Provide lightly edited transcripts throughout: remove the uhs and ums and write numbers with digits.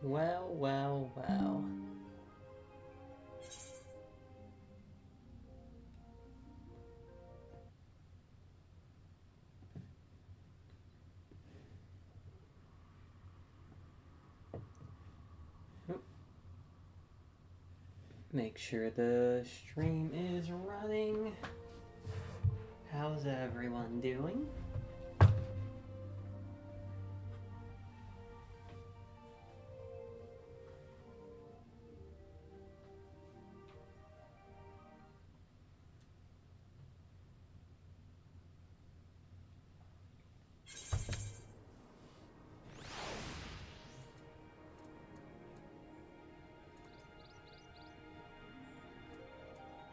Well, well, well. Make sure the stream is running. How's everyone doing?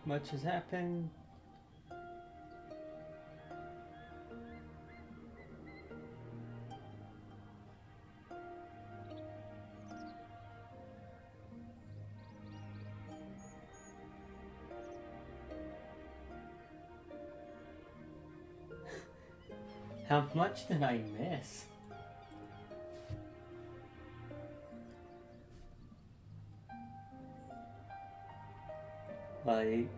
Much has happened. How much did I miss? Like...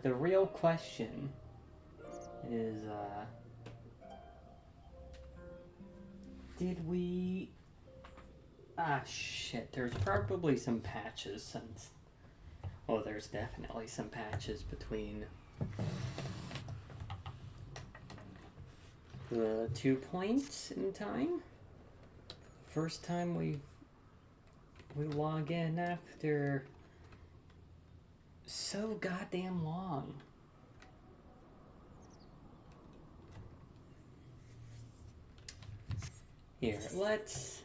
The real question is, did we... Ah, shit, there's probably some patches since... Oh, there's definitely some patches between the 2 points in time. First time we log in after so goddamn long. Here, let's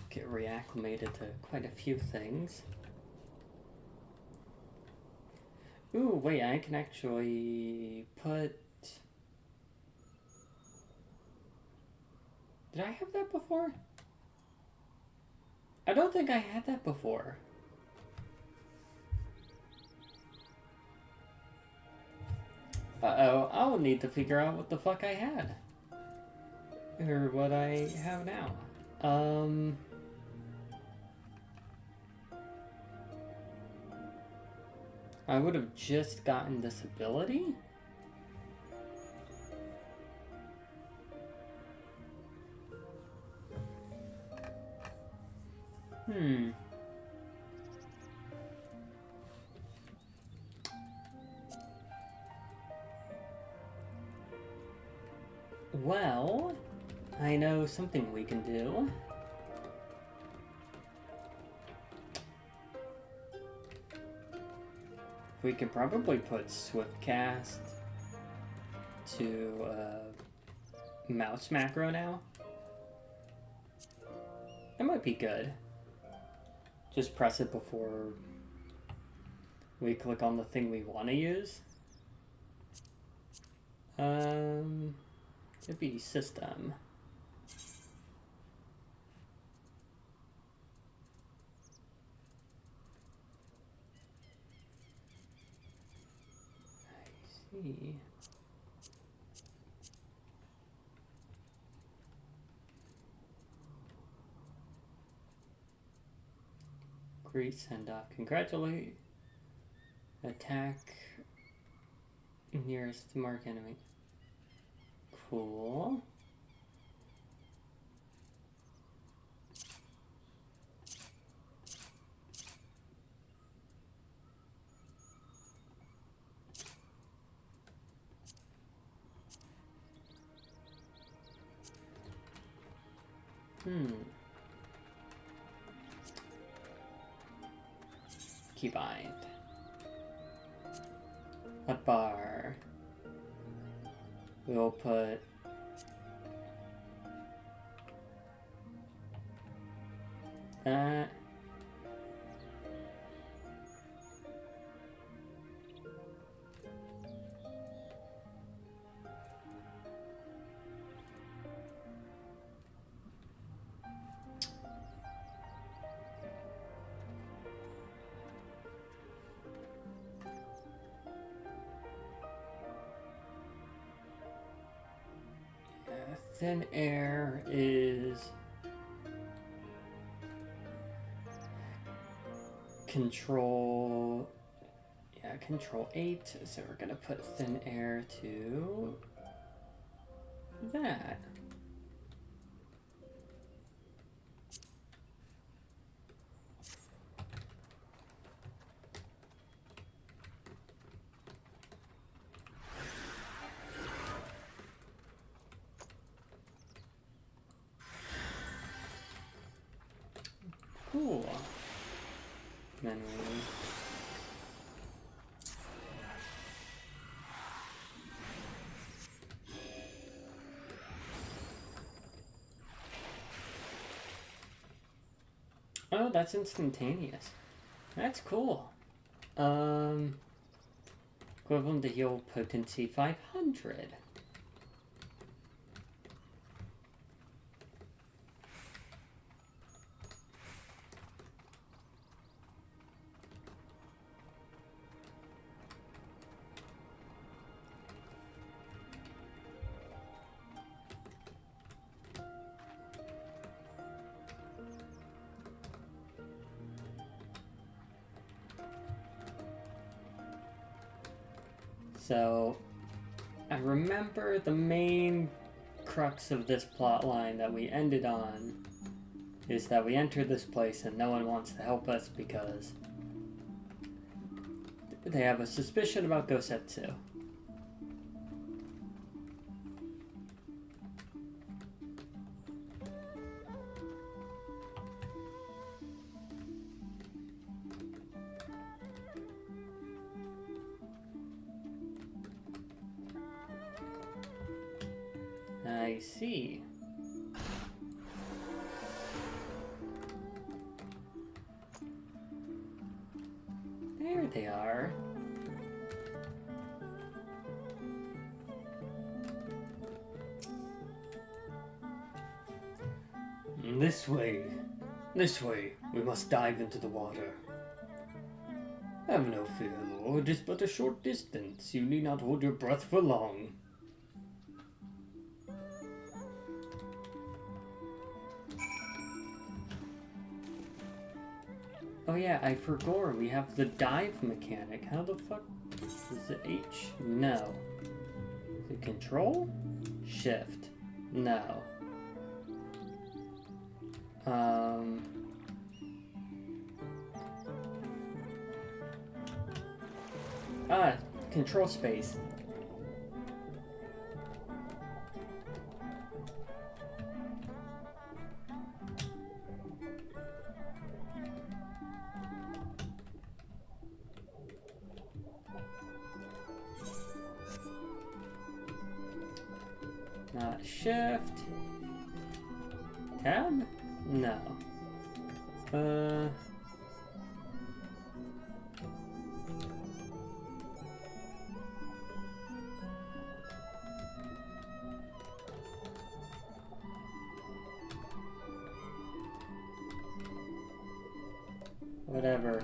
get reacclimated to quite a few things. Ooh, wait, I can actually put... Did I have that before? I don't think I had that before. Uh-oh, I'll need to figure out what the fuck I had. Or what I have now. I would have just gotten this ability? Well, I know something we can do. We can probably put Swiftcast to mouse macro now. That might be good. Just press it before we click on the thing we want to use. It'd be system. I see. Great send-off. Congratulate. Attack nearest mark enemy. Cool. Keybind. A bar. We'll put that. thin air is control, yeah, control 8. So we're gonna put thin air to that. Cool. Then we... Oh, that's instantaneous. That's cool. Equivalent to heal potency 500. So, I remember the main crux of this plot line that we ended on is that we enter this place and no one wants to help us because they have a suspicion about Gosetsu. I see. There they are. This way. This way. We must dive into the water. Have no fear, Lord. It is but a short distance. You need not hold your breath for long. Oh yeah, I forgot. We have the dive mechanic. How the fuck is it H? No. Is it control? Shift. No. Control space. Not shift. Tab? No. Whatever.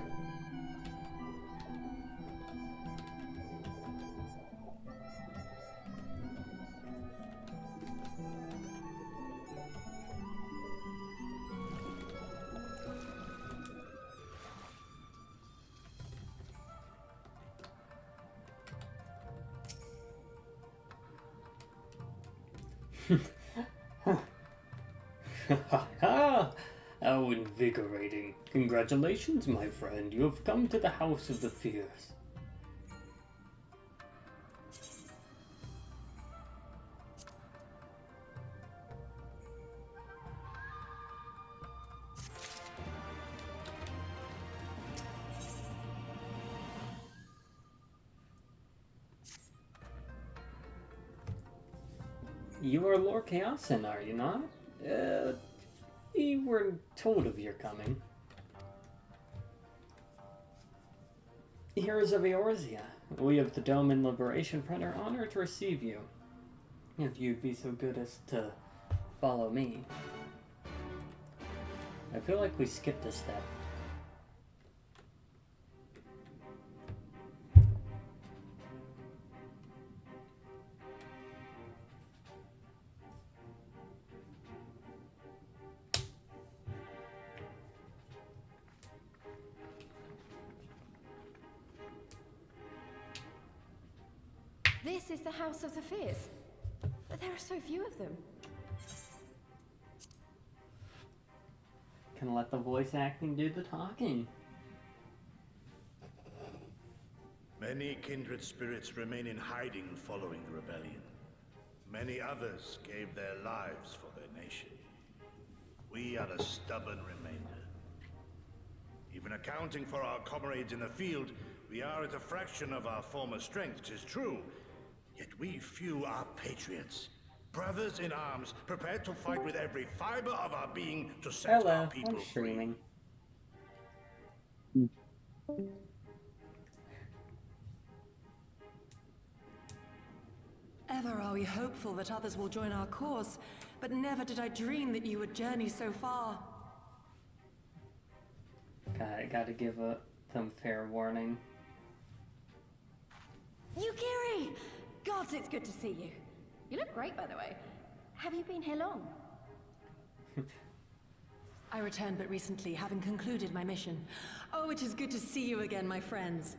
How invigorating. Congratulations, my friend. You have come to the House of the Fierce. You are Lord Chaosin, are you not? We were told of your coming. Heroes of Eorzea, we of the Dome and Liberation Front are honored to receive you. If you'd be so good as to follow me. I feel like we skipped a step. This is the House of the Fears. But there are so few of them. Can let the voice acting do the talking. Many kindred spirits remain in hiding following the rebellion. Many others gave their lives for their nation. We are a stubborn remainder. Even accounting for our comrades in the field, we are at a fraction of our former strength, 'tis true. Yet we few are patriots. Brothers in arms, prepared to fight with every fiber of our being to set our people I'm streaming. free. Ever are we hopeful that others will join our cause, but never did I dream that you would journey so far. Gotta give them fair warning. Yukiri! Gods, it's good to see you. You look great, by the way. Have you been here long? I returned but recently, having concluded my mission. Oh, it is good to see you again, my friends.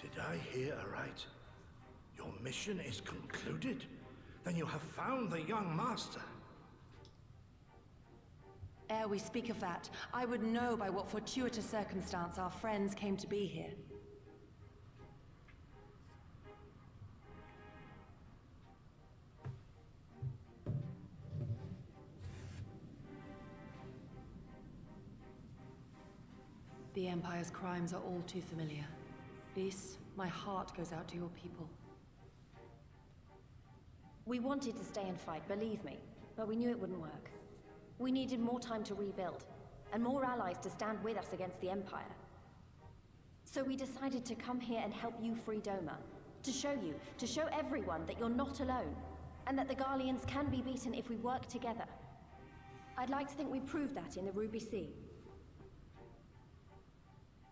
Did I hear aright? Your mission is concluded? Then you have found the young master. Ere we speak of that, I would know by what fortuitous circumstance our friends came to be here. The Empire's crimes are all too familiar. Lys, my heart goes out to your people. We wanted to stay and fight, believe me, but we knew it wouldn't work. We needed more time to rebuild, and more allies to stand with us against the Empire. So we decided to come here and help you free Doma. To show everyone that you're not alone, and that the Garleans can be beaten if we work together. I'd like to think we proved that in the Ruby Sea.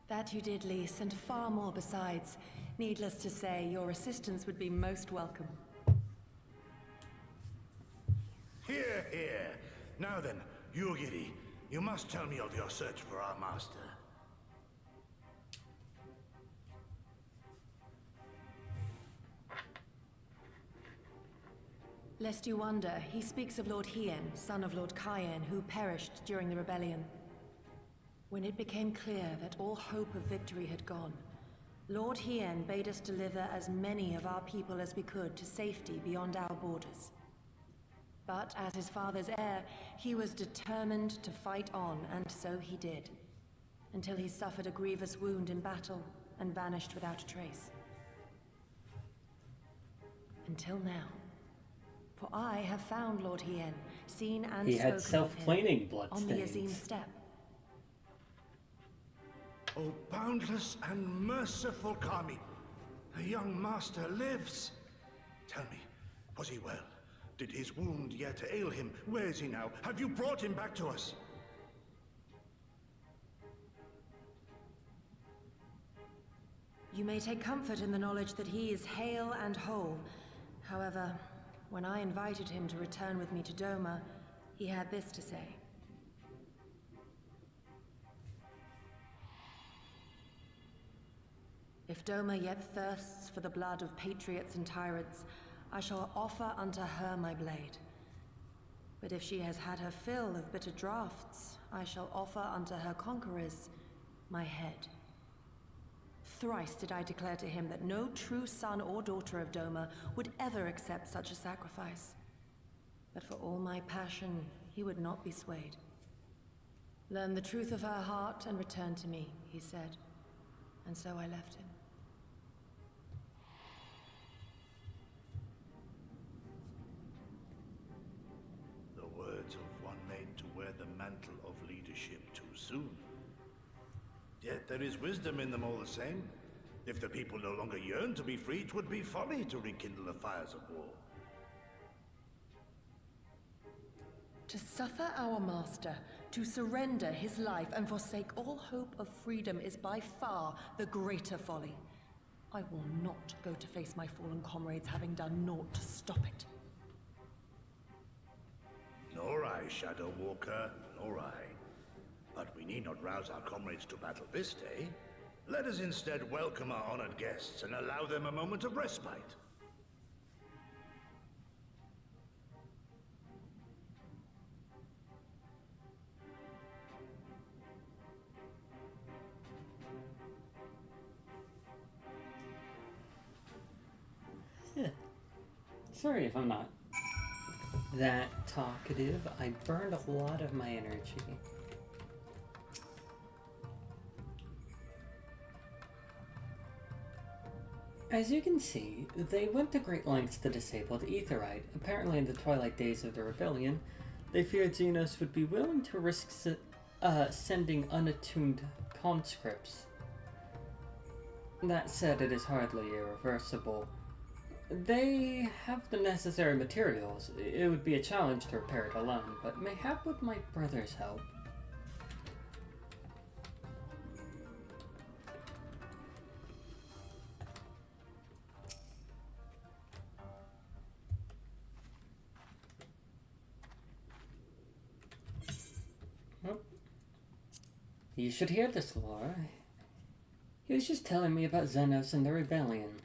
That you did, Lys, and far more besides. Needless to say, your assistance would be most welcome. Here, here. Now then, Yugiri, you must tell me of your search for our master. Lest you wonder, he speaks of Lord Hien, son of Lord Cayenne, who perished during the rebellion. When it became clear that all hope of victory had gone, Lord Hien bade us deliver as many of our people as we could to safety beyond our borders. But as his father's heir, he was determined to fight on, and so he did. Until he suffered a grievous wound in battle and vanished without a trace. Until now. For I have found Lord Hien, seen and He spoken had self-cleaning of him on the Azim bloodstains. Steppe. O boundless and merciful Kami, the young master lives. Tell me, was he well? Did his wound yet ail him? Where is he now? Have you brought him back to us? You may take comfort in the knowledge that he is hale and whole. However, when I invited him to return with me to Doma, he had this to say. If Doma yet thirsts for the blood of patriots and tyrants, I shall offer unto her my blade. But if she has had her fill of bitter draughts, I shall offer unto her conquerors my head. Thrice did I declare to him that no true son or daughter of Doma would ever accept such a sacrifice. But for all my passion, he would not be swayed. Learn the truth of her heart and return to me, he said. And so I left him. Words of one made to wear the mantle of leadership too soon. Yet there is wisdom in them all the same. If the people no longer yearn to be free, 'twould be folly to rekindle the fires of war. To suffer our master, to surrender his life and forsake all hope of freedom is by far the greater folly. I will not go to face my fallen comrades having done naught to stop it. Nor I, Shadow Walker, nor I. But we need not rouse our comrades to battle this day. Let us instead welcome our honored guests and allow them a moment of respite. Sorry if I'm not that talkative. I burned a lot of my energy. As you can see, they went to great lengths to disable the Aetheryte. Apparently in the twilight days of the rebellion, they feared Xenos would be willing to risk sending unattuned conscripts. That said, it is hardly irreversible. They have the necessary materials. It would be a challenge to repair it alone, but mayhap with my brother's help. Oh. You should hear this, Laura. He was just telling me about Xenos and the rebellion.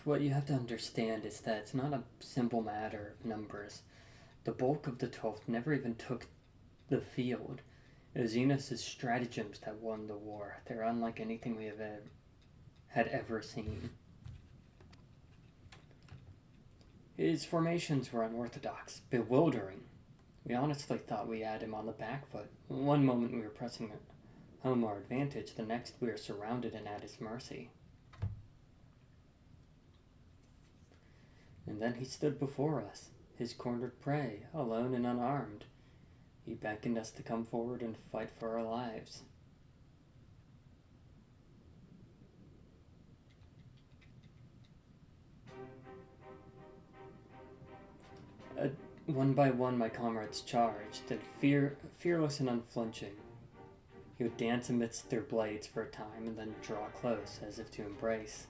What you have to understand is that it's not a simple matter of numbers. The bulk of the 12th never even took the field. It was Xenos' stratagems that won the war. They're unlike anything we had ever seen. His formations were unorthodox, bewildering. We honestly thought we had him on the back foot. One moment we were pressing home our advantage, the next we were surrounded and at his mercy. And then he stood before us, his cornered prey, alone and unarmed. He beckoned us to come forward and fight for our lives. One by one my comrades charged, and fearless and unflinching. He would dance amidst their blades for a time and then draw close as if to embrace.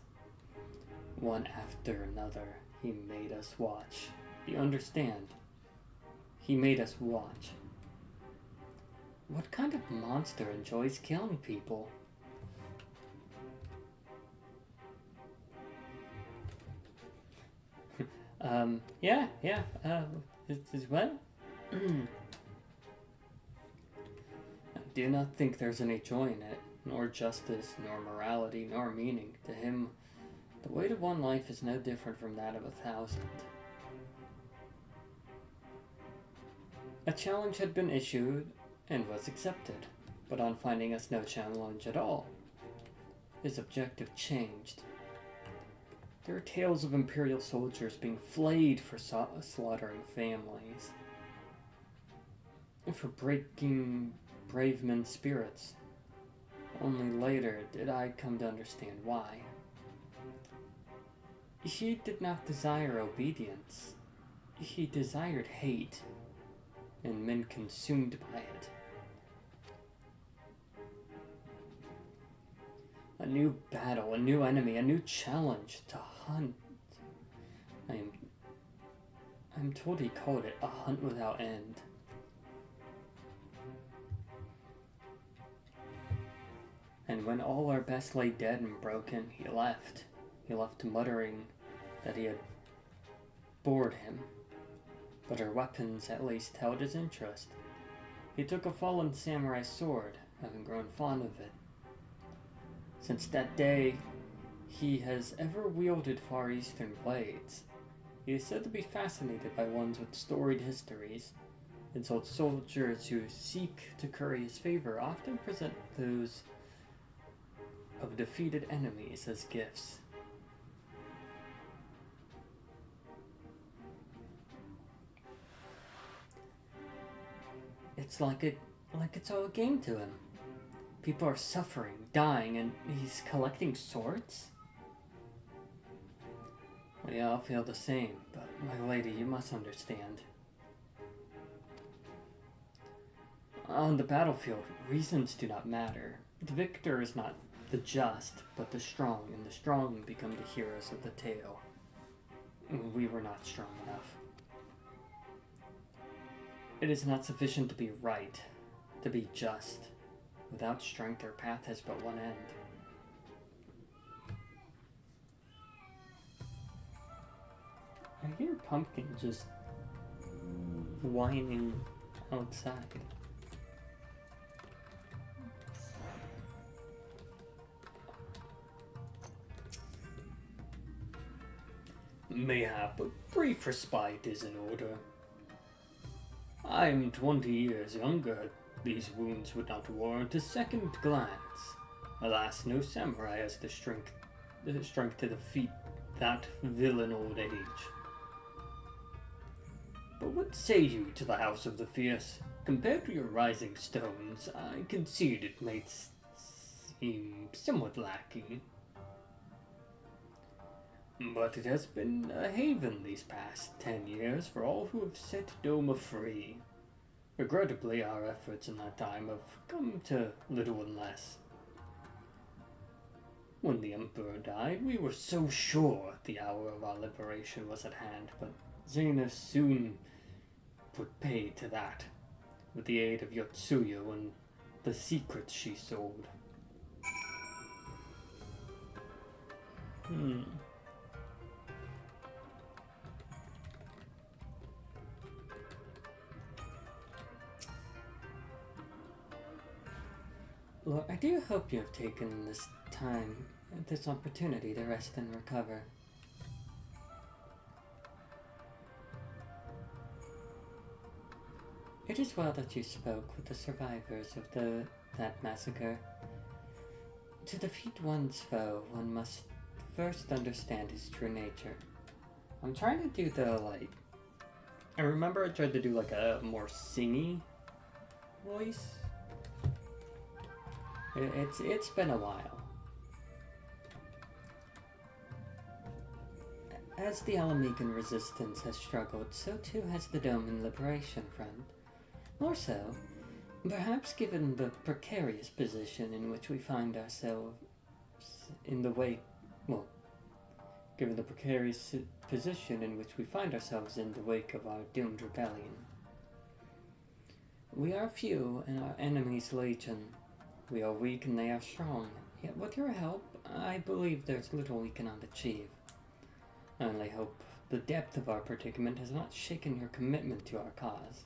One after another, he made us watch. You understand? He made us watch. What kind of monster enjoys killing people? Is what? I do not think there's any joy in it, nor justice, nor morality, nor meaning. To him, the weight of one life is no different from that of 1,000. A challenge had been issued and was accepted, but on finding us no challenge at all, his objective changed. There are tales of Imperial soldiers being flayed for slaughtering families, and for breaking brave men's spirits. Only later did I come to understand why. He did not desire obedience. He desired hate, and men consumed by it. A new battle, a new enemy, a new challenge to hunt. I'm told he called it a hunt without end. And when all our best lay dead and broken, he left. He left muttering that he had bored him, but our weapons at least held his interest. He took a fallen samurai sword, having grown fond of it. Since that day, he has ever wielded Far Eastern blades. He is said to be fascinated by ones with storied histories, and so soldiers who seek to curry his favor often present those of defeated enemies as gifts. It's like it's all a game to him. People are suffering, dying, and he's collecting swords? We all feel the same, but my lady, you must understand. On the battlefield, reasons do not matter. The victor is not the just, but the strong, and the strong become the heroes of the tale. We were not strong enough. It is not sufficient to be right, to be just. Without strength, our path has but one end. I hear Pumpkin just whining outside. Mayhap a brief respite is in order. I'm 20 years younger. These wounds would not warrant a second glance. Alas, no samurai has the strength to defeat that villain old age. But what say you to the House of the Fierce? Compared to your rising stones, I concede it may seem somewhat lacking. But it has been a haven these past 10 years for all who have set Doma free. Regrettably, our efforts in that time have come to little and less. When the Emperor died, we were so sure the hour of our liberation was at hand, but Xena soon put pay to that, with the aid of Yotsuyo and the secrets she sold. Lord, I do hope you have taken this time, this opportunity to rest and recover. It is well that you spoke with the survivors of that massacre. To defeat one's foe, one must first understand his true nature. I'm trying to do the, I remember I tried to do, a more singy voice. It's been a while. As the Alamegan resistance has struggled, so too has the Doman Liberation Front. More so, perhaps given the precarious position in which we find ourselves in the wake, given the precarious position in which we find ourselves in the wake of our doomed rebellion. We are few and our enemies legion. We are weak and they are strong, yet with your help, I believe there's little we cannot achieve. I only hope the depth of our predicament has not shaken your commitment to our cause.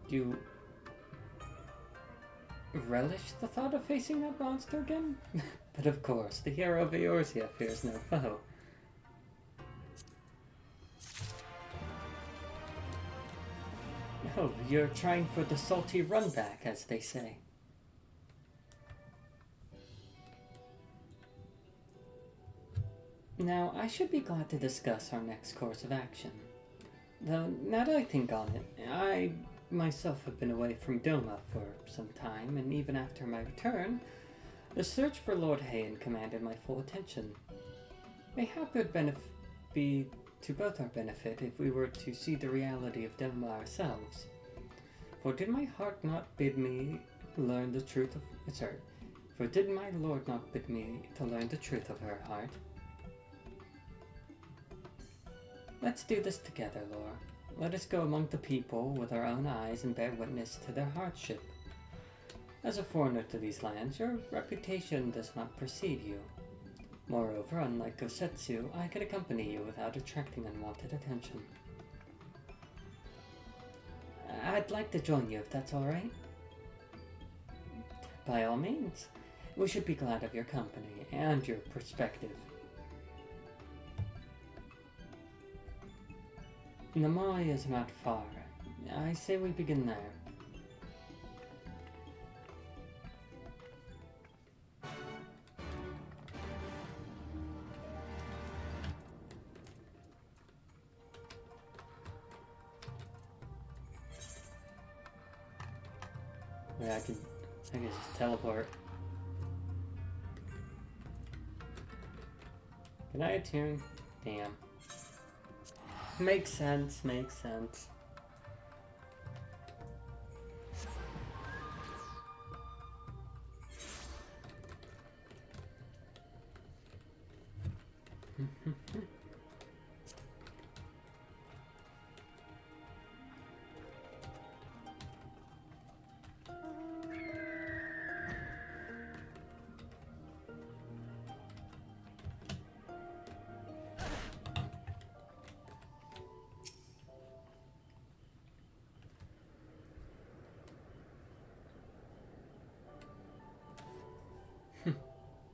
Do you relish the thought of facing that monster again? But of course, the hero of Eorzea fears no foe. Oh, you're trying for the salty run back, as they say. Now, I should be glad to discuss our next course of action. Though, now that I think on it, I myself have been away from Doma for some time, and even after my return, the search for Lord Hayan commanded my full attention. Mayhap it would be to both our benefit if we were to see the reality of Doma ourselves. For did my heart not bid me learn the truth of... For did my lord not bid me to learn the truth of her heart? Let's do this together, Laura. Let us go among the people with our own eyes and bear witness to their hardship. As a foreigner to these lands, your reputation does not precede you. Moreover, unlike Gosetsu, I could accompany you without attracting unwanted attention. I'd like to join you if that's alright. By all means. We should be glad of your company and your perspective. Namai is not far. I say we begin there. Yeah, I can just teleport. Can I attune? Damn. Makes sense, makes sense.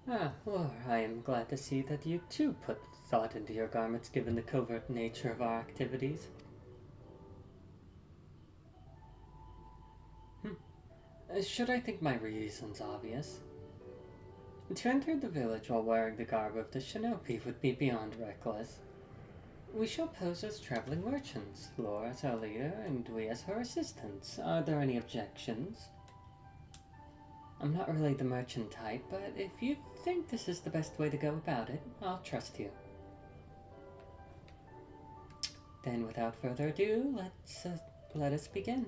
Ah, well, I am glad to see that you too put thought into your garments given the covert nature of our activities. Should I think my reasons obvious? To enter the village while wearing the garb of the shinobi would be beyond reckless. We shall pose as traveling merchants, Laura as our leader, and we as her assistants. Are there any objections? I'm not really the merchant type, but if you think this is the best way to go about it, I'll trust you. Then without further ado, let us begin.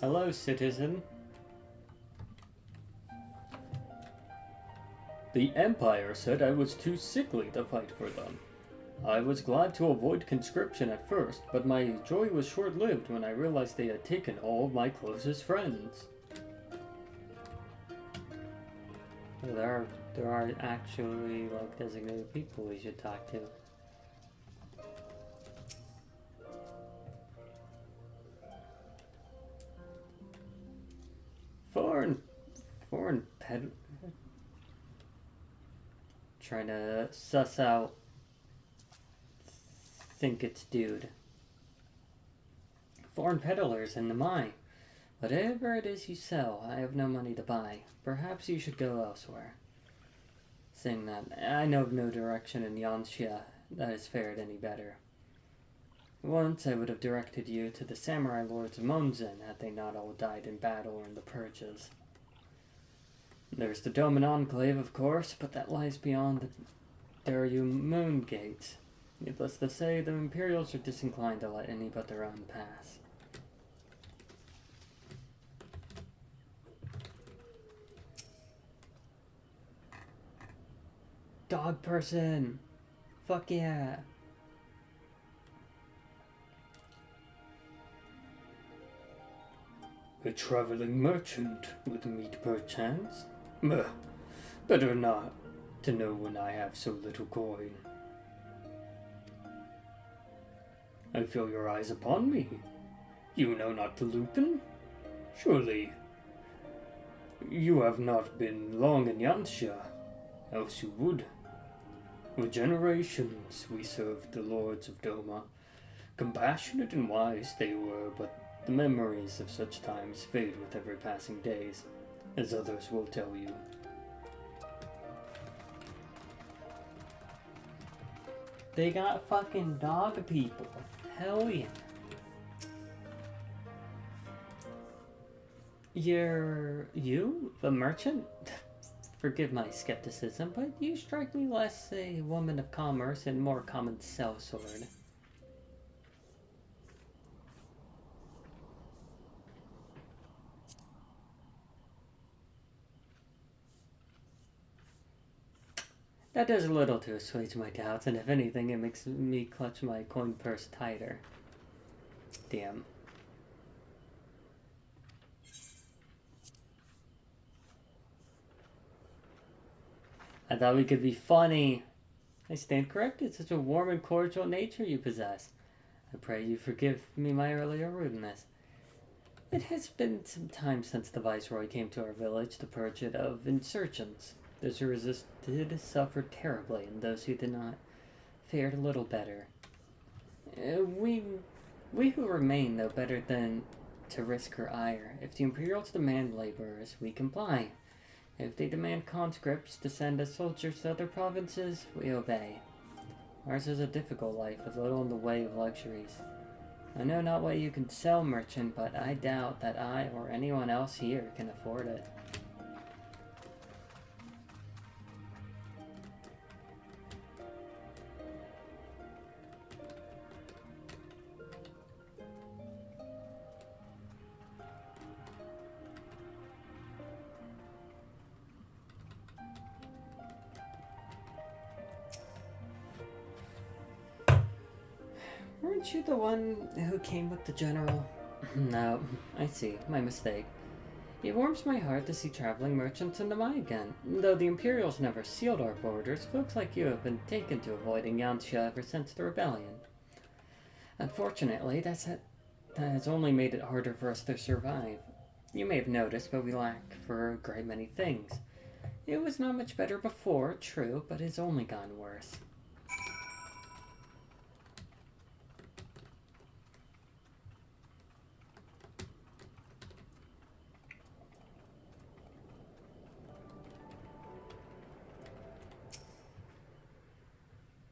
Hello, citizen. The Empire said I was too sickly to fight for them. I was glad to avoid conscription at first, but my joy was short-lived when I realized they had taken all of my closest friends. Well, there are actually, like, designated people we should talk to. Foreign pet. Trying to suss out. Think it's dude. Foreign peddlers in the mine. Whatever it is you sell, I have no money to buy. Perhaps you should go elsewhere. Saying that, I know of no direction in Yanxia that has fared any better. Once I would have directed you to the samurai lords of Monzen had they not all died in battle or in the purges. There's the Doman Enclave, of course, but that lies beyond the Daryu Moon Gates. Needless to say, the Imperials are disinclined to let any but their own pass. Dog person! Fuck yeah! A traveling merchant with meat perchance? Better not to know when I have so little coin. I feel your eyes upon me. You know not the Lupin? Surely you have not been long in Yanxia, else you would. For generations we served the lords of Doma. Compassionate and wise they were, but the memories of such times fade with every passing days, as others will tell you. They got fucking dog people. Hell yeah. You, the merchant? Forgive my skepticism, but you strike me less a woman of commerce and more common sellsword. That does a little to assuage my doubts, and if anything, it makes me clutch my coin purse tighter. Damn. I thought we could be funny. I stand corrected. Such a warm and cordial nature you possess. I pray you forgive me my earlier rudeness. It has been some time since the Viceroy came to our village to purge it of insurgents. Those who resisted suffered terribly, and those who did not fared a little better. We who remain know better than to risk her ire. If the Imperials demand laborers, we comply. If they demand conscripts to send as soldiers to other provinces, we obey. Ours is a difficult life, with little in the way of luxuries. I know not what you can sell, merchant, but I doubt that I or anyone else here can afford it. Weren't you the one who came with the general? No, I see. My mistake. It warms my heart to see traveling merchants in the Mai again. Though the Imperials never sealed our borders, folks like you have been taken to avoiding Yansha ever since the rebellion. Unfortunately, that has only made it harder for us to survive. You may have noticed, but we lack for a great many things. It was not much better before, true, but it's only gotten worse.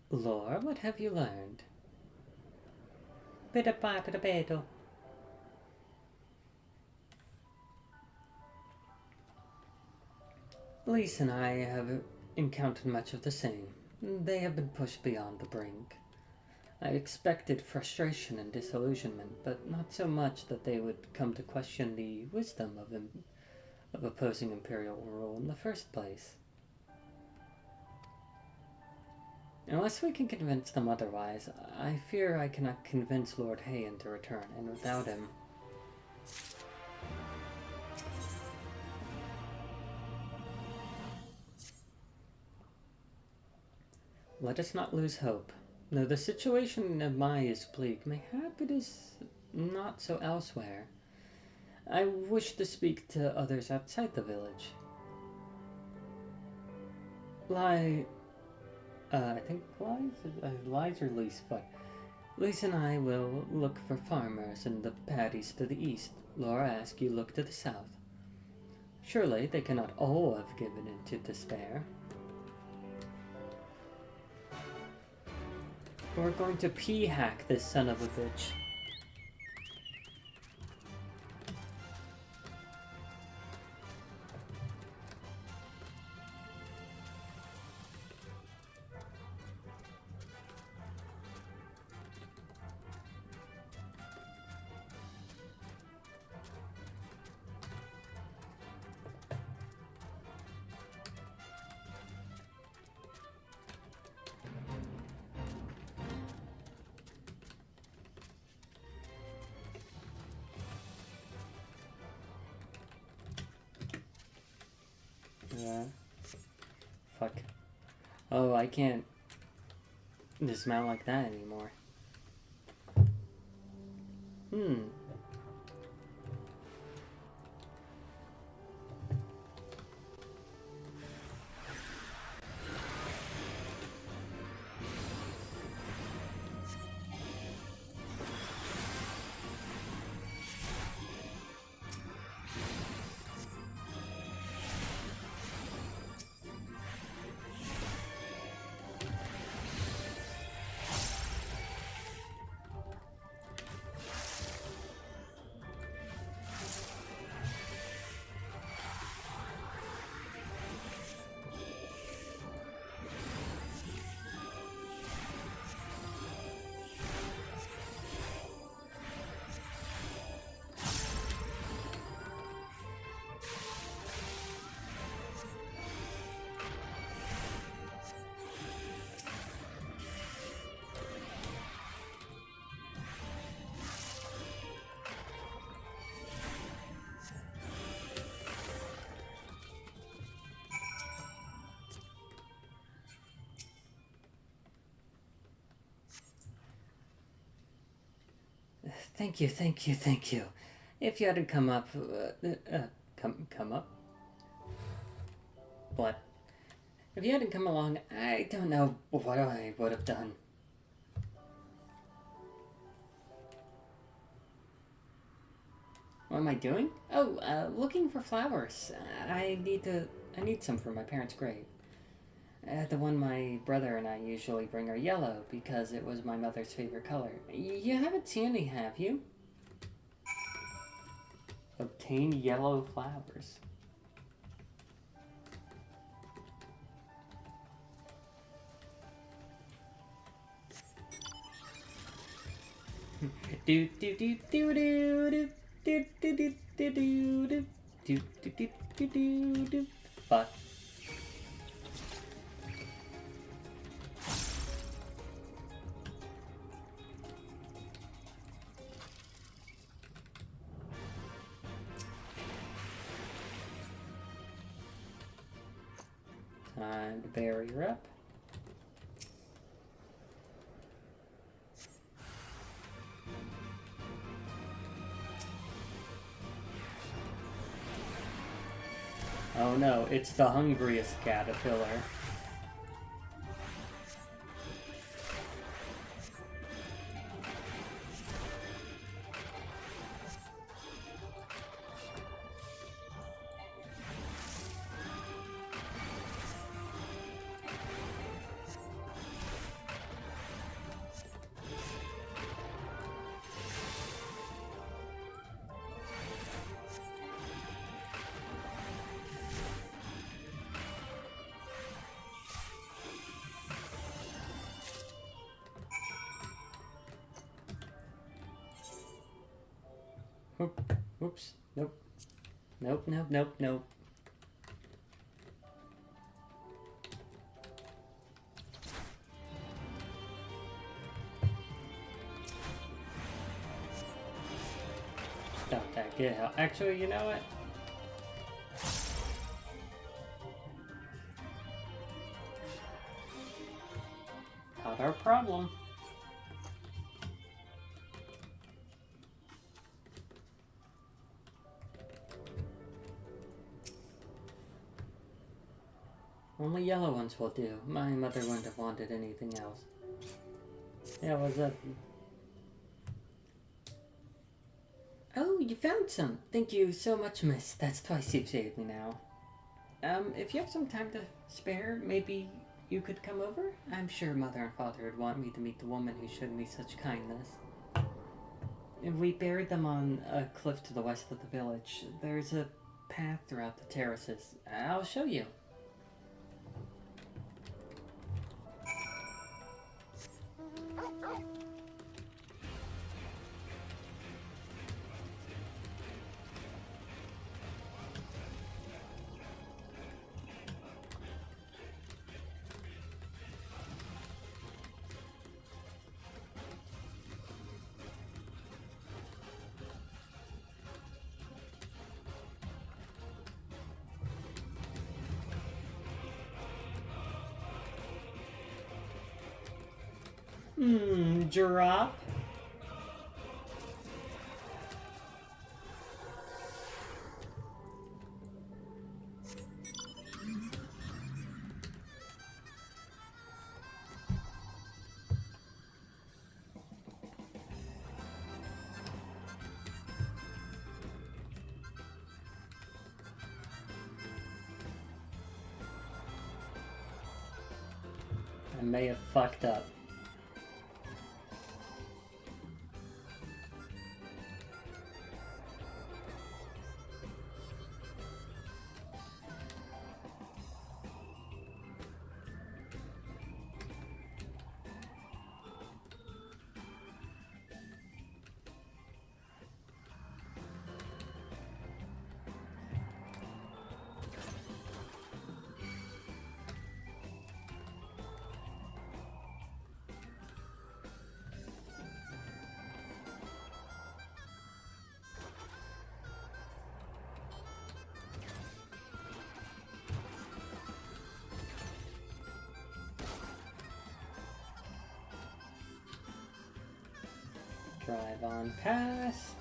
Lore, what have you learned? Lise and I have encountered much of the same. They have been pushed beyond the brink. I expected frustration and disillusionment, but not so much that they would come to question the wisdom of opposing Imperial rule in the first place. Unless we can convince them otherwise, I fear I cannot convince Lord Hayen to return, and without him... Let us not lose hope. Though the situation of Mai is bleak, mayhap it is not so elsewhere. I wish to speak to others outside the village. I think Lies or Lise, but Lise and I will look for farmers in the paddies to the east. Laura asks you look to the south. Surely they cannot all have given in to despair. We're going to p-hack this son of a bitch. Fuck. Oh, I can't dismount like that anymore. Thank you, thank you, thank you. If you hadn't come up... come up? What? If you hadn't come along, I don't know what I would have done. What am I doing? Oh, looking for flowers. I need some for my parents' grave. The one my brother and I usually bring are yellow because it was my mother's favorite color. You haven't seen any, have you? Obtain yellow flowers. do do do do do do do do do do do do do do do do. Fuck. Time to barrier up. Oh no, it's the hungriest caterpillar. Oops. Nope. Nope, nope, nope, nope. Stop that. Get out. Actually, you know what? Not our problem. Only yellow ones will do. My mother wouldn't have wanted anything else. Yeah, what's up? Oh, you found some. Thank you so much, miss. That's twice you've saved me now. If you have some time to spare, maybe you could come over? I'm sure mother and father would want me to meet the woman who showed me such kindness. We buried them on a cliff to the west of the village. There's a path throughout the terraces. I'll show you. Drop. I may have fucked up. Drive on past.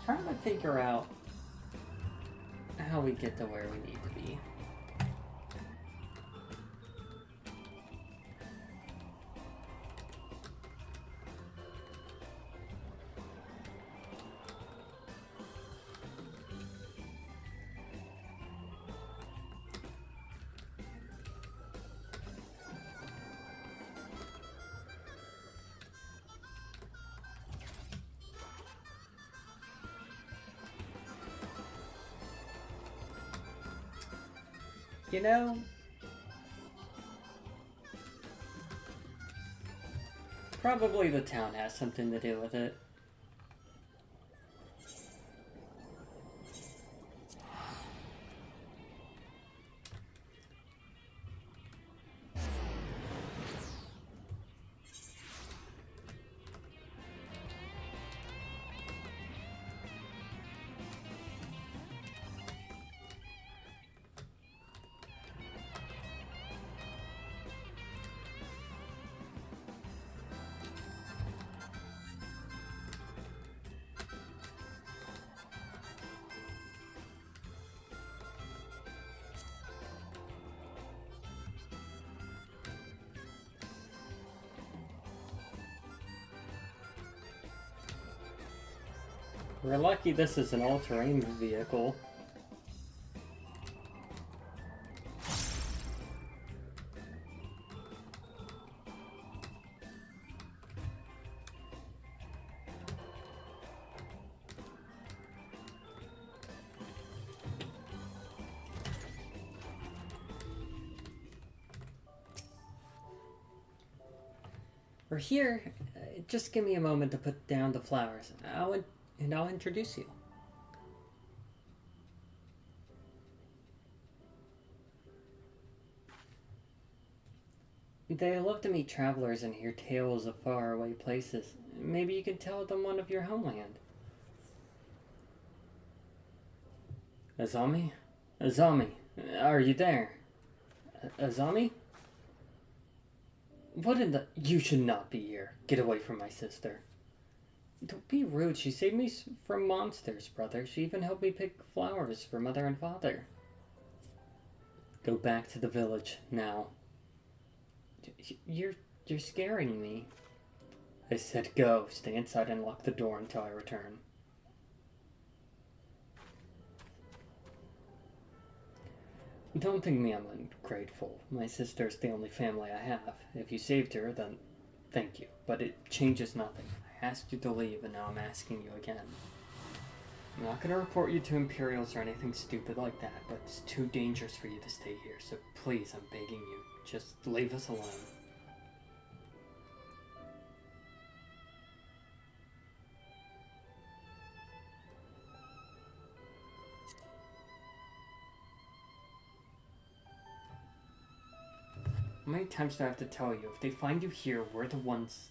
Trying to figure out how we get to where we need to be. you know, probably the town has something to do with it. We're lucky this is an all-terrain vehicle. We're here. Just give me a moment to put down the flowers. I'll introduce you. They love to meet travelers and hear tales of faraway places. Maybe you can tell them one of your homeland. Azami? Azami, are you there? Azami? What in the... You should not be here. Get away from my sister. Don't be rude. She saved me from monsters, brother. She even helped me pick flowers for Mother and Father. Go back to the village, now. You're scaring me. I said go. Stay inside and lock the door until I return. Don't think me I'm ungrateful. My sister's the only family I have. If you saved her, then thank you. But it changes nothing. I asked you to leave, and now I'm asking you again. I'm not going to report you to Imperials or anything stupid like that, but it's too dangerous for you to stay here, so please, I'm begging you, just leave us alone. How many times do I have to tell you? If they find you here, we're the ones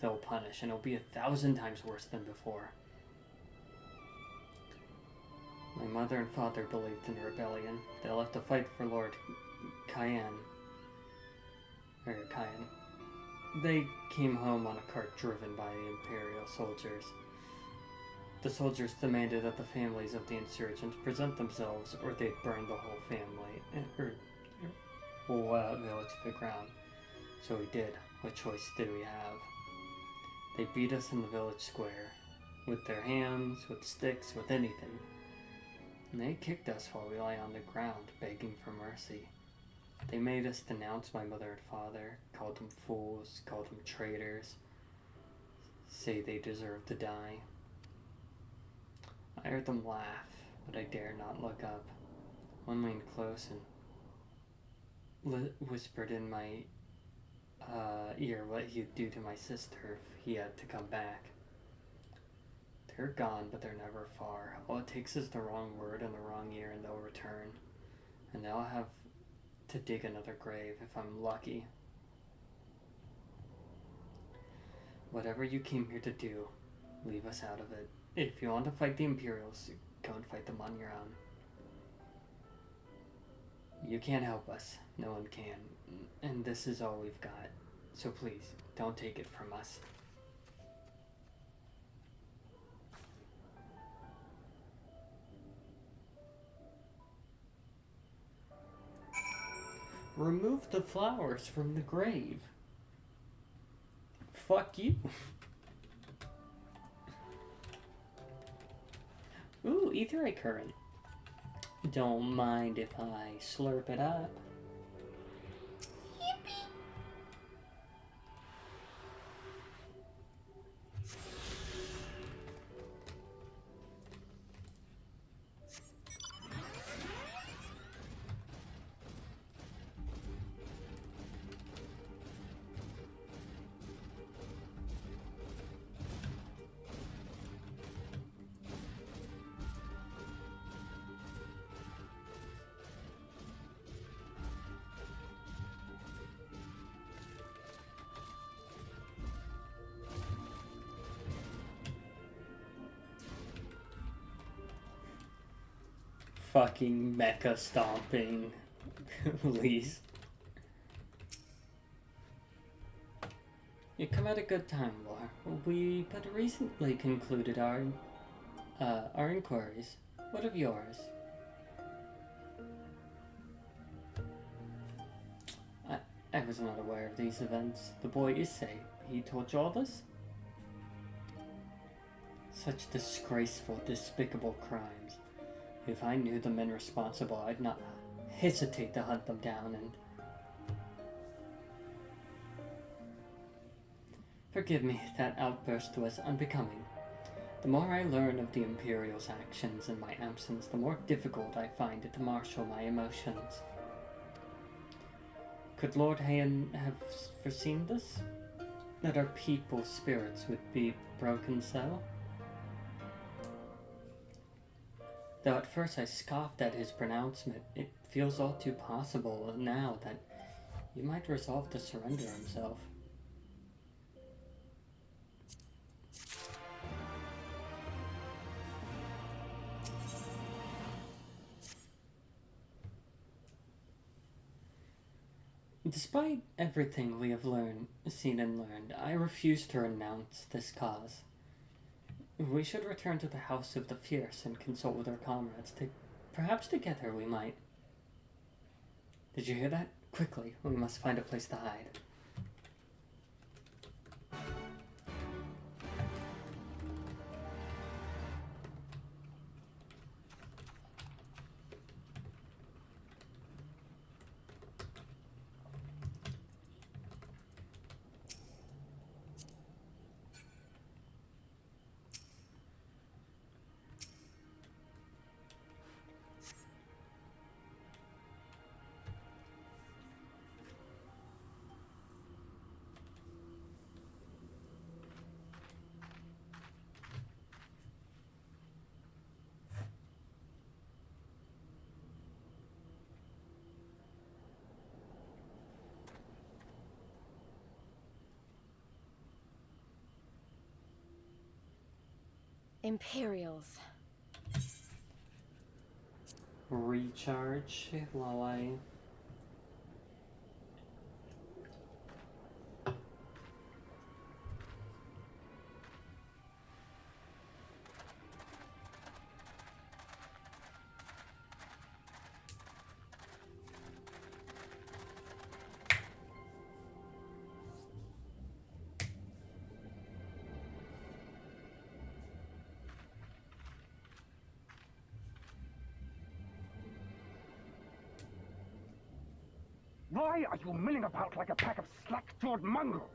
they'll punish, and it'll be 1,000 times worse than before. My mother and father believed in rebellion. They left to fight for Lord Cayenne. They came home on a cart driven by the Imperial soldiers. The soldiers demanded that the families of the insurgents present themselves, or they'd burn the whole family, whole village to the ground. So we did. What choice did we have? They beat us in the village square. With their hands, with sticks, with anything. And they kicked us while we lay on the ground, begging for mercy. They made us denounce my mother and father, called them fools, called them traitors, say they deserved to die. I heard them laugh, but I dared not look up. One leaned close and whispered in my ear what he'd do to my sister if he had to come back. They're gone, but they're never far. All it takes is the wrong word in the wrong ear and they'll return. And they'll have to dig another grave if I'm lucky. Whatever you came here to do, leave us out of it. If you want to fight the Imperials, go and fight them on your own. You can't help us. No one can. And this is all we've got. So please, don't take it from us. Remove the flowers from the grave. Fuck you. Ooh, ether current. Don't mind if I slurp it up. Yippee! fucking mecha stomping Lise. You come at a good time, Laura. We but recently concluded our inquiries. What of yours? I was not aware of these events. The boy Issei, he told you all this? Such disgraceful, despicable crimes. If I knew the men responsible, I'd not hesitate to hunt them down and... Forgive me, that outburst was unbecoming. The more I learn of the Imperial's actions in my absence, the more difficult I find it to marshal my emotions. Could Lord Hayan have foreseen this? That our people's spirits would be broken so? Though at first I scoffed at his pronouncement, it feels all too possible now that he might resolve to surrender himself. Despite everything we have seen and learned, I refuse to renounce this cause. We should return to the House of the Fierce and consult with our comrades. Perhaps together we might... Did you hear that? Quickly, we must find a place to hide. Imperials. Recharge while I... Why are you milling about like a pack of slack-jawed mongrels?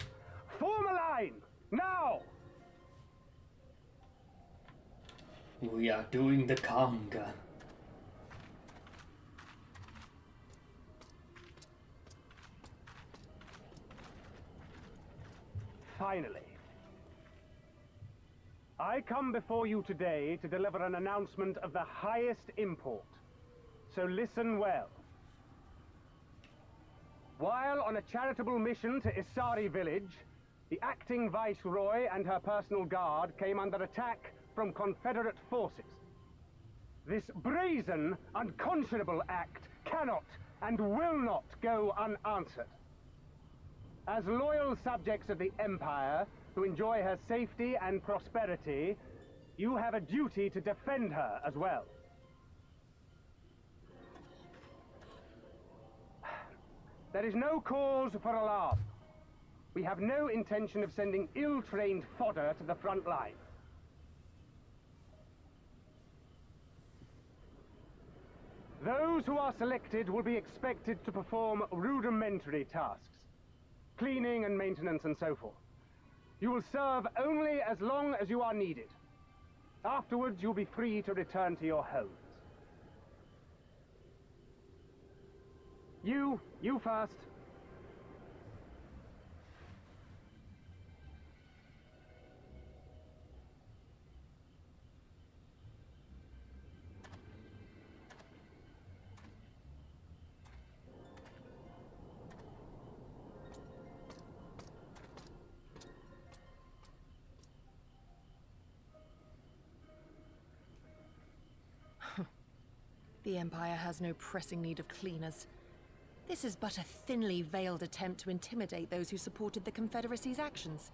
Form a line! Now! We are doing the conga. Finally. I come before you today to deliver an announcement of the highest import. So listen well. While on a charitable mission to Isari village, the acting viceroy and her personal guard came under attack from Confederate forces. This brazen, unconscionable act cannot and will not go unanswered. As loyal subjects of the Empire, who enjoy her safety and prosperity, you have a duty to defend her as well. There is no cause for alarm. We have no intention of sending ill-trained fodder to the front line. Those who are selected will be expected to perform rudimentary tasks, cleaning and maintenance and so forth. You will serve only as long as you are needed. Afterwards, you'll be free to return to your homes. You first. The Empire has no pressing need of cleaners. This is but a thinly veiled attempt to intimidate those who supported the Confederacy's actions,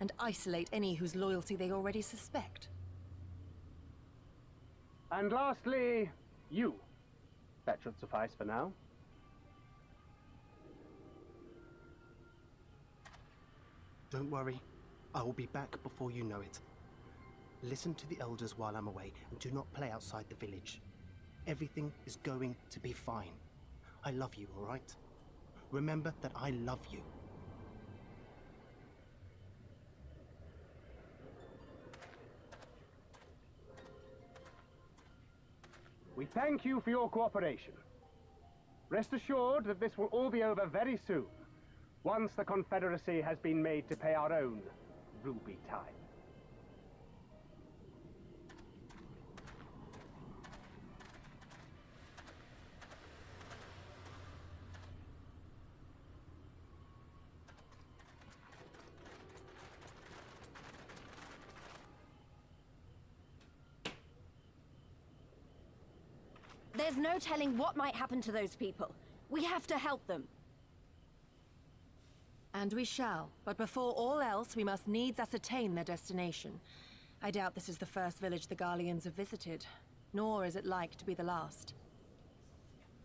and isolate any whose loyalty they already suspect. And lastly, you. That should suffice for now. Don't worry, I will be back before you know it. Listen to the elders while I'm away, and do not play outside the village. Everything is going to be fine. I love you, all right? Remember that I love you. We thank you for your cooperation. Rest assured that this will all be over very soon, once the Confederacy has been made to pay our own ruby tithe. There's no telling what might happen to those people. We have to help them. And we shall, but before all else, we must needs ascertain their destination. I doubt this is the first village the Garleans have visited, nor is it like to be the last.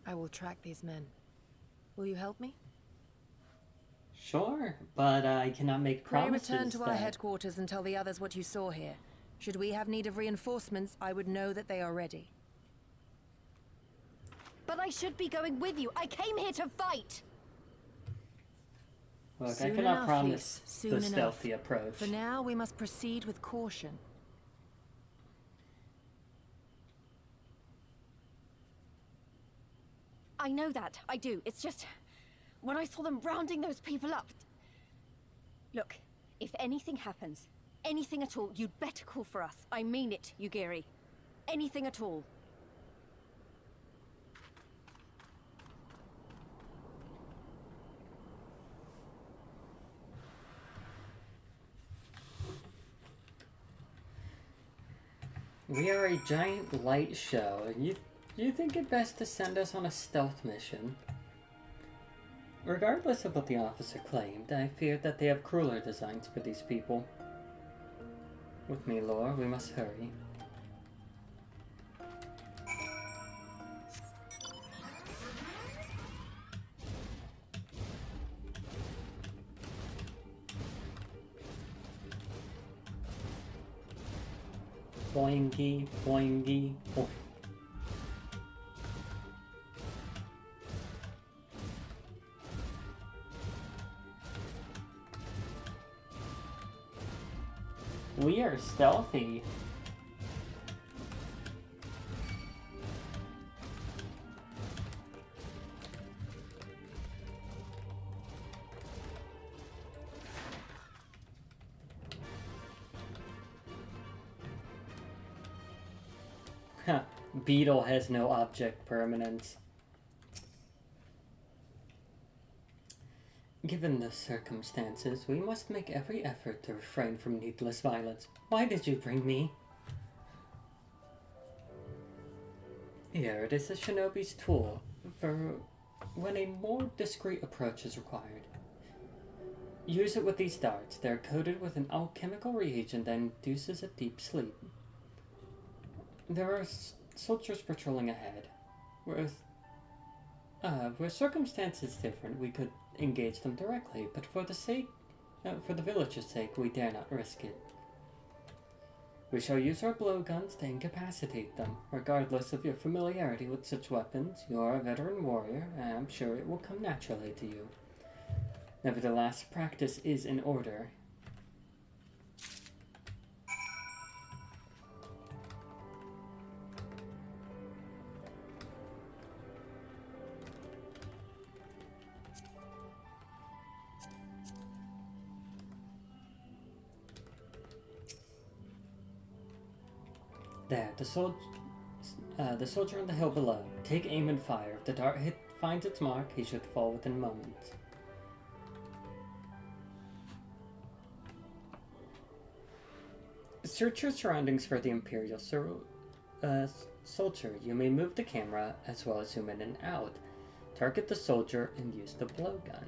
I will track these men. Will you help me? Sure, but I cannot make Pray promises. return to our that- headquarters and tell the others what you saw here. Should we have need of reinforcements, I would know that they are ready. But I should be going with you. I came here to fight! Look, I Soon cannot enough, promise Lys, soon the enough. stealthy approach. For now, we must proceed with caution. I know that. I do. It's just... when I saw them rounding those people up... Look, if anything happens, anything at all, you'd better call for us. I mean it, Yugiri. Anything at all. We are a giant light show, and you think it best to send us on a stealth mission? Regardless of what the officer claimed, I feared that they have crueler designs for these people. With me, Lore, we must hurry. Boingy, boingy, boing. We are stealthy. Beetle has no object permanence. Given the circumstances, we must make every effort to refrain from needless violence. Why did you bring me? Here, it is a shinobi's tool for when a more discreet approach is required. Use it with these darts. They are coated with an alchemical reagent that induces a deep sleep. There are soldiers patrolling ahead. Where circumstances different, we could engage them directly, but for the village's sake, we dare not risk it. We shall use our blowguns to incapacitate them. Regardless of your familiarity with such weapons, you are a veteran warrior, and I'm sure it will come naturally to you. Nevertheless, practice is in order. There, the soldier on the hill below. Take aim and fire. If the dart finds its mark, he should fall within moments. Search your surroundings for the Imperial soldier. You may move the camera as well as zoom in and out. Target the soldier and use the blowgun.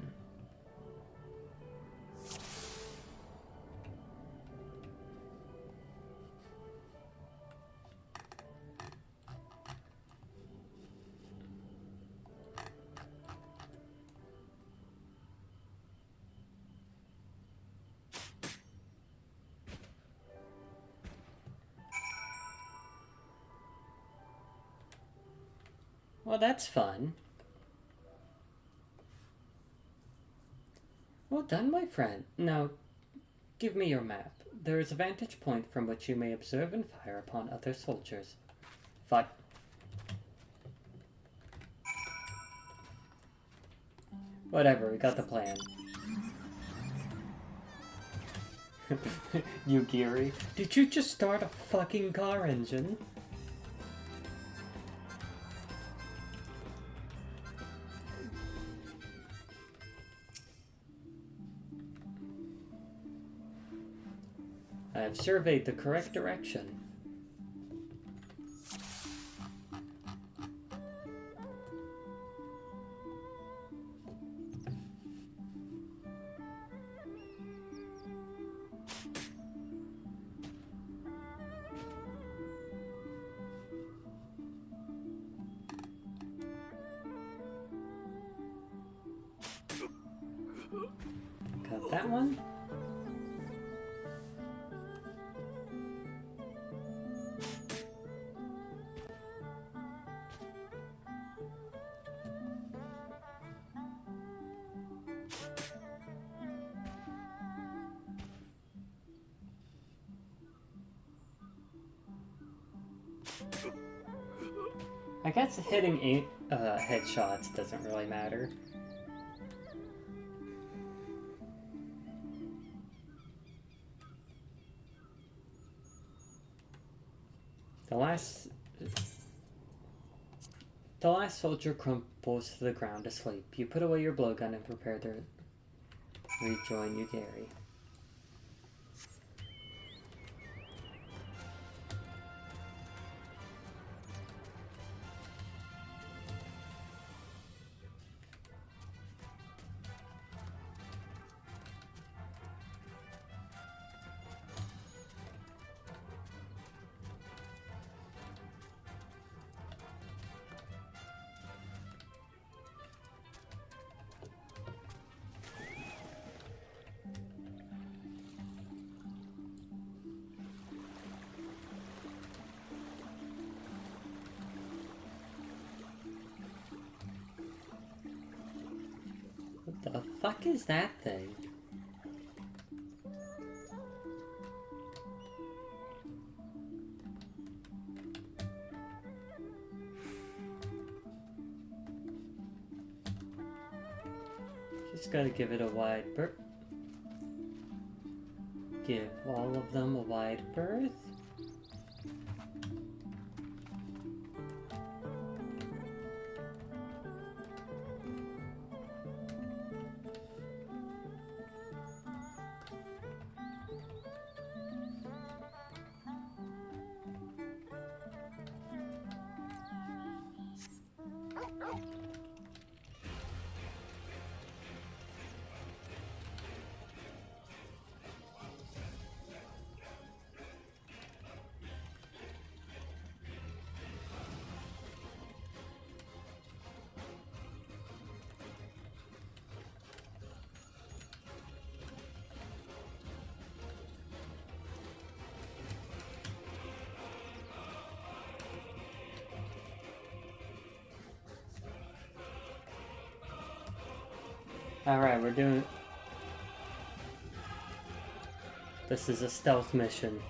Well, that's fun. Well done, my friend. Now, give me your map. There is a vantage point from which you may observe and fire upon other soldiers. Whatever, we got the plan. Yugiri, did you just start a fucking car engine? I have surveyed the correct direction. Got that one. I guess hitting headshots doesn't really matter. The last soldier crumples to the ground asleep. You put away your blowgun and prepare to rejoin Yugiri. What the fuck is that thing? Just gotta give it a wide berth. Give all of them a wide berth. Alright, we're doing... This is a stealth mission.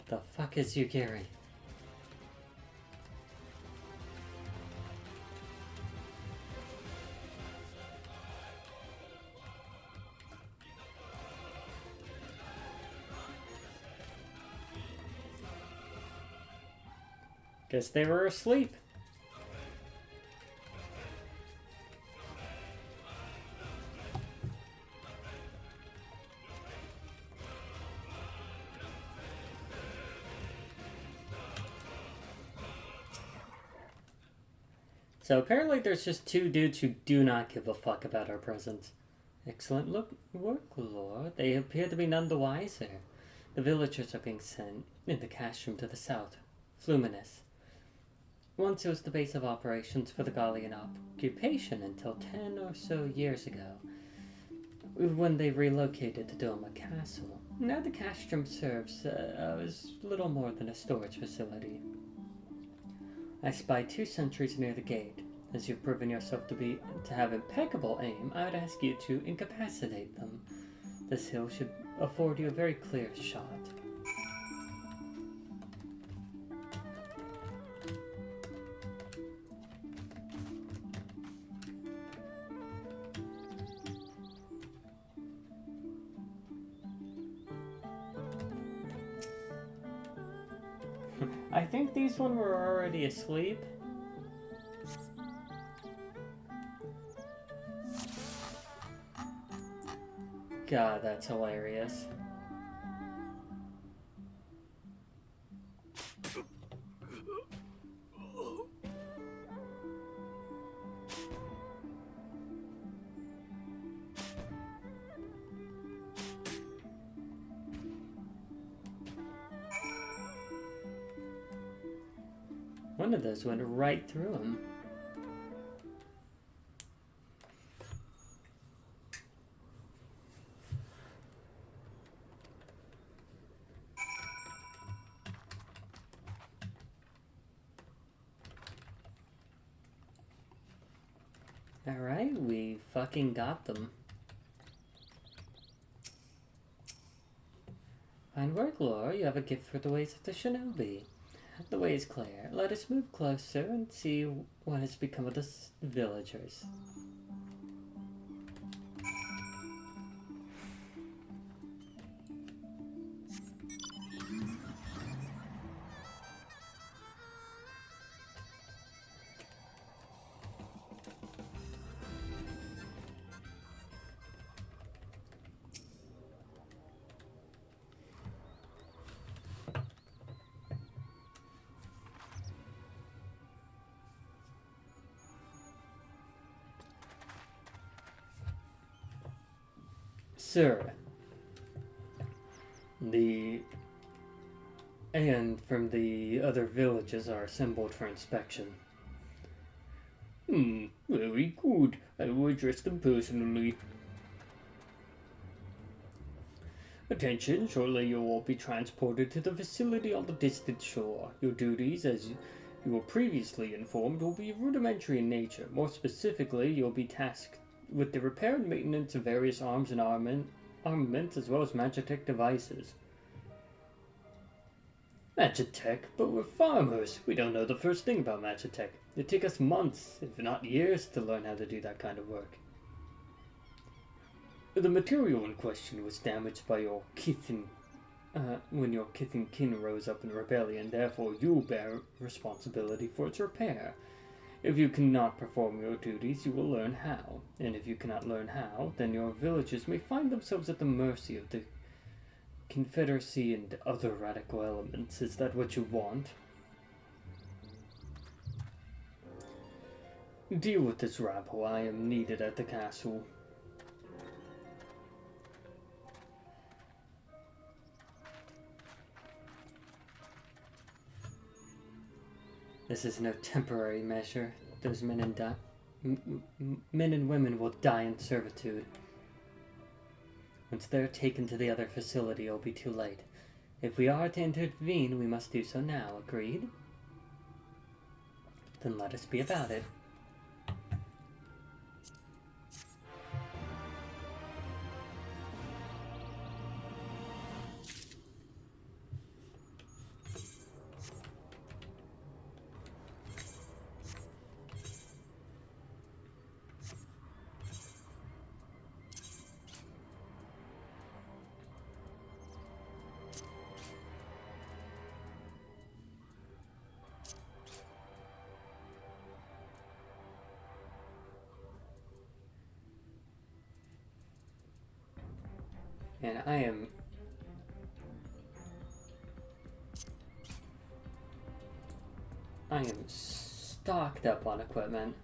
The fuck is Yugiri? Guess they were asleep. So apparently there's just two dudes who do not give a fuck about our presence. Excellent work, Lord. They appear to be none the wiser. The villagers are being sent in the cash room to the south, Fluminus. Once it was the base of operations for the Gallian occupation until 10 or so years ago, when they relocated to Doma Castle. Now the cash room serves as little more than a storage facility. I spy 2 sentries near the gate. As you've proven yourself to have impeccable aim, I would ask you to incapacitate them. This hill should afford you a very clear shot. I think these one were already asleep. God, that's hilarious. One of those went right through him. Alright, we fucking got them. Fine work, Laura. You have a gift for the ways of the shinobi. The way is clear. Let us move closer and see what has become of the villagers. Sir, and from the other villages are assembled for inspection. Very good. I will address them personally. Attention, shortly you will be transported to the facility on the distant shore. Your duties, as you were previously informed, will be rudimentary in nature. More specifically, you'll be tasked with the repair and maintenance of various arms and armaments, as well as magitech devices. Magitech? But we're farmers. We don't know the first thing about magitech. It took us months, if not years, to learn how to do that kind of work. The material in question was damaged by your when your kith and kin rose up in rebellion. Therefore, you bear responsibility for its repair. If you cannot perform your duties, you will learn how. And if you cannot learn how, then your villagers may find themselves at the mercy of the Confederacy and other radical elements. Is that what you want? Deal with this rabble. I am needed at the castle. This is no temporary measure. Those men and women will die in servitude. Once they're taken to the other facility, it'll be too late. If we are to intervene, we must do so now. Agreed? Then let us be about it. And I am stocked up on equipment.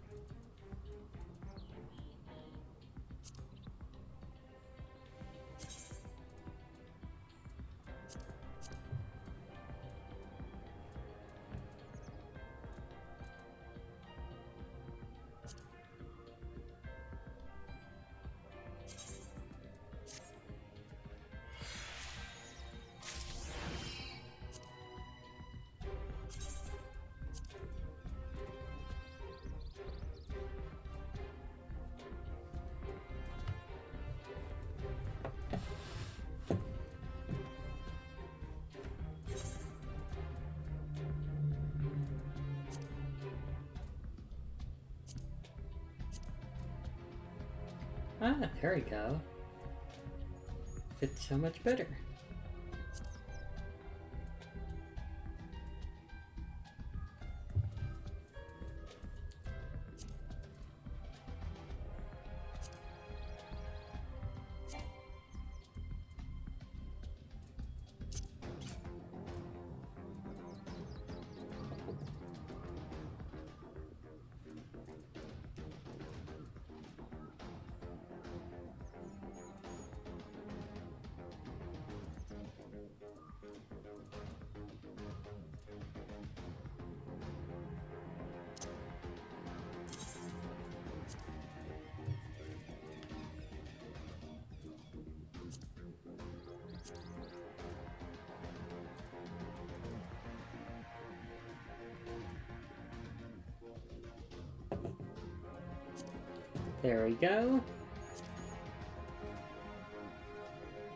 Ah, there we go. Fits so much better. There we go.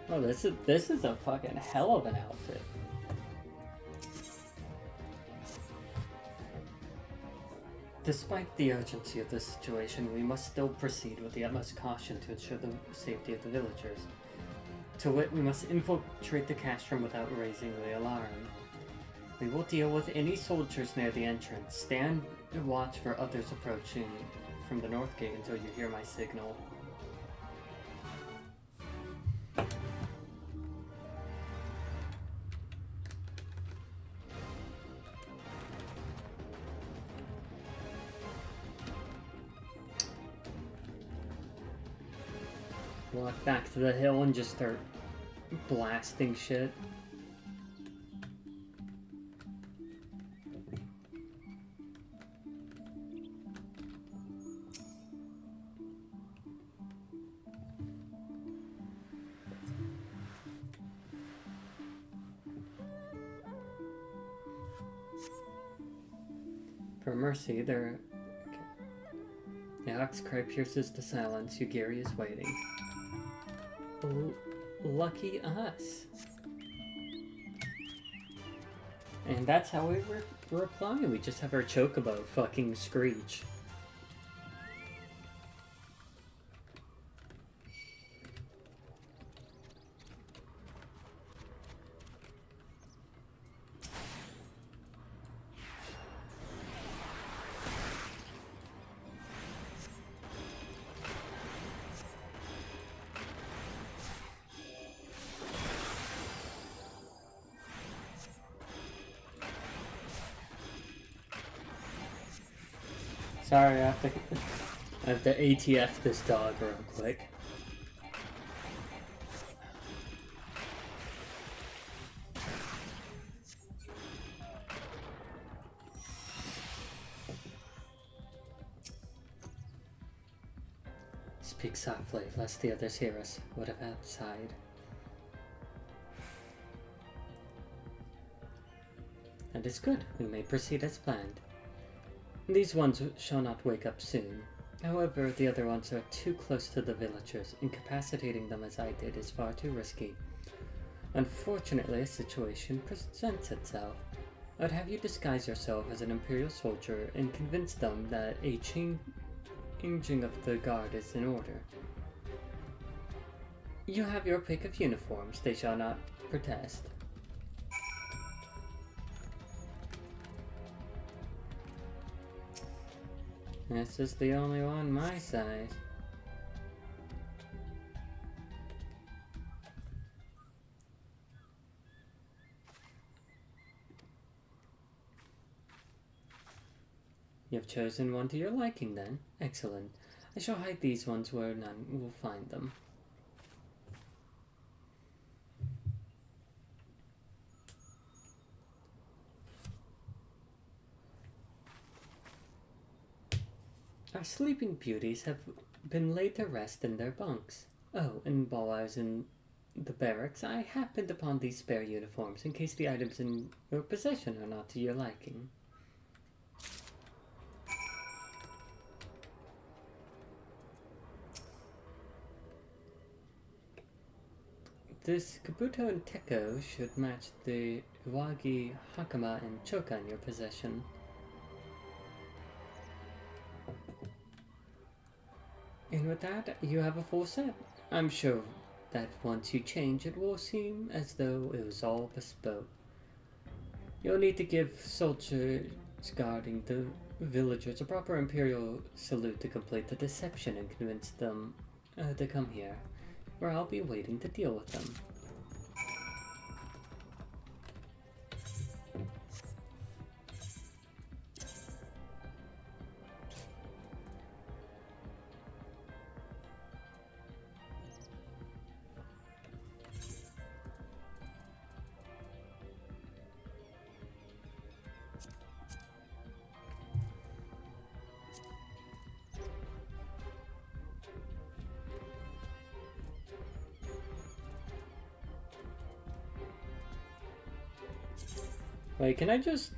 Oh, this is a fucking hell of an outfit. Despite the urgency of this situation, we must still proceed with the utmost caution to ensure the safety of the villagers. To wit, we must infiltrate the castrum without raising the alarm. We will deal with any soldiers near the entrance. Stand watch for others approaching from the north gate until you hear my signal. Walk back to the hill and just start blasting shit. For mercy, there. Okay. The ox cry pierces the silence. Ugiri is waiting. Lucky us. And that's how we reply. We just have our chocobo fucking screech. Sorry, I have to ATF this dog real quick. Speak softly, lest the others hear us. What of outside? That is good. We may proceed as planned. These ones shall not wake up soon. However, the other ones are too close to the villagers. Incapacitating them as I did is far too risky. Unfortunately, a situation presents itself. I'd have you disguise yourself as an Imperial soldier and convince them that a changing of the guard is in order. You have your pick of uniforms. They shall not protest. This is the only one my size. You have chosen one to your liking then. Excellent. I shall hide these ones where none will find them. Our sleeping beauties have been laid to rest in their bunks. Oh, and while I was in the barracks, I happened upon these spare uniforms in case the items in your possession are not to your liking. This Kabuto and Teko should match the Uwagi, Hakama, and Choka in your possession. And with that, you have a full set. I'm sure that once you change, it will seem as though it was all bespoke. You'll need to give soldiers guarding the villagers a proper imperial salute to complete the deception and convince them to come here, where I'll be waiting to deal with them. Wait, can I just...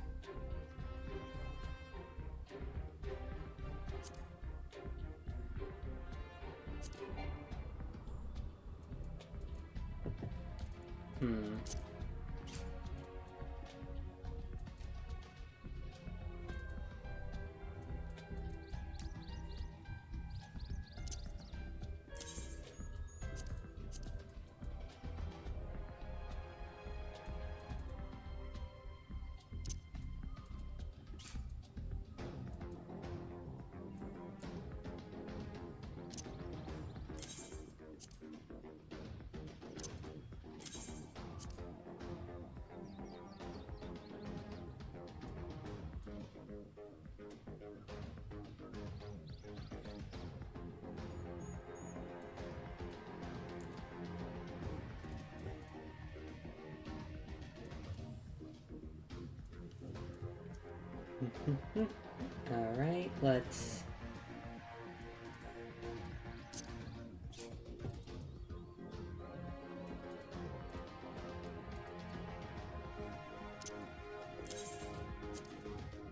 Alright, let's...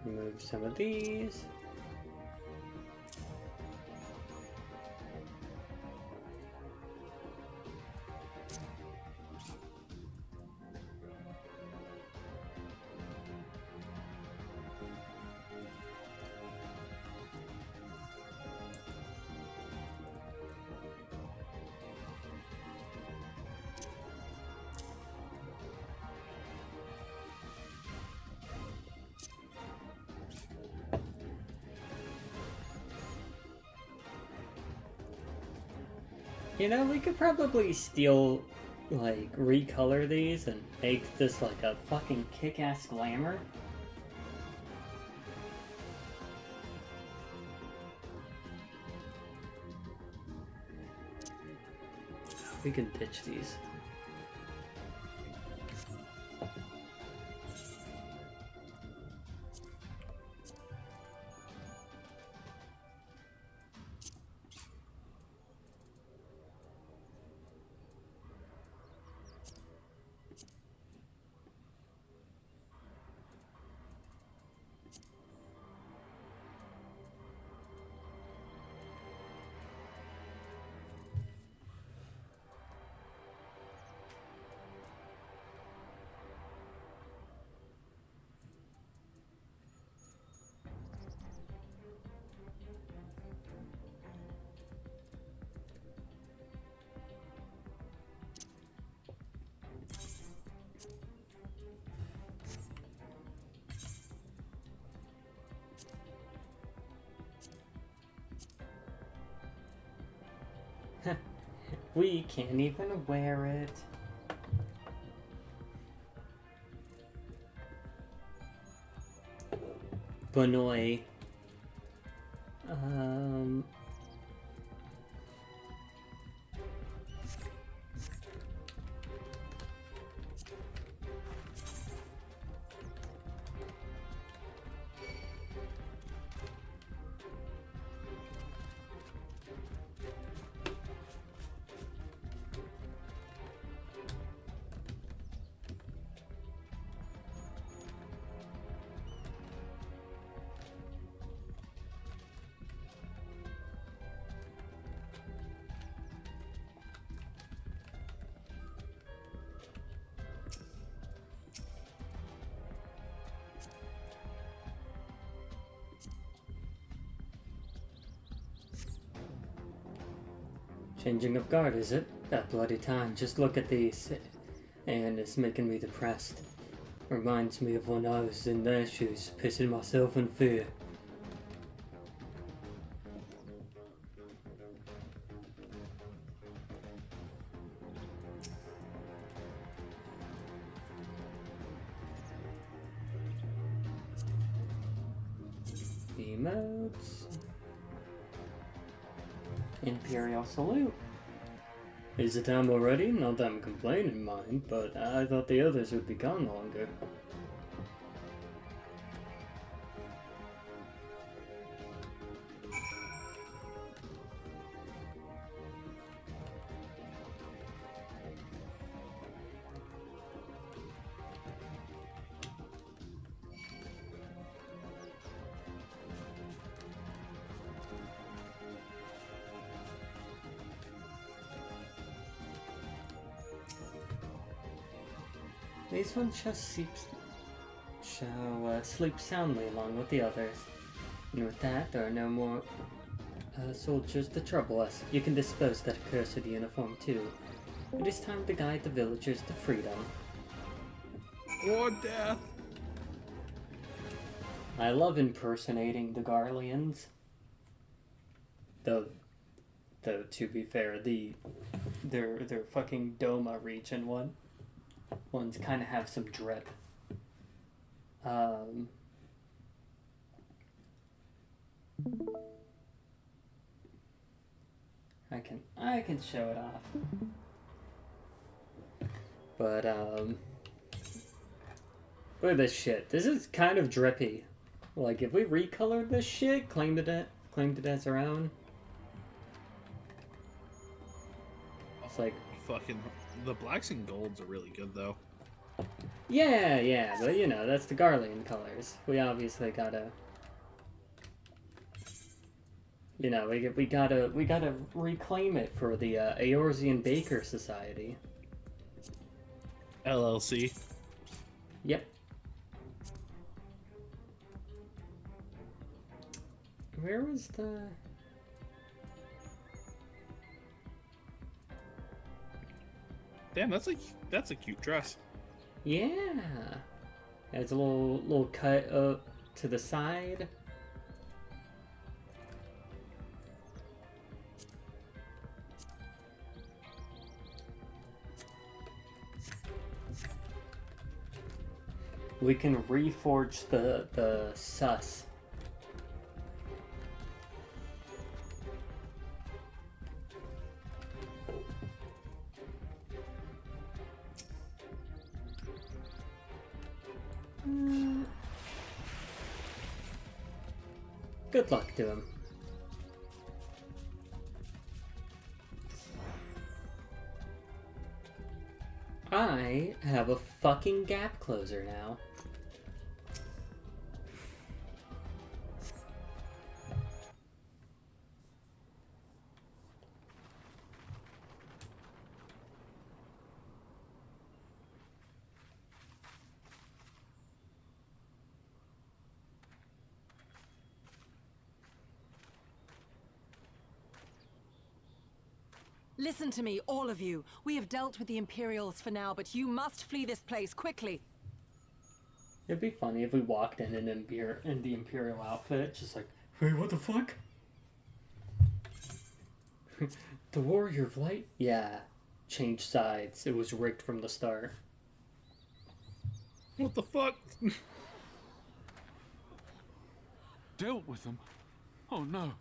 remove some of these. You know, we could probably steal, like, recolor these and make this like a fucking kick-ass glamour. We can ditch these. We can't even wear it. Bonoy. Um... Changing of guard, is it? That bloody time. Just look at these. And it's making me depressed. Reminds me of when I was in their shoes, pissing myself in fear. Emotes. Imperial salute. Is it time already? Not that I'm complaining, mind, but I thought the others would be gone longer. These ones shall sleep soundly along with the others. And with that, there are no more soldiers to trouble us. You can dispose that accursed uniform too. It is time to guide the villagers to freedom. Or death. I love impersonating the Garleans. Though to be fair, their fucking Doma region ones kind of have some drip. I can show it off. But look at this shit. This is kind of drippy. Like if we recolored this shit, claimed it as our own. It's like Fucking the blacks and golds are really good though. yeah, but you know, that's the Garlean colors. We obviously gotta, you know, we gotta reclaim it for the Eorzean Baker Society. LLC. Yep. Where was the... Damn, that's a cute dress. Yeah. It's a little cut up to the side. We can reforge the sus. Good luck to him. I have a fucking gap closer now. Listen to me, all of you. We have dealt with the Imperials for now, but you must flee this place quickly. It'd be funny if we walked in the Imperial outfit, just like, hey, what the fuck? The Warrior of Light? Yeah. Changed sides. It was rigged from the start. What the fuck? Dealt with them? Oh no.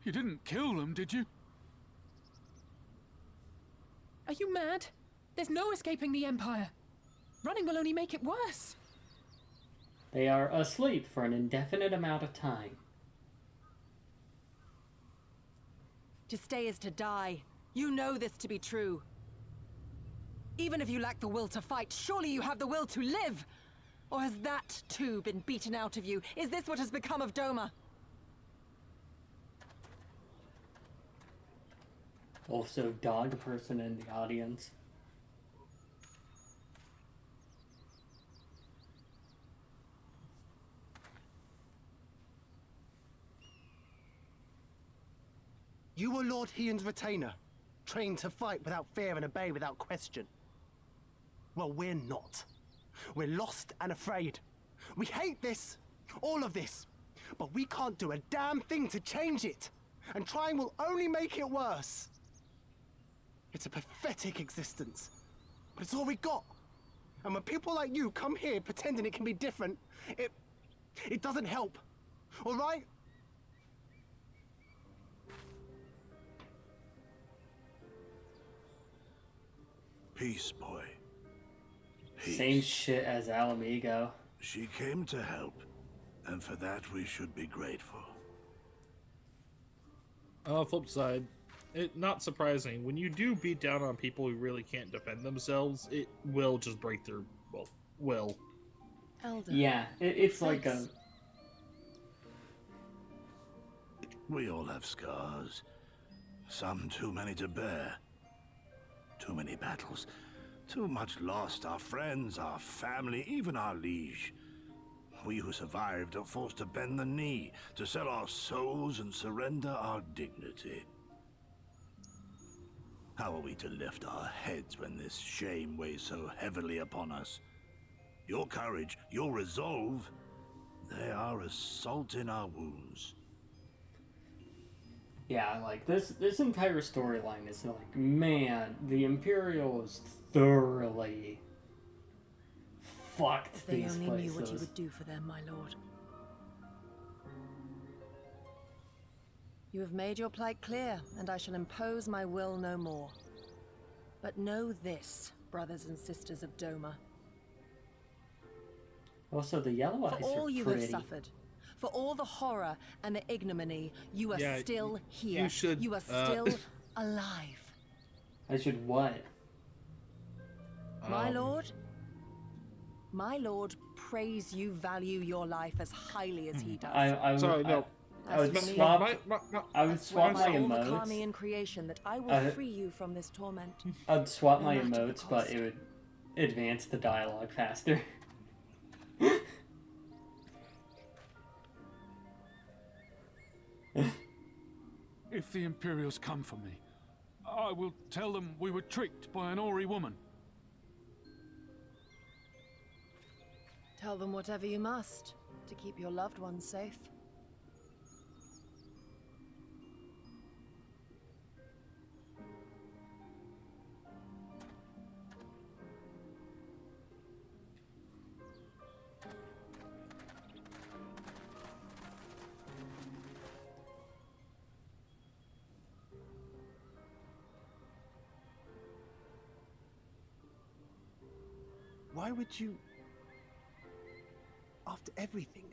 You didn't kill them, did you? Are you mad? There's no escaping the Empire. Running will only make it worse. They are asleep for an indefinite amount of time. To stay is to die. You know this to be true. Even if you lack the will to fight, surely you have the will to live! Or has that, too, been beaten out of you? Is this what has become of Doma? Also, dog person in the audience. You were Lord Hien's retainer, trained to fight without fear and obey without question. Well, we're not. We're lost and afraid. We hate this, all of this, but we can't do a damn thing to change it. And trying will only make it worse. It's a pathetic existence, but it's all we got. And when people like you come here pretending it can be different, it doesn't help, all right? Peace, boy. Peace. Same shit as Alamigo. She came to help, and for that we should be grateful. Flip side, not surprising. When you do beat down on people who really can't defend themselves, it will just break their will. Elder. Yeah, it's like a... We all have scars. Some too many to bear. Too many battles. Too much lost. Our friends, our family, even our liege. We who survived are forced to bend the knee, to sell our souls and surrender our dignity. How are we to lift our heads when this shame weighs so heavily upon us? Your courage, your resolve, they are as salt in our wounds. Yeah, like, this entire storyline is like, man, the Imperials thoroughly fucked They these only places. knew what you would do for them, my lord. You have made your plight clear, and I shall impose my will no more. But know this, brothers and sisters of Doma. Also, the yellow eyes For all are you pretty. have suffered, for all the horror and the ignominy, you are still here. You should. You are still alive. I should what? My lord, praise you value your life as highly as he does. I Sorry, no. I would As for me, swap. I would I swap swear my by all the emotes. Kami in creation that I will free you from this torment. I'd swap No my matter the emotes, but cost. it would advance the dialogue faster. If the Imperials come for me, I will tell them we were tricked by an Ori woman. Tell them whatever you must to keep your loved ones safe. Why would you... After everything?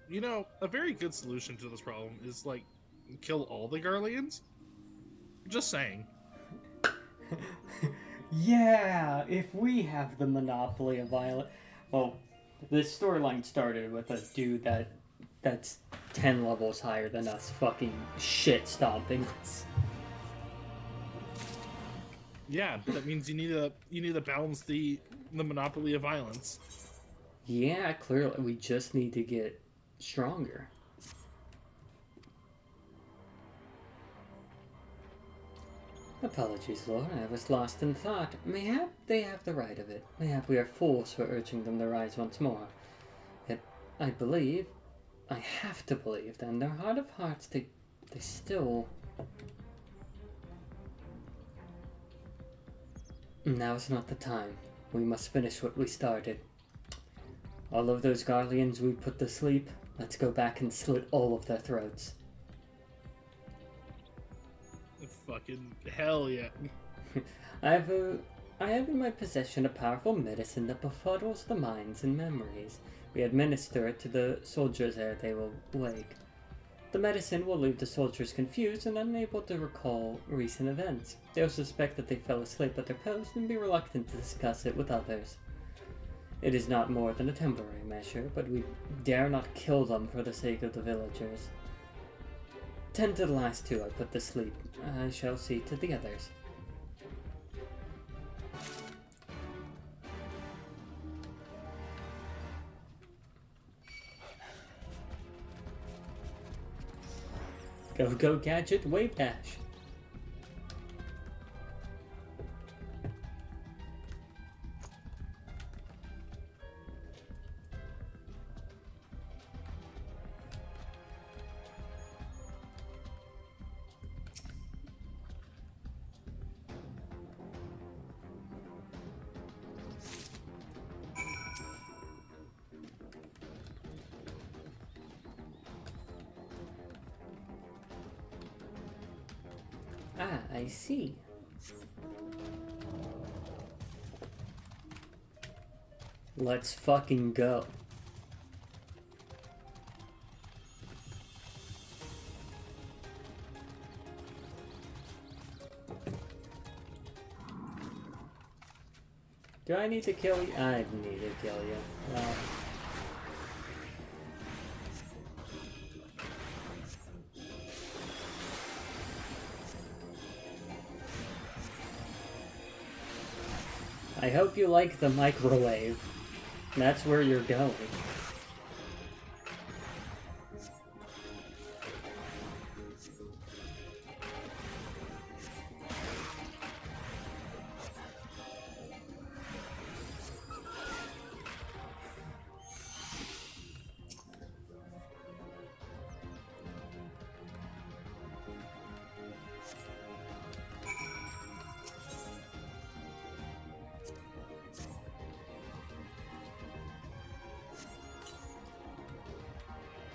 You know, a very good solution to this problem is, like, kill all the Garleans. Just saying. Yeah, if we have the monopoly of violence. Well, this storyline started with a dude that's 10 levels higher than us fucking shit stomping us. Yeah, that means you need to balance the monopoly of violence. Yeah, clearly we just need to get stronger. Apologies, Lord, I was lost in thought. Mayhap they have the right of it. Mayhap we are fools for urging them to rise once more. Yet, I believe, I have to believe that in their heart of hearts they still... Now is not the time. We must finish what we started. All of those Garleans we put to sleep, let's go back and slit all of their throats. Fucking hell yeah. I have in my possession a powerful medicine that befuddles the minds and memories. We administer it to the soldiers ere they will wake. The medicine will leave the soldiers confused and unable to recall recent events. They'll suspect that they fell asleep at their post and be reluctant to discuss it with others. It is not more than a temporary measure, but we dare not kill them for the sake of the villagers. Tend to the last two I put to sleep. I shall see to the others. Go, go, gadget, wave dash. Ah, I see. Let's fucking go. Do I need to kill you? I need to kill you. Well... I hope you like the microwave. That's where you're going.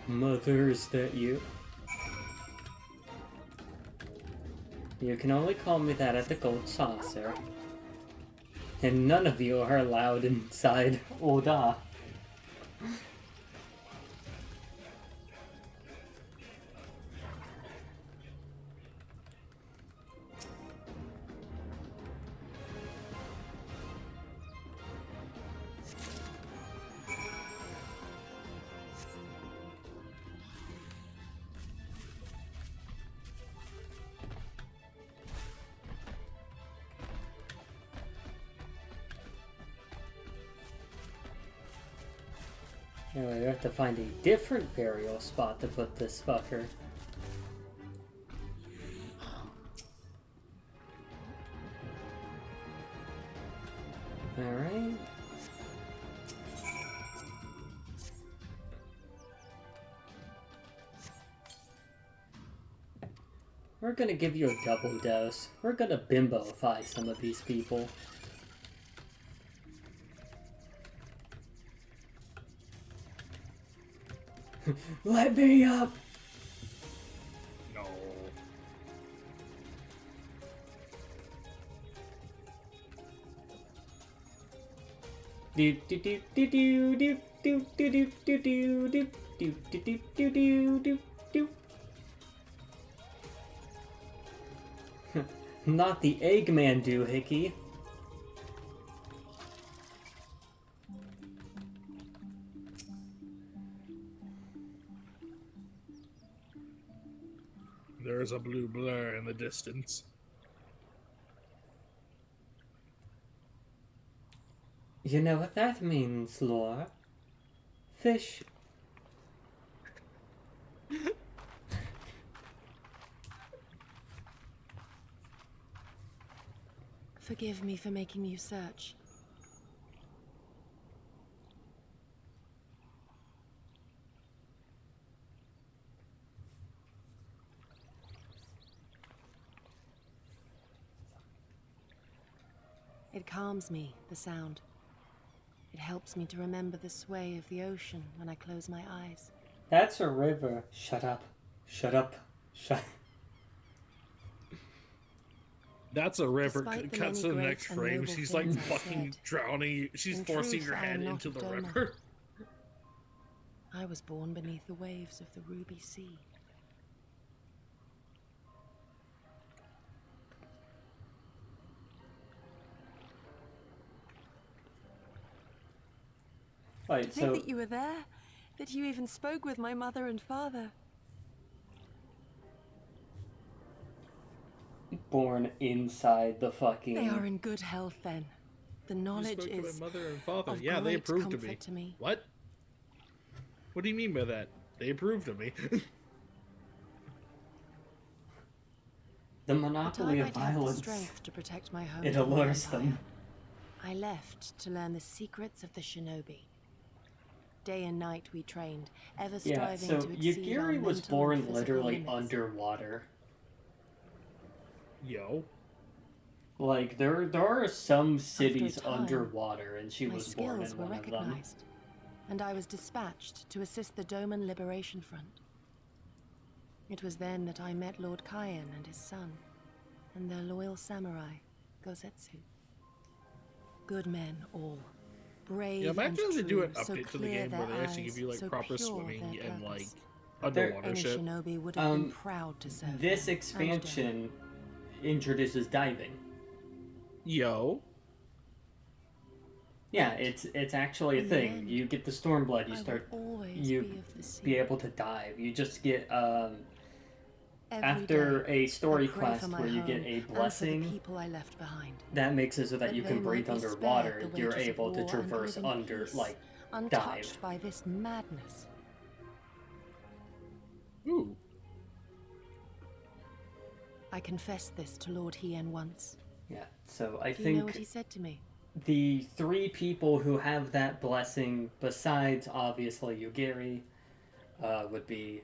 Mother, is that you? You can only call me that at the Gold Saucer. And none of you are allowed inside Oda. Anyway, we have to find a different burial spot to put this fucker. Alright. We're gonna give you a double dose. We're gonna bimboify some of these people. Let me up! No. Do do do do do do do do do do do do do do do do do do. Not the Eggman doohickey. There is a blue blur in the distance. You know what that means, Laura? Fish. Forgive me for making you search. It calms me, the sound. It helps me to remember the sway of the ocean when I close my eyes. That's a river. Shut up. Shut up. Shut. That's a river. Despite the Cuts to many the great next and frame. noble She's like things I fucking said, drowning you. She's in forcing truth, your I am head not into of the Doma. river. I was born beneath the waves of the Ruby Sea. Right, To think so that you were there, that you even spoke with my mother and father. born inside the fucking. They are in good health then. The You knowledge spoke to is my mother and father. of Yeah, they great approved of comfort to me. What? What do you mean by that? They approved of me. The The monopoly time of I'd have the violence. strength to protect my home It from the allures Empire, them. I left to learn the secrets of the shinobi. Day and night we trained, ever Yeah, striving so to exceed our Yagiri was mental born and physical literally limits. underwater. Yo. Like, there are some cities time, underwater, and she My was born skills in were one of them. recognized, and I was dispatched to assist the Doman Liberation Front. It was then that I met Lord Kayan and his son, and their loyal samurai, Gosetsu. Good men all. Brave Yeah, and imagine true, they do an so update to the clear game where their they actually give you eyes, like so proper pure swimming their and like purpose. underwater Any shit. shinobi would have been proud to serve This them, expansion introduces diving. Yo. Yeah, it's actually a In the thing. end, You get the Stormblood, you I start will always you be of the sea. be able to dive. You just get Every after day, a story I pray quest for my where you get home a and for the blessing, people I left behind. that makes it so that That you they can breathe might be spared underwater. the You're wages of able to war and traverse live in under, peace, like, untouched dive. by this madness. Ooh. I confessed this to Lord Hien once. Yeah, so I Do you know what think he said to me? the three people who have that blessing, besides obviously Yugiri, would be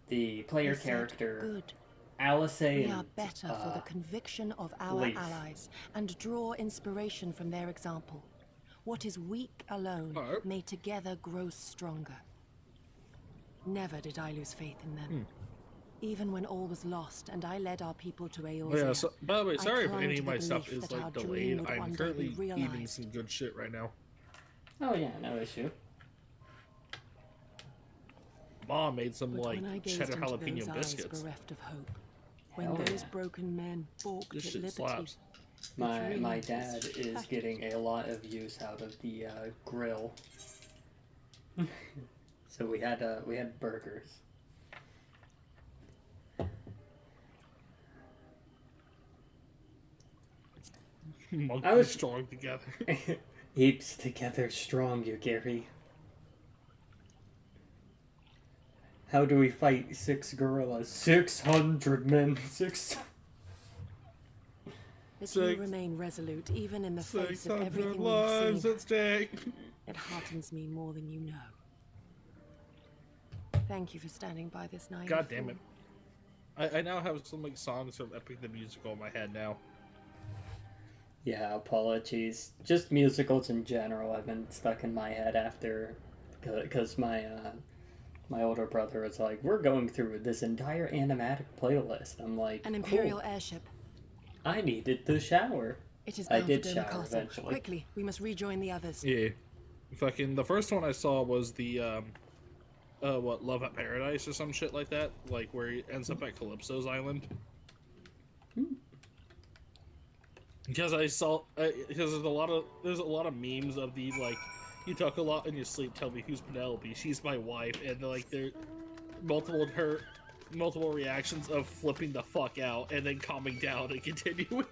the player He said, character "Good. Alice We and are better for the conviction of our Leif. allies and draw inspiration from their example. What is weak alone Alright. may together grow stronger." Never did I lose faith in them. Even when all was lost and I led our people to Eorzea. Oh, yeah, so, by the way, I sorry if clung any to of the my stuff belief is that our like dream delayed. would one I'm day currently be eating realized. some good shit right now. Oh yeah, no issue. Mom made some But like when I gazed cheddar into jalapeno those biscuits. eyes bereft of hope, when Hell those yeah. broken men balked This at shit liberty, slaps. My dream dad was is shattered. getting a lot of use out of the grill. So we had burgers. Monkeys was- strong together. Heaps together strong, you Gary. How do we fight 6 gorillas? 600 men. 6. That you remain resolute even in the face of 600 everything lives we've at stake. seen. It heartens me more than you know. Thank you for standing by this night. God damn it. I now have some like songs from Epic the Musical in my head now. Yeah, apologies. Just musicals in general have been stuck in my head after, because my older brother was like, "We're going through this entire animatic playlist." I'm like, An Imperial cool. airship. I needed to shower. It is I bound did for Doma shower Castle. eventually. Quickly, we must rejoin the others. Yeah. Fucking the first one I saw was the what, Love at Paradise or some shit like that, like where he ends up at Calypso's island. Because I saw because there's a lot of memes of the like, you talk a lot in your sleep, tell me who's Penelope, she's my wife, and like there multiple reactions of flipping the fuck out and then calming down and continuing.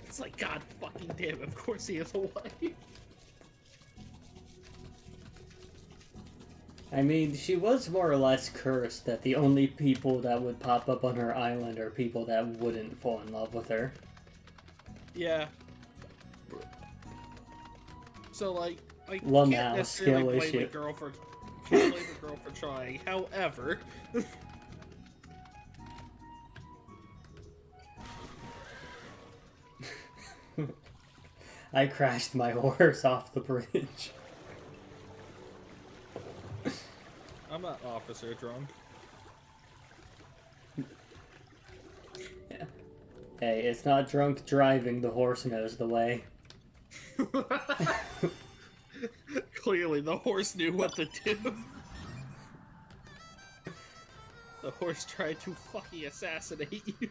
It's like, God fucking damn, of course he has a wife. I mean, she was more or less cursed that the only people that would pop up on her island are people that wouldn't fall in love with her. Yeah. So like, I Lamau can't necessarily skill blame issue. a girl for can't blame a girl for trying. However, I crashed my horse off the bridge. I'm not officer drunk. Yeah. Hey, it's not drunk driving, the horse knows the way. Clearly, the horse knew what to do. The horse tried to fucking assassinate you.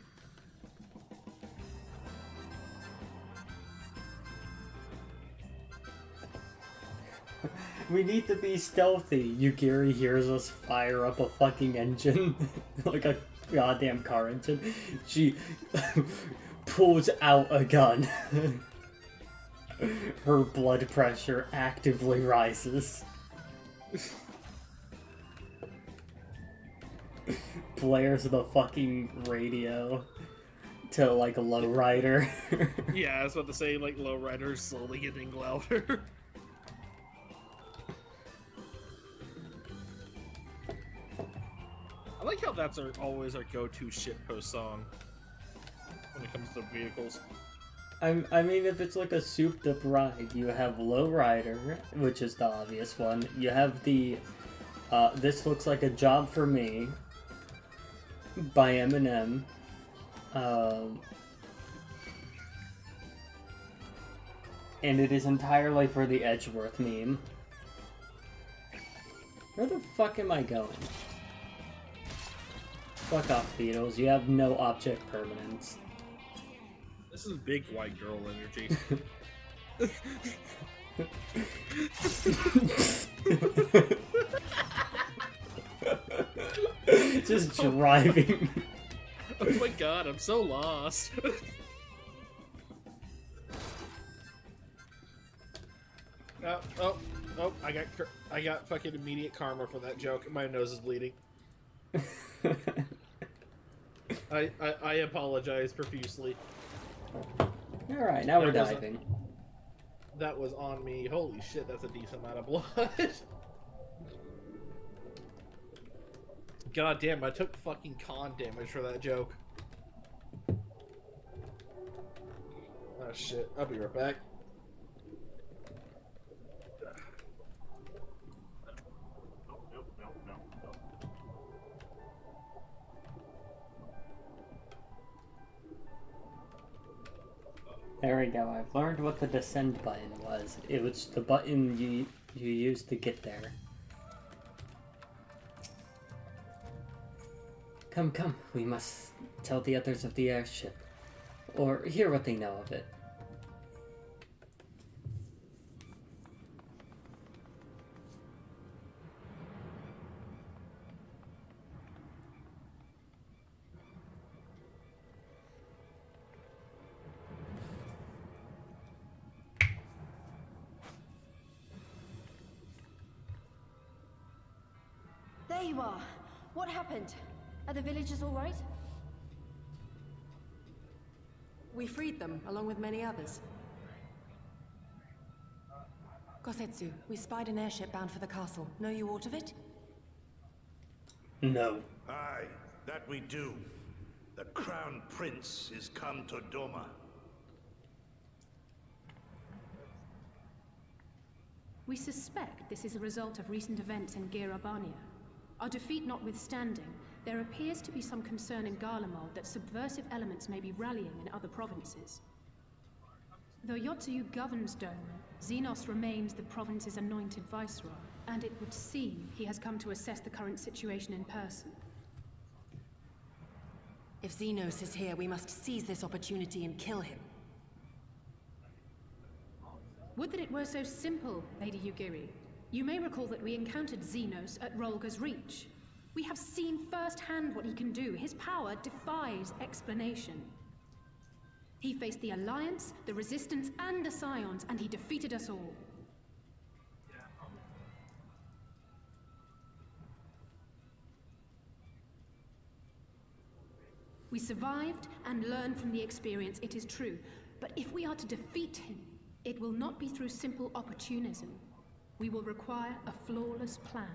We need to be stealthy. Yugiri hears us fire up a fucking engine. Like a goddamn car engine. She pulls out a gun. Her blood pressure actively rises. Blares the fucking radio to like a lowrider. Yeah, I was about to say, like, lowrider's slowly getting louder. I like how that's always our go-to shitpost song when it comes to vehicles. I mean, if it's like a souped-up ride, you have Lowrider, which is the obvious one. You have the, This Looks Like a Job for Me by Eminem. And it is entirely for the Edgeworth meme. Where the fuck am I going? Fuck off, Beatles. You have no object permanence. This is big white girl energy. Just driving. Oh my god, I'm so lost. Oh, I got fucking immediate karma for that joke. My nose is bleeding. I apologize profusely. Alright, now we're diving. That was on me. Holy shit, that's a decent amount of blood. God damn, I took fucking con damage for that joke. Oh shit, I'll be right back. There we go, I've learned what the descend button was. It was the button you used to get there. Come, we must tell the others of the airship. Or hear what they know of it. There you are. What happened? Are the villagers all right? We freed them, along with many others. Kosetsu, we spied an airship bound for the castle. Know you aught of it? No. Aye, that we do. The Crown Prince is come to Doma. We suspect this is a result of recent events in Girabania. Our defeat notwithstanding, there appears to be some concern in Garlemald that subversive elements may be rallying in other provinces. Though Yotsuyu governs Dome, Xenos remains the province's anointed viceroy, and it would seem he has come to assess the current situation in person. If Xenos is here, we must seize this opportunity and kill him. Would that it were so simple, Lady Yugiri. You may recall that we encountered Xenos at Rolga's Reach. We have seen firsthand what he can do. His power defies explanation. He faced the Alliance, the Resistance, and the Scions, and he defeated us all. We survived and learned from the experience, it is true. But if we are to defeat him, it will not be through simple opportunism. We will require a flawless plan.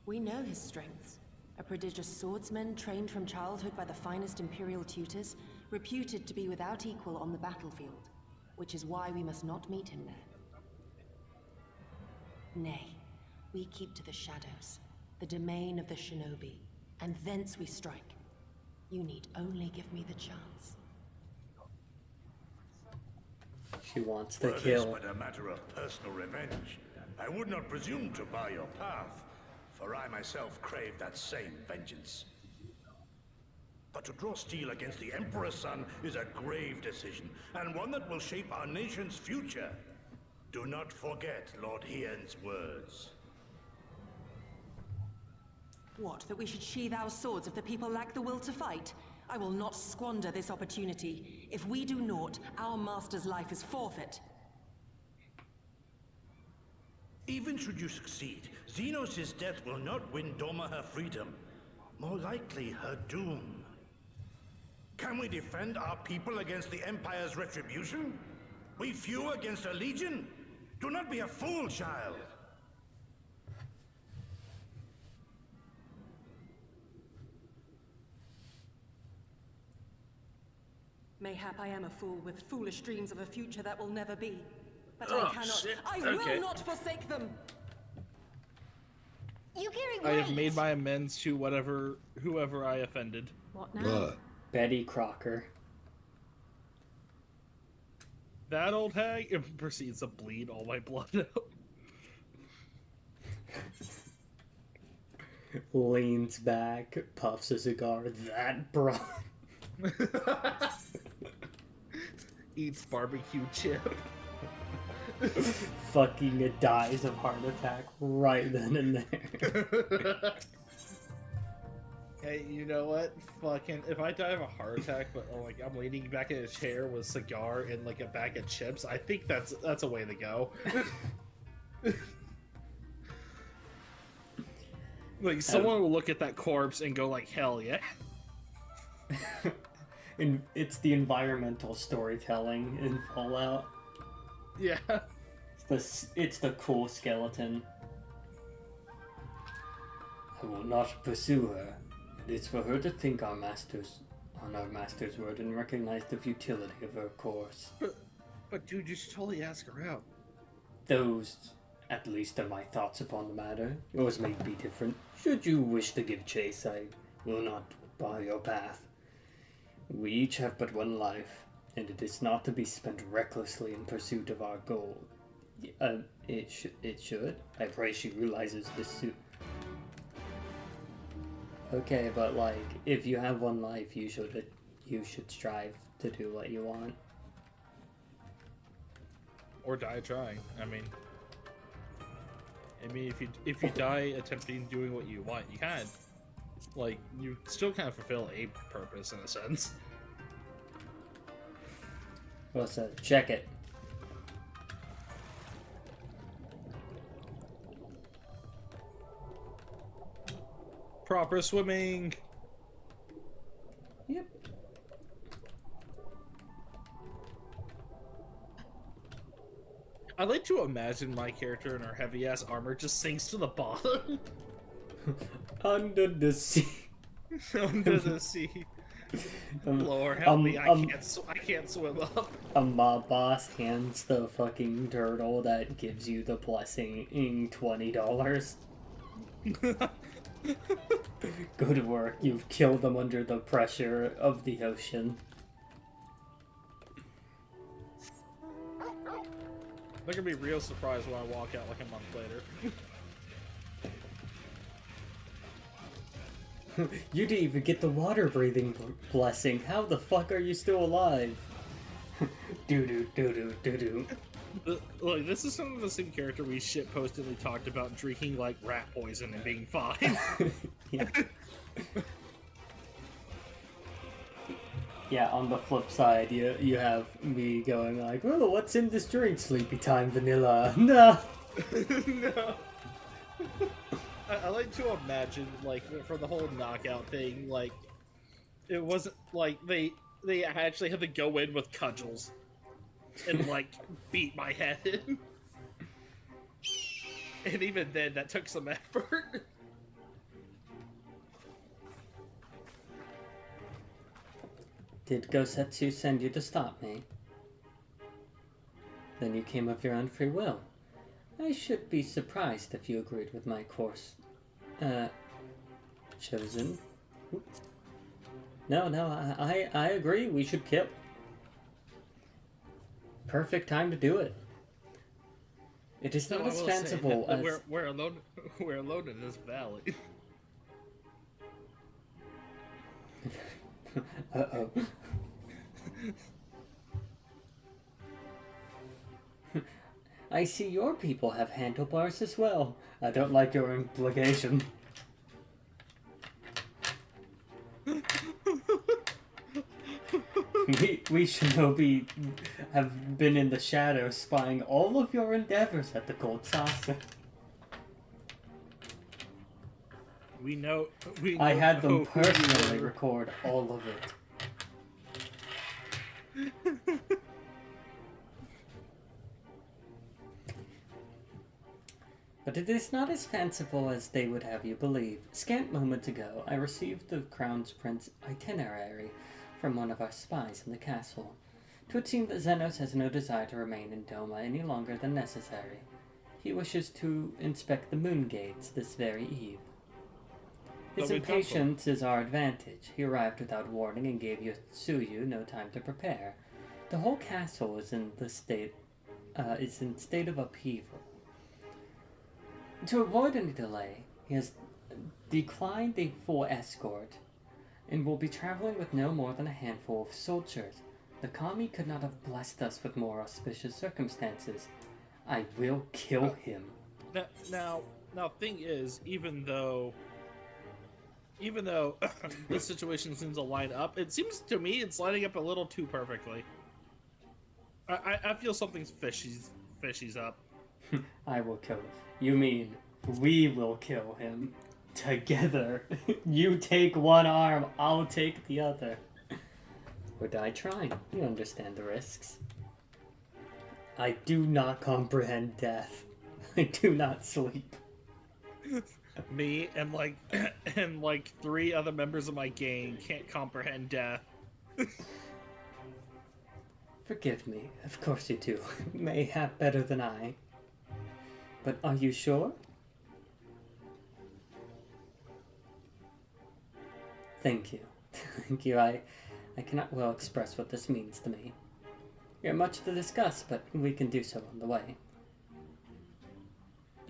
We know his strengths. A prodigious swordsman trained from childhood by the finest Imperial tutors, reputed to be without equal on the battlefield, which is why we must not meet him there. Nay, we keep to the shadows, the domain of the shinobi, and thence we strike. You need only give me the chance. She wants to Were this kill. but a matter of personal revenge, I would not presume to bar your path, for I myself crave that same vengeance. But to draw steel against the Emperor's son is a grave decision, and one that will shape our nation's future. Do not forget Lord Hien's words. What, that we should sheathe our swords if the people lack the will to fight? I will not squander this opportunity. If we do naught, our master's life is forfeit. Even should you succeed, Xenos' death will not win Doma her freedom. More likely, her doom. Can we defend our people against the Empire's retribution? We few against a legion? Do not be a fool, child! Mayhap I am a fool with foolish dreams of a future that will never be. But Oh, I cannot, shit. I Okay. will not forsake them! Yugiri, I have wait! made my amends to whoever I offended. What now? Betty Crocker. That old hag proceeds to bleed all my blood out. Leans back, puffs a cigar. That bro. Eats barbecue chip. Fucking dies of heart attack right then and there. Hey, you know what? Fucking, if I die of a heart attack, but like I'm leaning back in a chair with a cigar and like a bag of chips, I think that's a way to go. Like someone will look at that corpse and go like, "Hell yeah!" And it's the environmental storytelling in Fallout. Yeah. It's the cool skeleton. I will not pursue her. It is for her to think on our master's word and recognize the futility of her course. But dude, you should totally ask her out. Those, at least, are my thoughts upon the matter. Yours may be different. Should you wish to give chase, I will not bar your path. We each have but one life, and it is not to be spent recklessly in pursuit of our goal. It should. I pray she realizes this soon. Okay, but like, if you have one life, you should strive to do what you want. Or die trying. I mean, if you die attempting doing what you want, you kind of, like, you still kind of fulfill a purpose in a sense. What's that? Check it. Proper swimming. Yep. I like to imagine my character in her heavy ass armor just sinks to the bottom. Under the sea. Under the sea. Lord help me, I can't swim up. A mob boss hands the fucking turtle that gives you the blessing in $20. Go to work. You've killed them under the pressure of the ocean. They're gonna be real surprised when I walk out like a month later. You didn't even get the water breathing blessing. How the fuck are you still alive? Doo-doo, doo-doo, doo-doo. Look, this is some of the same character we shitpostedly talked about drinking like rat poison and being fine. Yeah. Yeah, on the flip side, you have me going like, oh, what's in this drink? Sleepy time vanilla. No! No. I like to imagine, like, for the whole knockout thing, like, it wasn't, like, they actually had to go in with cudgels and, like, beat my head in. And even then, that took some effort. Did Gosetsu send you to stop me? Then you came of your own free will. I should be surprised if you agreed with my course. Chosen. No, I agree. We should kill. Perfect time to do it. It is not as fanciful as... We're alone. We're alone in this valley. Uh-oh. I see your people have handlebars as well. I don't like your implication. we shinobi have been in the shadows spying all of your endeavors at the Gold Saucer. We know I had them who you personally were. record all of it. But it is not as fanciful as they would have you believe. Scant moment ago, I received the Crown Prince's itinerary from one of our spies in the castle. It would seem that Xenos has no desire to remain in Doma any longer than necessary. He wishes to inspect the moon gates this very eve. His impatience is our advantage. He arrived without warning and gave Yotsuyu no time to prepare. The whole castle is in state of upheaval. To avoid any delay, he has declined a full escort and will be traveling with no more than a handful of soldiers. The kami could not have blessed us with more auspicious circumstances. I will kill him. Now, thing is, even though this situation seems to line up, it seems to me it's lining up a little too perfectly. I feel something's fishy's up. I will kill him. You mean we will kill him together? You take one arm, I'll take the other. Or die trying. You understand the risks. I do not comprehend death. I do not sleep. Me and like 3 other members of my gang can't comprehend death. Forgive me. Of course you do. Mayhap better than I. But are you sure? Thank you. Thank you. I cannot well express what this means to me. We have much to discuss, but we can do so on the way.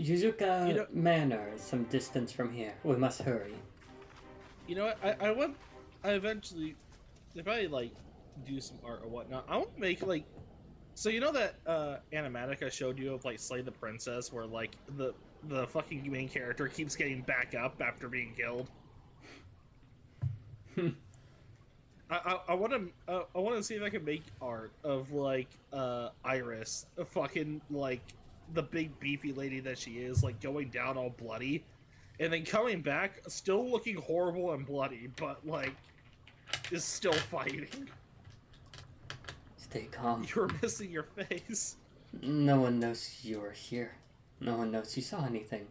Yuzuka Manor is some distance from here. We must hurry. You know what? I eventually, if I like do some art or whatnot, I want to make like. So you know that animatic I showed you of like Slay the Princess, where like the fucking main character keeps getting back up after being killed. I want to see if I can make art of like Iris, a fucking like the big beefy lady that she is, like going down all bloody, and then coming back still looking horrible and bloody, but like is still fighting. Stay calm. You're missing your face. No one knows you were here. No one knows you saw anything.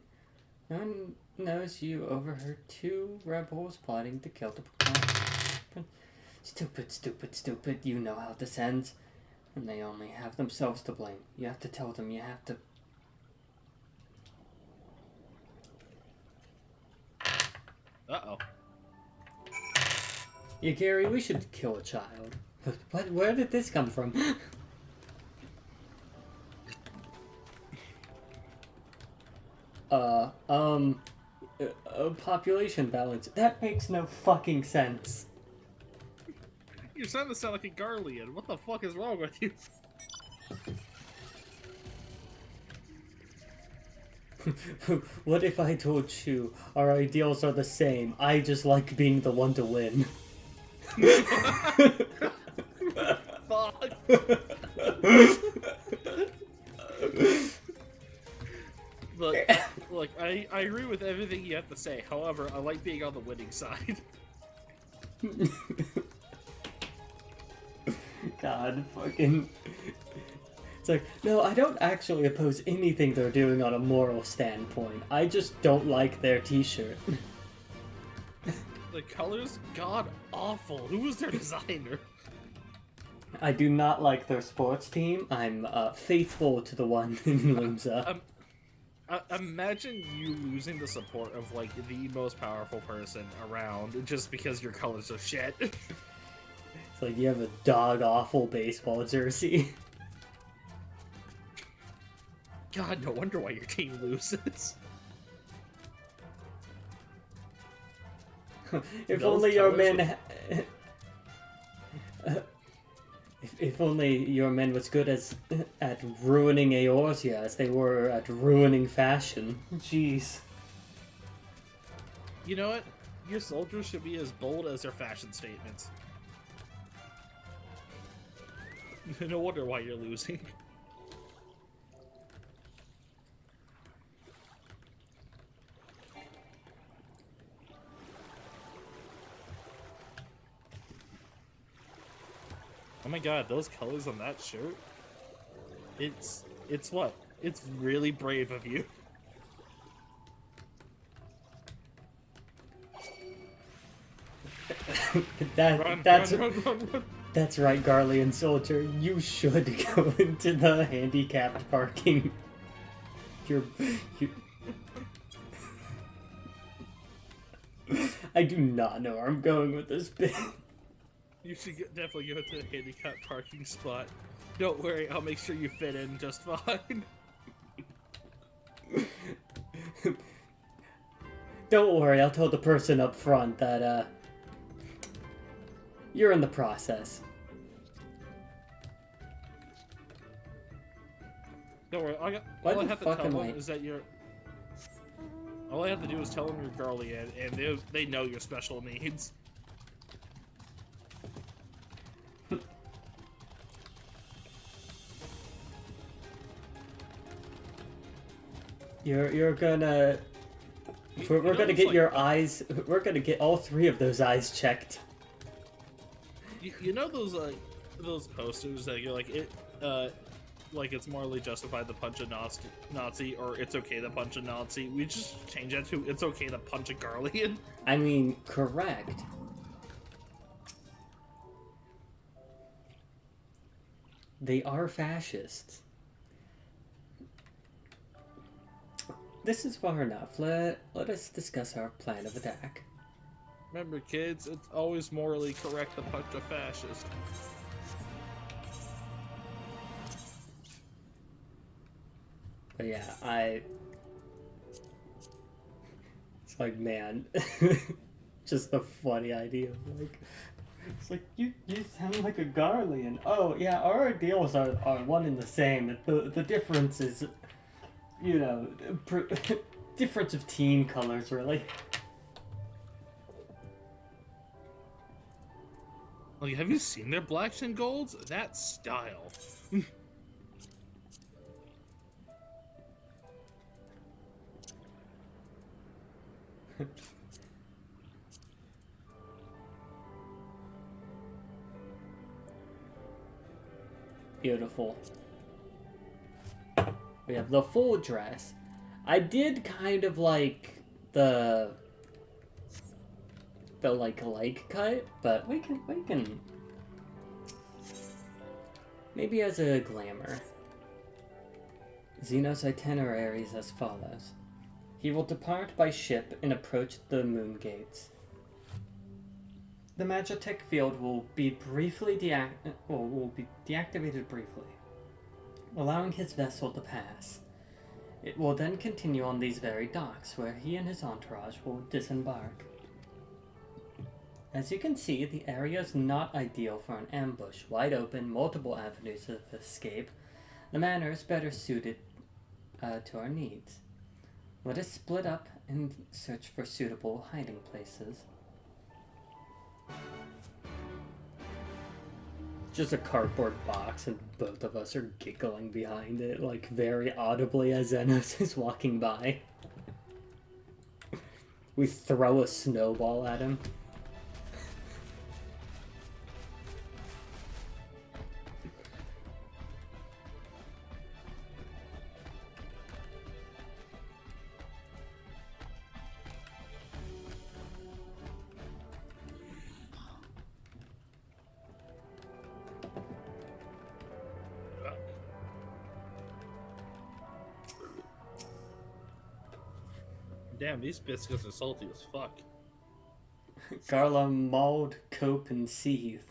No one knows you overheard 2 rebels plotting to kill the Crown. Stupid. You know how this ends. And they only have themselves to blame. You have to tell them, you have to... Uh-oh. Yeah, Gary, we should kill a child. What? Where did this come from? Population balance. That makes no fucking sense. You're starting to sound like a Garlean. What the fuck is wrong with you? What if I told you our ideals are the same? I just like being the one to win. Fuck. Look, I agree with everything you have to say. However, I like being on the winning side. God, fucking... It's like, no, I don't actually oppose anything they're doing on a moral standpoint. I just don't like their t-shirt. The color's god awful. Who was their designer? I do not like their sports team. I'm faithful to the one in Lumsa. Imagine you losing the support of like the most powerful person around just because your colors are shit. It's like you have a dog-awful baseball jersey. God, no wonder why your team loses. If Those only your colors men... if only your men was good at ruining Eorzea as they were at ruining fashion. Jeez. You know what? Your soldiers should be as bold as their fashion statements. No wonder why you're losing. Oh my god, those colors on that shirt? It's what? It's really brave of you. Run. That's right, Garlean soldier. You should go into the handicapped parking. I do not know where I'm going with this bit. You should definitely go to a handicapped parking spot. Don't worry, I'll make sure you fit in just fine. Don't worry, I'll tell the person up front that, you're in the process. Don't worry, all I have to tell them is that you're... All I have to do is tell them you're girly, and they know your special needs. You're gonna... We're gonna get your eyes... We're gonna get all three of those eyes checked. You know those posters that you're like, like it's morally justified to punch a Nazi, or it's okay to punch a Nazi? We just change that to it's okay to punch a Garlean. I mean, correct. They are fascists. This is far enough. Let us discuss our plan of attack. Remember, kids, it's always morally correct to punch a fascist. But yeah, it's like, man, just a funny idea. Like, it's like, you sound like a Garlean. Oh, yeah, our ideals are one and the same. The difference is, you know, difference of team colors, really. Like, have you seen their blacks and golds? That style. Beautiful. We have the full dress. I did kind of like the like cut, but we can maybe as a glamour. Xeno's itinerary is as follows. He will depart by ship and approach the moon gates. The Magitech field will be briefly deactivated briefly, allowing his vessel to pass. It will then continue on these very docks, where he and his entourage will disembark. As you can see, the area is not ideal for an ambush. Wide open, multiple avenues of escape. The manor is better suited to our needs. Let us split up and search for suitable hiding places. Just a cardboard box, and both of us are giggling behind it, like very audibly as Xenos is walking by. We throw a snowball at him. damn, these biscuits are salty as fuck. Garla mauled, cope, and seethe.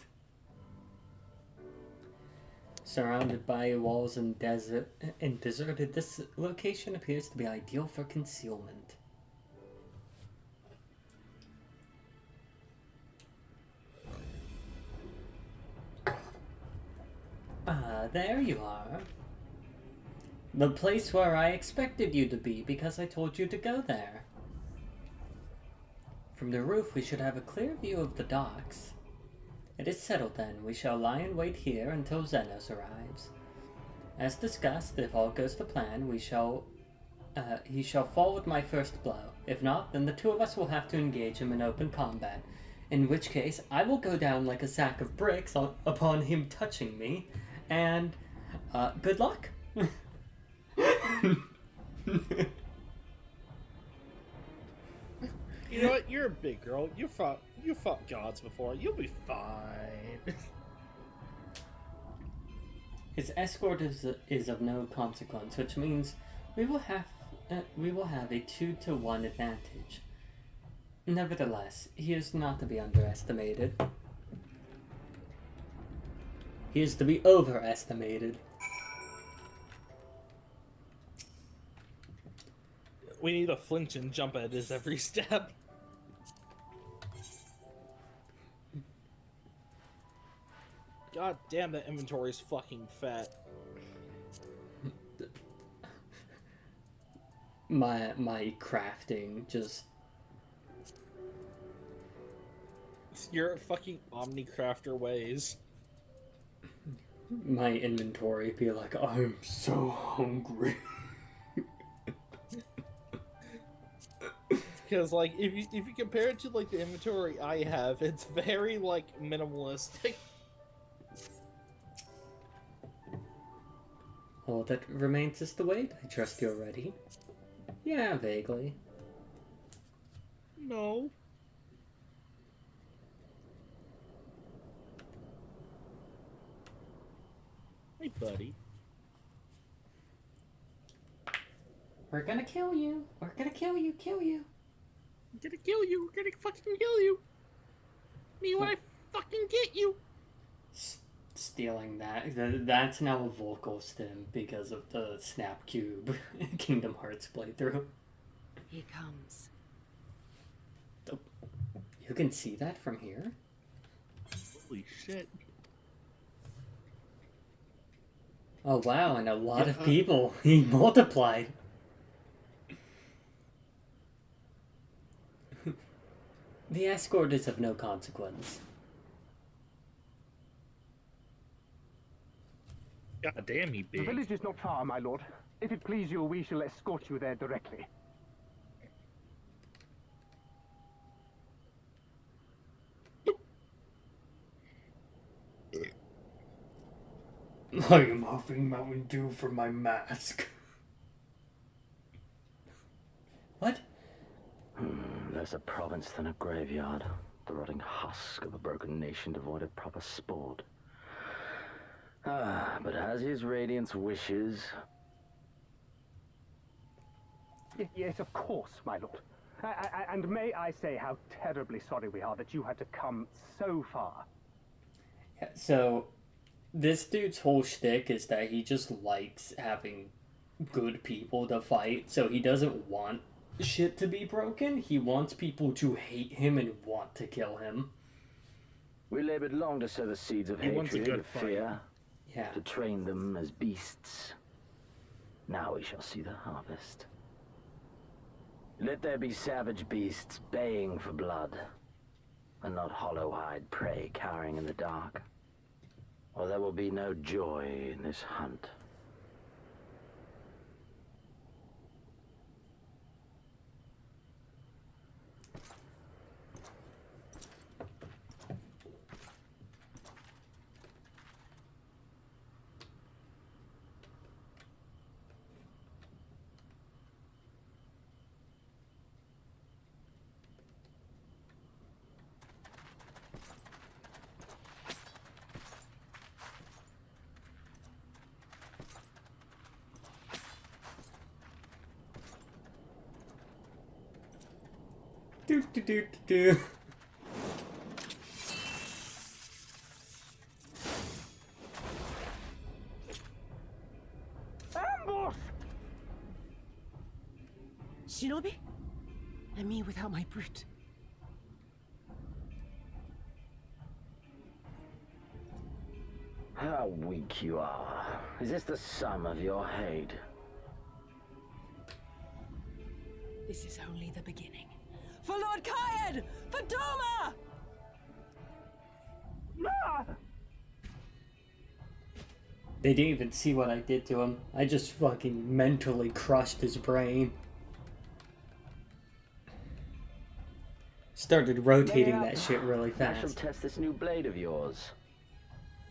Surrounded by walls and deserted, this location appears to be ideal for concealment. Ah, there you are. The place where I expected you to be because I told you to go there. From the roof we should have a clear view of the docks. It is settled then. We shall lie in wait here until Xenos arrives. As discussed, if all goes to plan, he shall fall with my first blow. If not, then the two of us will have to engage him in open combat. In which case, I will go down like a sack of bricks upon him touching me. And, good luck. You know what? You're a big girl. You fought gods before. You'll be fine. His escort is of no consequence, which means we will have a 2-to-1 advantage. Nevertheless, he is not to be underestimated. He is to be overestimated. We need to flinch and jump at his every step. God damn, that inventory is fucking fat. My crafting just... Your fucking Omnicrafter ways. My inventory be like, I'm so hungry. Because, like, if you compare it to, like, the inventory I have, it's very, like, minimalistic. All that remains is to wait. I trust you're ready. Yeah, vaguely. No. Hey, buddy. We're gonna kill you. We're gonna kill you. I'm gonna kill you. We're gonna fucking kill you. Me when I fucking get you. Stealing that. That's now a vocal stim because of the Snap Cube Kingdom Hearts playthrough. He comes. You can see that from here? Holy shit. Oh wow, and a lot of people. He multiplied. The escort is of no consequence. God damn, he big. The village is not far, my lord. If it please you, we shall escort you there directly. I am huffing Mountain Dew from my mask. What? Less a province than a graveyard. The rotting husk of a broken nation devoid of proper sport. But as his radiance wishes... Yes, of course, my lord. And may I say how terribly sorry we are that you had to come so far. Yeah, so, this dude's whole shtick is that he just likes having good people to fight, so he doesn't want shit to be broken. He wants people to hate him and want to kill him. We labored long to sow the seeds of hatred, of fear, to train them as beasts. Now we shall see the harvest. Let there be savage beasts baying for blood, and not hollow-eyed prey cowering in the dark, or there will be no joy in this hunt. Do. Ambush! Shinobi? And me without my brute. How weak you are. Is this the sum of your hate? This is only the beginning. For Lord Kayed! For Doma! Ah! They didn't even see what I did to him. I just fucking mentally crushed his brain. Started rotating that shit really I shall fast. test this new blade of yours.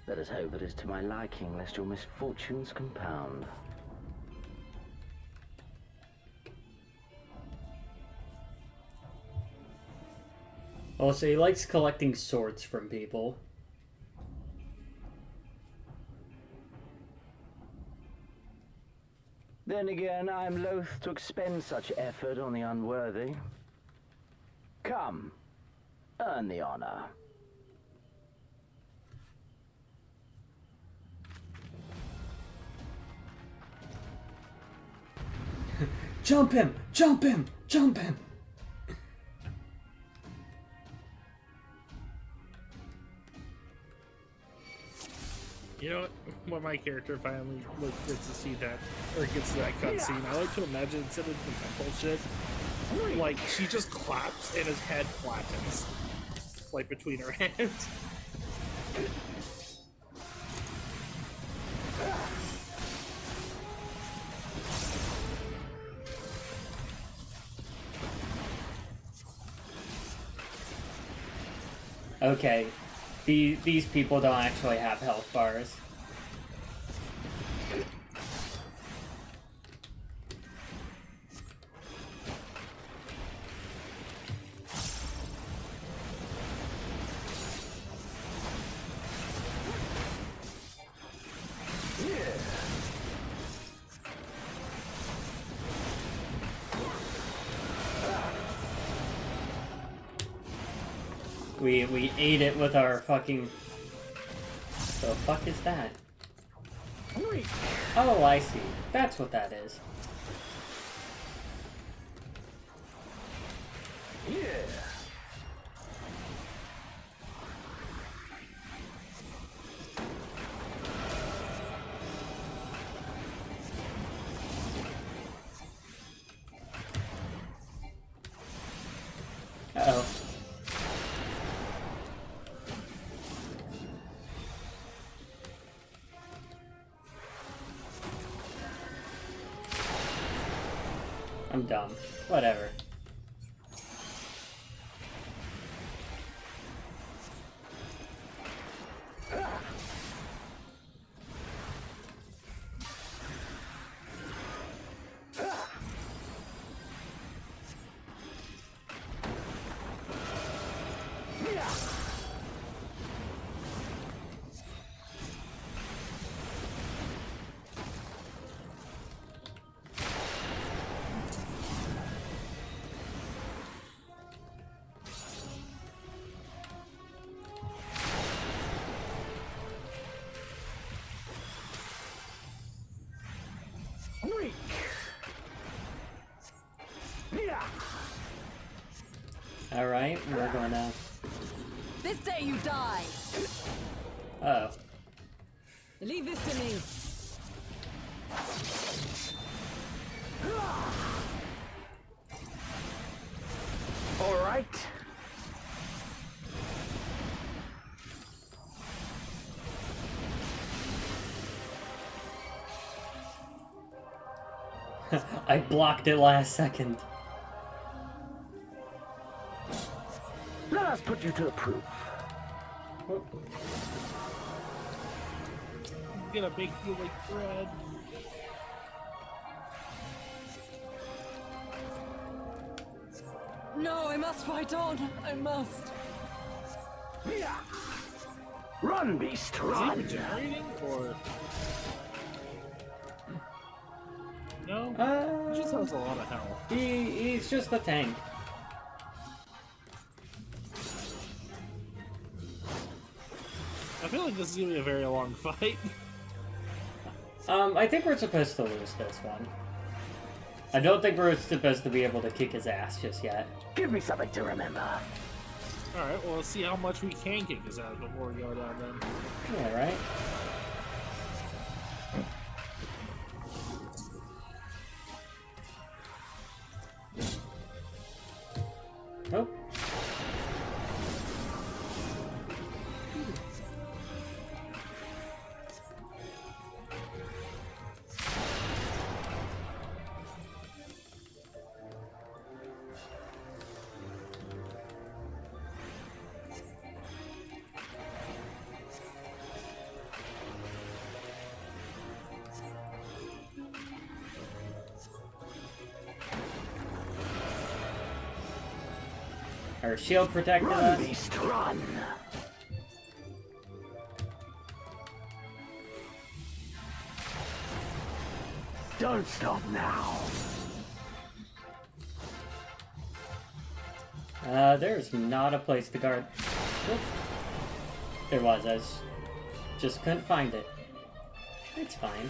Let us hope it is to my liking, lest your misfortunes compound. Also, he likes collecting swords from people. Then again, I am loath to expend such effort on the unworthy. Come, earn the honor. Jump him! Jump him! Jump him! You know what? When my character finally gets to see that, or gets to that cutscene, I like to imagine instead of the bullshit, like she just claps and his head flattens, like between her hands. Okay, these people don't actually have health bars. We ate it with our fucking... The fuck is that? Oh, I see. That's what that is. Uh-oh. I'm dumb. Whatever. Alright, we're gonna... This day you die! Uh oh. Leave this to me! All right. I blocked it last second. Let us put you to the proof. Gonna make you like bread. No, I must fight on! I must! Run, beast, Is run! he regenerating, or... No? He just has a lot of health. He's just a tank. feel like this is gonna be a very long fight. I think we're supposed to lose this one. I don't think we're supposed to be able to kick his ass just yet. Give me something to remember. Alright, well, let's see how much we can kick his ass before we go down then. Yeah, right? Nope. Our shield protected us. Run, beast, run! Don't stop now. There's not a place to guard. Oop. There was, I just couldn't find it. It's fine.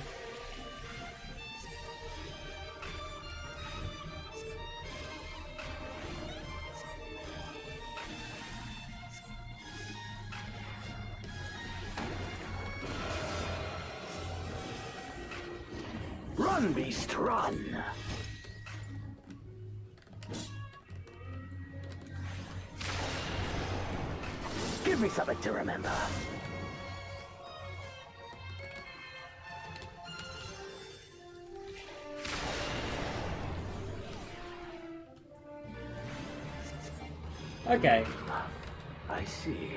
Run, beast, run! Give me something to remember. Okay. I see.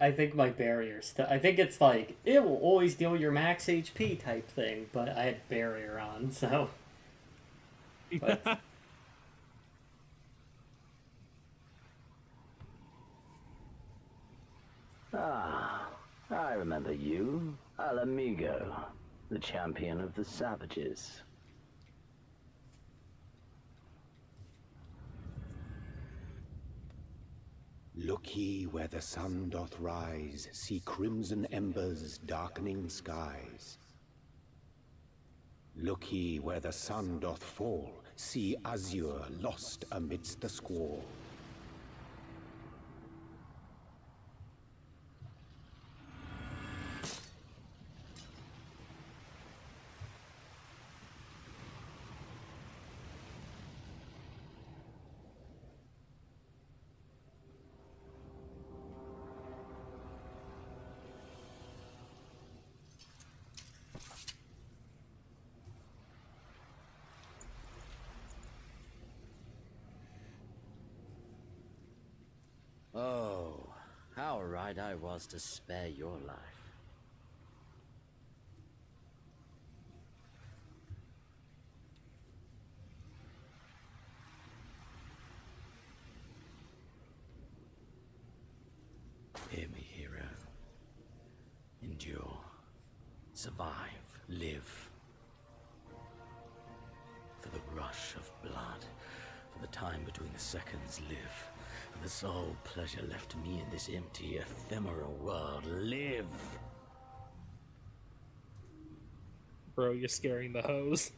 I think my barrier's I think it's like, it will always deal your max HP type thing, but I had barrier on, so... But... Ah, I remember you. Al Amigo, the champion of the savages. Look ye where the sun doth rise, see crimson embers darkening skies. Look ye where the sun doth fall, see azure lost amidst the squall. Oh, how right I was to spare your life. Hear me, hero. Endure. Survive. Live. For the rush of blood. For the time between the seconds, live. For the sole pleasure left me in this empty, ephemeral world, live! Bro, you're scaring the hose.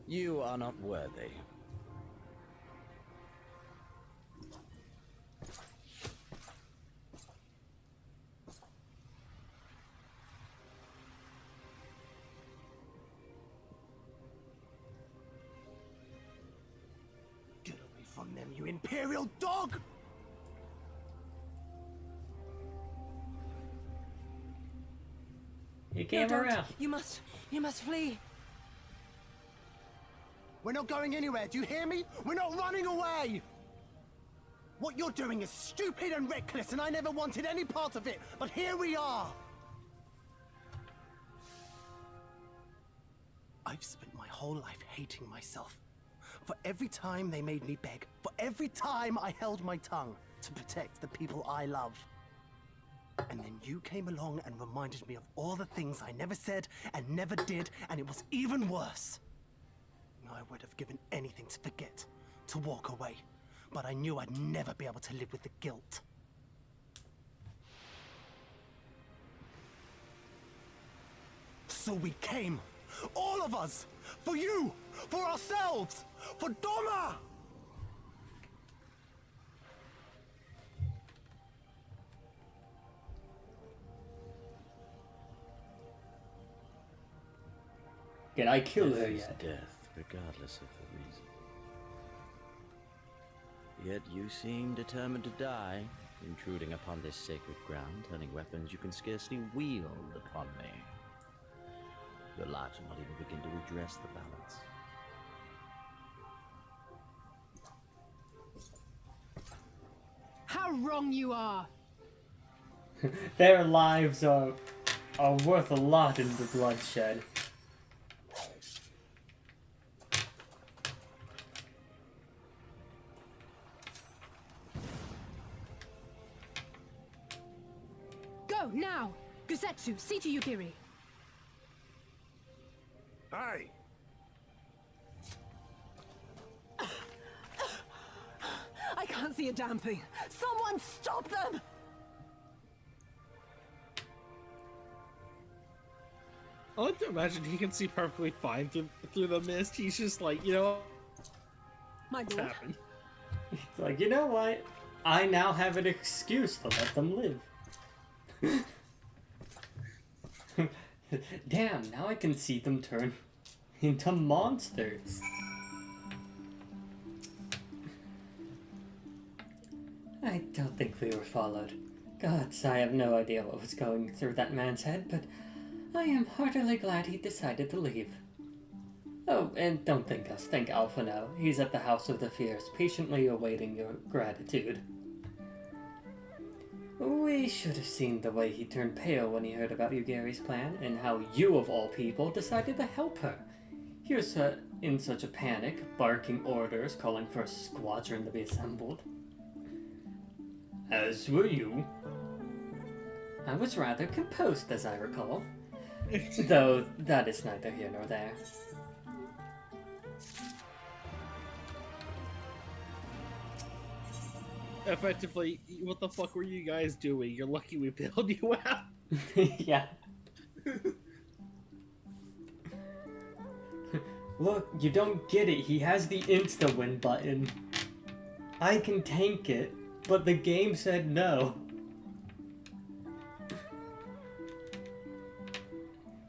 You are not worthy. Get away from them, you imperial dog! You came around. You must flee. We're not going anywhere, do you hear me? We're not running away! What you're doing is stupid and reckless, and I never wanted any part of it, but here we are! I've spent my whole life hating myself, For every time they made me beg. For every time I held my tongue to protect the people I love. And then you came along and reminded me of all the things I never said and never did, and it was even worse. I would have given anything to forget, to walk away, but I knew I'd never be able to live with the guilt. So we came, all of us, for you, for ourselves, for Doma! Did I kill her Death is yet? death, regardless of the reason. Yet you seem determined to die, intruding upon this sacred ground, turning weapons you can scarcely wield upon me. Your lives will not even begin to redress the balance. How wrong you are! Their lives are worth a lot in the bloodshed. Go, now! Gusetsu, see to Yukiri. Aye. I can't see a damn thing. Someone stop them! I like to imagine he can see perfectly fine through the mist. He's just like, you know, My what's lord. happened? It's like, you know what? I now have an excuse to let them live. Damn, now I can see them turn into monsters. I don't think we were followed. Gods, I have no idea what was going through that man's head, but I am heartily glad he decided to leave. Oh, and don't thank us, thank Alpha now. He's at the House of the Fierce, patiently awaiting your gratitude. We should have seen the way he turned pale when he heard about Yugiri's plan, and how you, of all people, decided to help her. He was in such a panic, barking orders, calling for a squadron to be assembled. As were you. I was rather composed, as I recall. Though that is neither here nor there. Effectively, what the fuck were you guys doing? You're lucky we bailed you out. Yeah. Look, you don't get it. He has the insta-win button. I can tank it, but the game said no.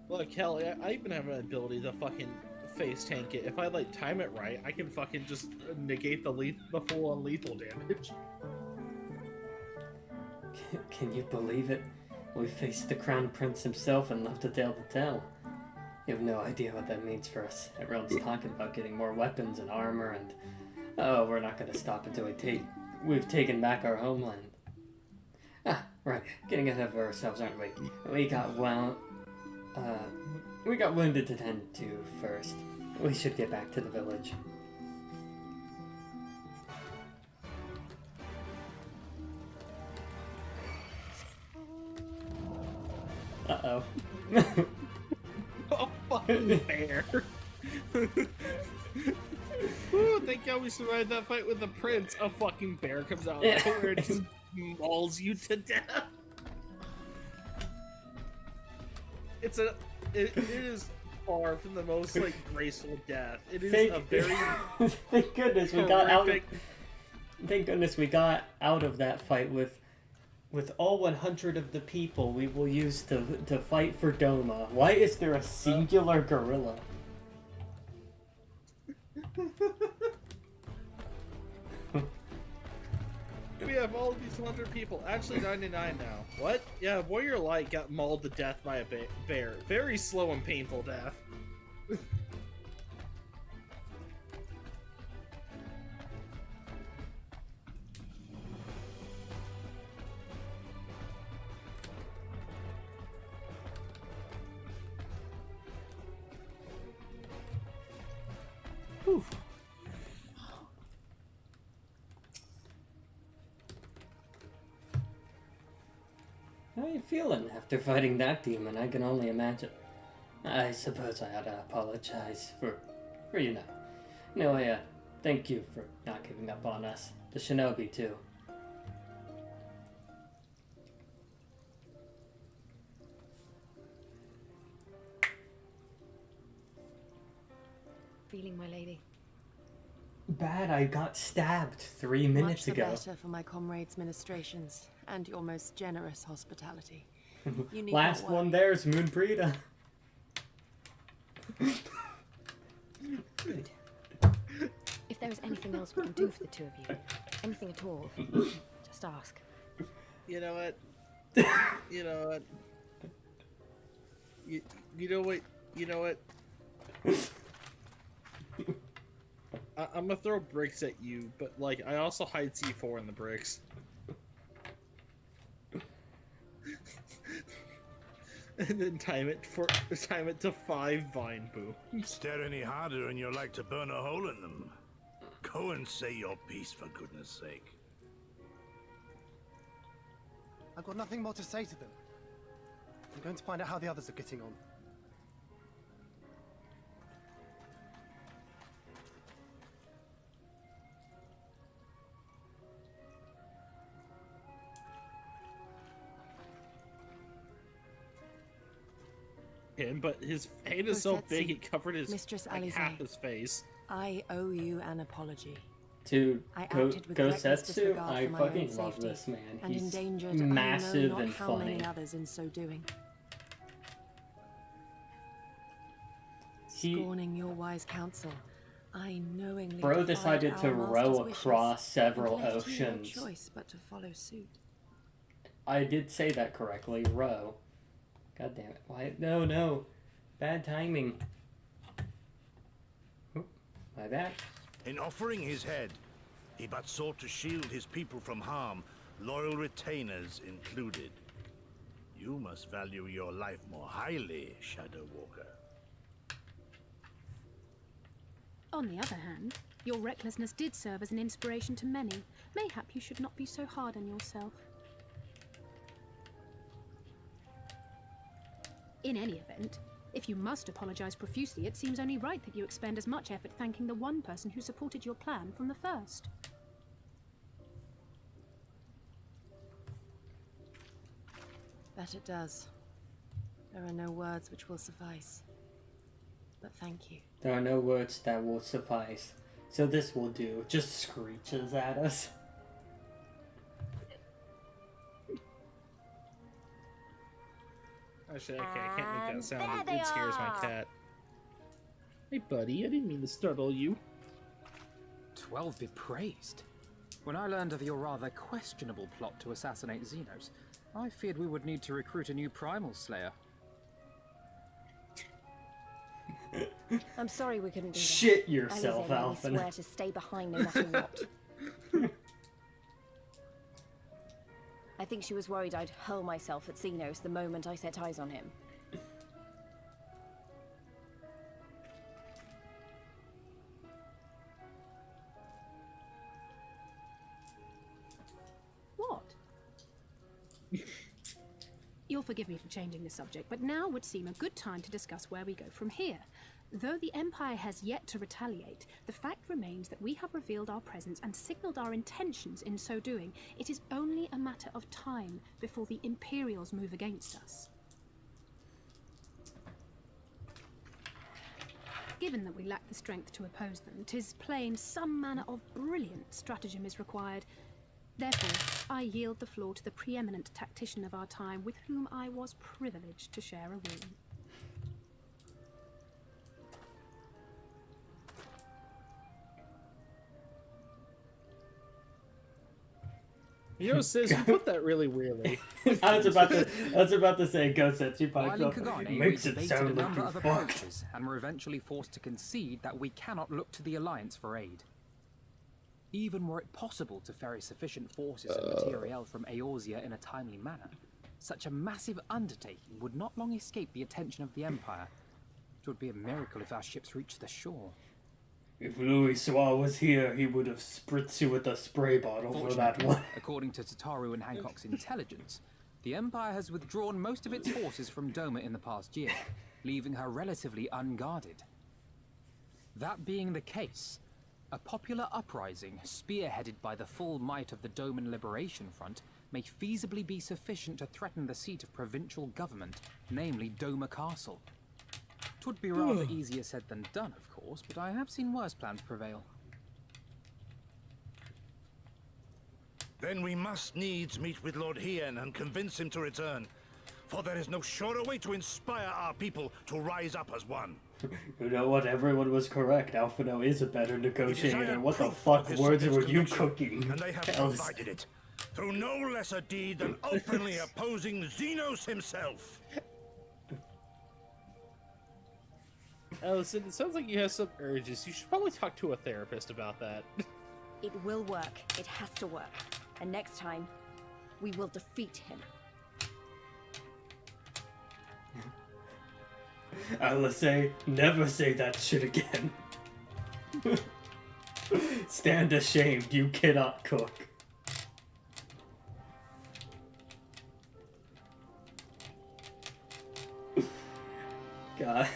Look, hell, I even have an ability to fucking face tank it. If I like time it right, I can fucking just negate the full-on lethal damage. Can you believe it? We faced the Crown Prince himself and left a tale to tell. You have no idea what that means for us. Everyone's talking about getting more weapons and armor, and oh, we're not going to stop until we've taken back our homeland. Ah, right. Getting ahead of ourselves, aren't we? We got wounded to tend to first. We should get back to the village. Uh-oh. Oh, fucking bear. Ooh, thank God we survived that fight with the prince. A fucking bear comes out of nowhere and just mauls you to death. It is far from the most like graceful death. It is a very Thank goodness we got out. Thank goodness we got out of that fight with all 100 of the people we will use to fight for Doma. Why is there a singular gorilla? We have all of these 100 people. Actually, 99 now. What? Yeah, Warrior Light got mauled to death by a bear. Very slow and painful death. feeling after fighting that demon? I can only imagine. I suppose I ought to apologize for you know. Anyway, thank you for not giving up on us. The shinobi, too. Feeling, my lady? Bad, I got stabbed 3 minutes ago. Much the better for my comrades' ministrations and your most generous hospitality. You need Last one there's Moonbreeda. Good. If there is anything else we can do for the two of you, anything at all, just ask. You know what? You know what? You know what? You know what? I'm gonna throw bricks at you, but like I also hide C4 in the bricks. And then time it to 5 vine boo. Stare any harder and you're like to burn a hole in them. Go and say your piece, for goodness sake. I've got nothing more to say to them. I'm going to find out how the others are getting on. But his head is so big it covered his like, half his face. I owe you an apology. Dude, I acted with reckless disregard I for my fucking own love safety, this man. and He's endangered massive I know not and how funny. many others in so doing. He, Scorning your wise counsel, I knowingly bro defied decided to our row master's wishes across several and left you no oceans. choice but to follow suit. I did say that correctly, row. God damn it. Why? No. Bad timing. Oop, my bad. In offering his head, he but sought to shield his people from harm, loyal retainers included. You must value your life more highly, Shadow Walker. On the other hand, your recklessness did serve as an inspiration to many. Mayhap you should not be so hard on yourself. In any event, if you must apologize profusely, it seems only right that you expend as much effort thanking the one person who supported your plan from the first. That it does. There are no words which will suffice. But thank you. There are no words that will suffice. So this will do. Just screeches at us. Actually, okay, I can't make that sound. It scares my cat. Hey, buddy, I didn't mean to startle you. 12 be praised. When I learned of your rather questionable plot to assassinate Xenos, I feared we would need to recruit a new primal slayer. I'm sorry we couldn't do that. Shit yourself, Alize made me Alphen. swear to stay behind no matter what. I think she was worried I'd hurl myself at Xenos the moment I set eyes on him. What? You'll forgive me for changing the subject, but now would seem a good time to discuss where we go from here. Though the Empire has yet to retaliate, the fact remains that we have revealed our presence and signaled our intentions in so doing. It is only a matter of time before the Imperials move against us. Given that we lack the strength to oppose them, 'tis plain some manner of brilliant stratagem is required. Therefore, I yield the floor to the preeminent tactician of our time, with whom I was privileged to share a room. You know, sis, you put that really weirdly. I was about to say, go Setsu While in Pacho. Kagane, Makes we it debated sound a like number you're of fucked. approaches and were eventually forced to concede that we cannot look to the Alliance for aid. Even were it possible to ferry sufficient forces and materiel from Eorzea in a timely manner, such a massive undertaking would not long escape the attention of the Empire. It would be a miracle if our ships reached the shore. If Louis Soir was here, he would have spritzed you with a spray bottle for that one. According to Tataru and Hancock's intelligence, The Empire has withdrawn most of its forces from Doma in the past year, leaving her relatively unguarded. That being the case, a popular uprising spearheaded by the full might of the Doman Liberation Front may feasibly be sufficient to threaten the seat of provincial government, namely Doma Castle. 'Twould be rather easier said than done, of course, but I have seen worse plans prevail. Then we must needs meet with Lord Hien and convince him to return. For there is no surer way to inspire our people to rise up as one. You know what? Everyone was correct. Alphino is a better negotiator. What the proof fuck of his words were you conviction, cooking? And they have Else? provided it. Through no lesser deed than openly opposing Xenos himself. Allison, it sounds like you have some urges. You should probably talk to a therapist about that. It will work. It has to work. And next time, we will defeat him. Alice, never say that shit again. Stand ashamed, you cannot cook. God.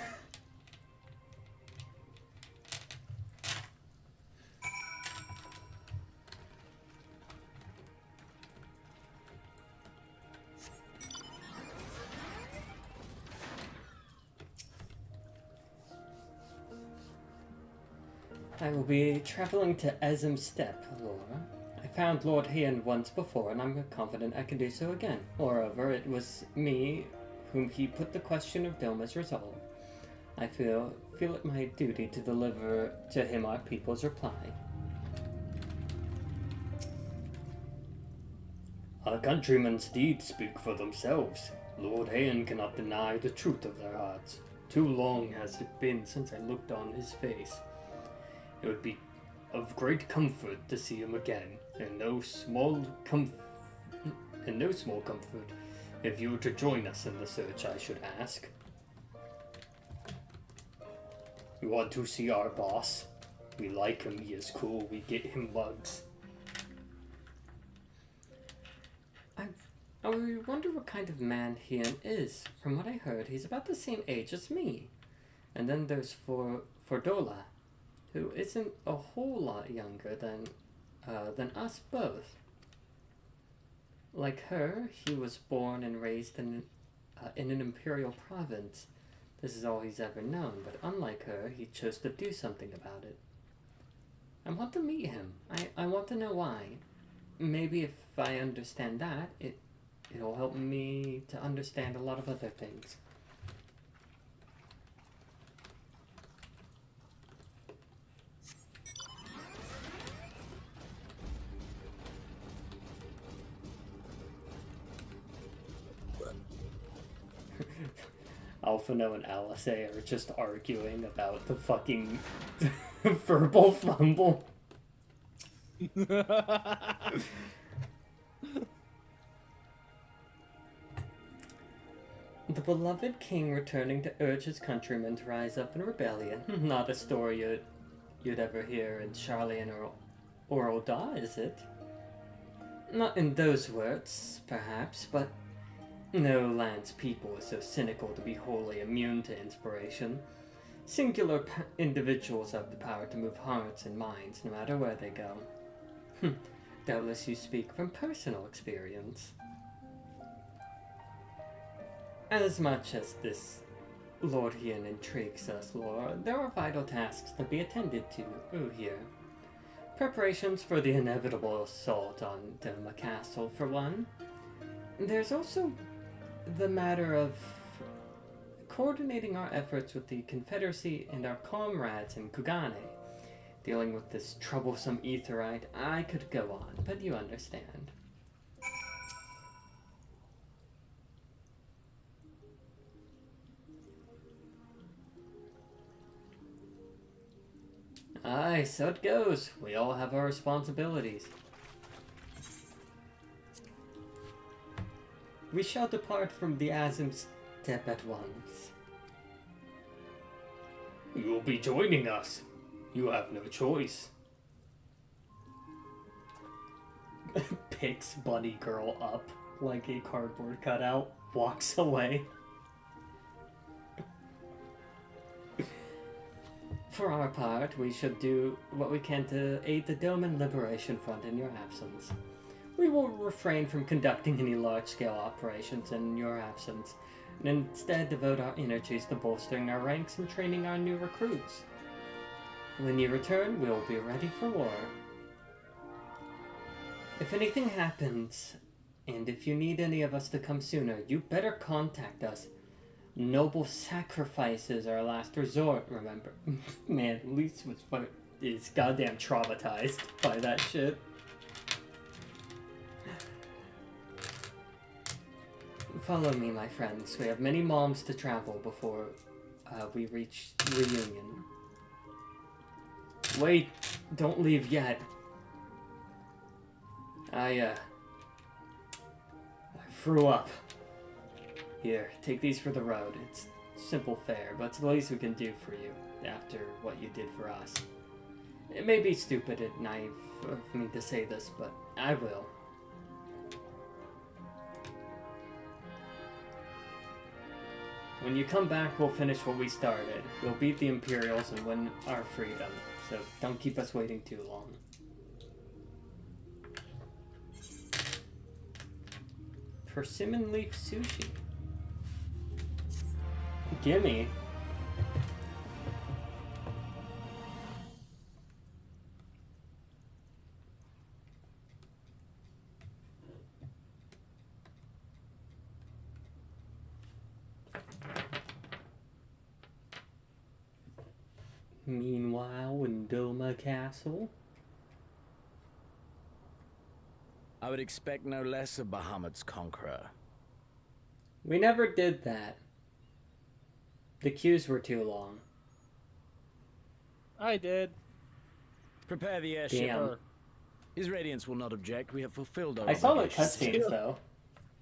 I will be traveling to Ezim Steppe, Laura. I found Lord Hien once before, and I'm confident I can do so again. Moreover, it was me whom he put the question of Doma's resolve. I feel it my duty to deliver to him our people's reply. Our countrymen's deeds speak for themselves. Lord Hien cannot deny the truth of their hearts. Too long has it been since I looked on his face. It would be of great comfort to see him again, and no small comfort if you were to join us in the search, I should ask. You want to see our boss? We like him, he is cool, we get him bugs. I wonder what kind of man Hien is. From what I heard, he's about the same age as me. And then there's Fordola, who isn't a whole lot younger than us both. Like her, he was born and raised in an imperial province. This is all he's ever known, but unlike her, he chose to do something about it. I want to meet him. I want to know why. Maybe if I understand that, it'll help me to understand a lot of other things. Alphino and Alice are just arguing about the fucking verbal fumble. The beloved king returning to urge his countrymen to rise up in rebellion. Not a story you'd ever hear in Charlian or Oda, is it? Not in those words, perhaps, but no land's people are so cynical to be wholly immune to inspiration. Singular individuals have the power to move hearts and minds no matter where they go. Doubtless you speak from personal experience. As much as this Lord Hien intrigues us, Laura, there are vital tasks to be attended to here. Preparations for the inevitable assault on Doma Castle, for one. There's also the matter of coordinating our efforts with the Confederacy and our comrades in Kugane. Dealing with this troublesome Aetheryte, I could go on, but you understand. Aye, so it goes. We all have our responsibilities. We shall depart from the Azim Steppe at once. You will be joining us. You have no choice. Picks Bunny Girl up. like a cardboard cutout, walks away. For our part, we should do what we can to aid the Doman Liberation Front in your absence. We will refrain from conducting any large-scale operations in your absence, and instead devote our energies to bolstering our ranks and training our new recruits. When you return, we will be ready for war. If anything happens, and if you need any of us to come sooner, you better contact us. Noble sacrifice is our last resort, remember? Man, Lise is goddamn traumatized by that shit. Follow me, my friends. We have many moms to travel before we reach reunion. Wait, don't leave yet. I threw up. Here, take these for the road. It's simple fare, but it's the least we can do for you after what you did for us. It may be stupid and naive of me to say this, but I will. When you come back, we'll finish what we started. We'll beat the Imperials and win our freedom, so don't keep us waiting too long. Persimmon leaf sushi. Gimme. Meanwhile, in Doma Castle. I would expect no less of Bahamut's conqueror. We never did that. The queues were too long. I did. Prepare the airship. Damn. His Radiance will not object. We have fulfilled our I saw the obligations. cutscenes, though.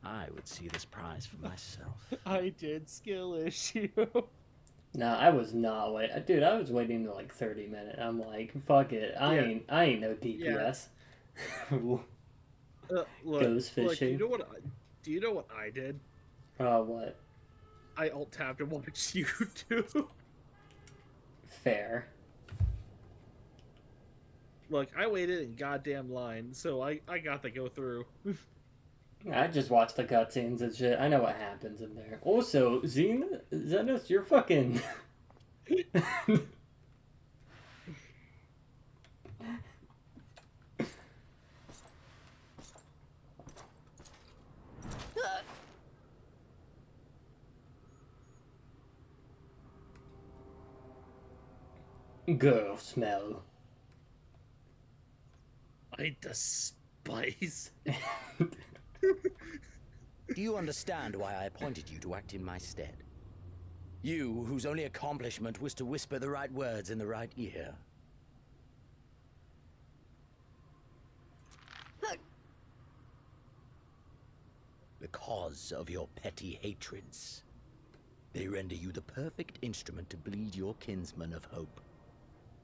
I would see this prize for myself. I did skill issue. No, I was not waiting. Dude, I was waiting to like 30 minutes. I'm like, fuck it. I ain't no DPS. Look, Goes fishing. Look, do you know what I did? What? I alt-tabbed and watched YouTube. Fair. Look, I waited in goddamn line, so I got to go through. I just watched the cutscenes and shit. I know what happens in there. Also, Zenos, you're fucking... Girl smell. I despise. Do you understand why I appointed you to act in my stead? You, whose only accomplishment was to whisper the right words in the right ear. Because of your petty hatreds, they render you the perfect instrument to bleed your kinsman of hope,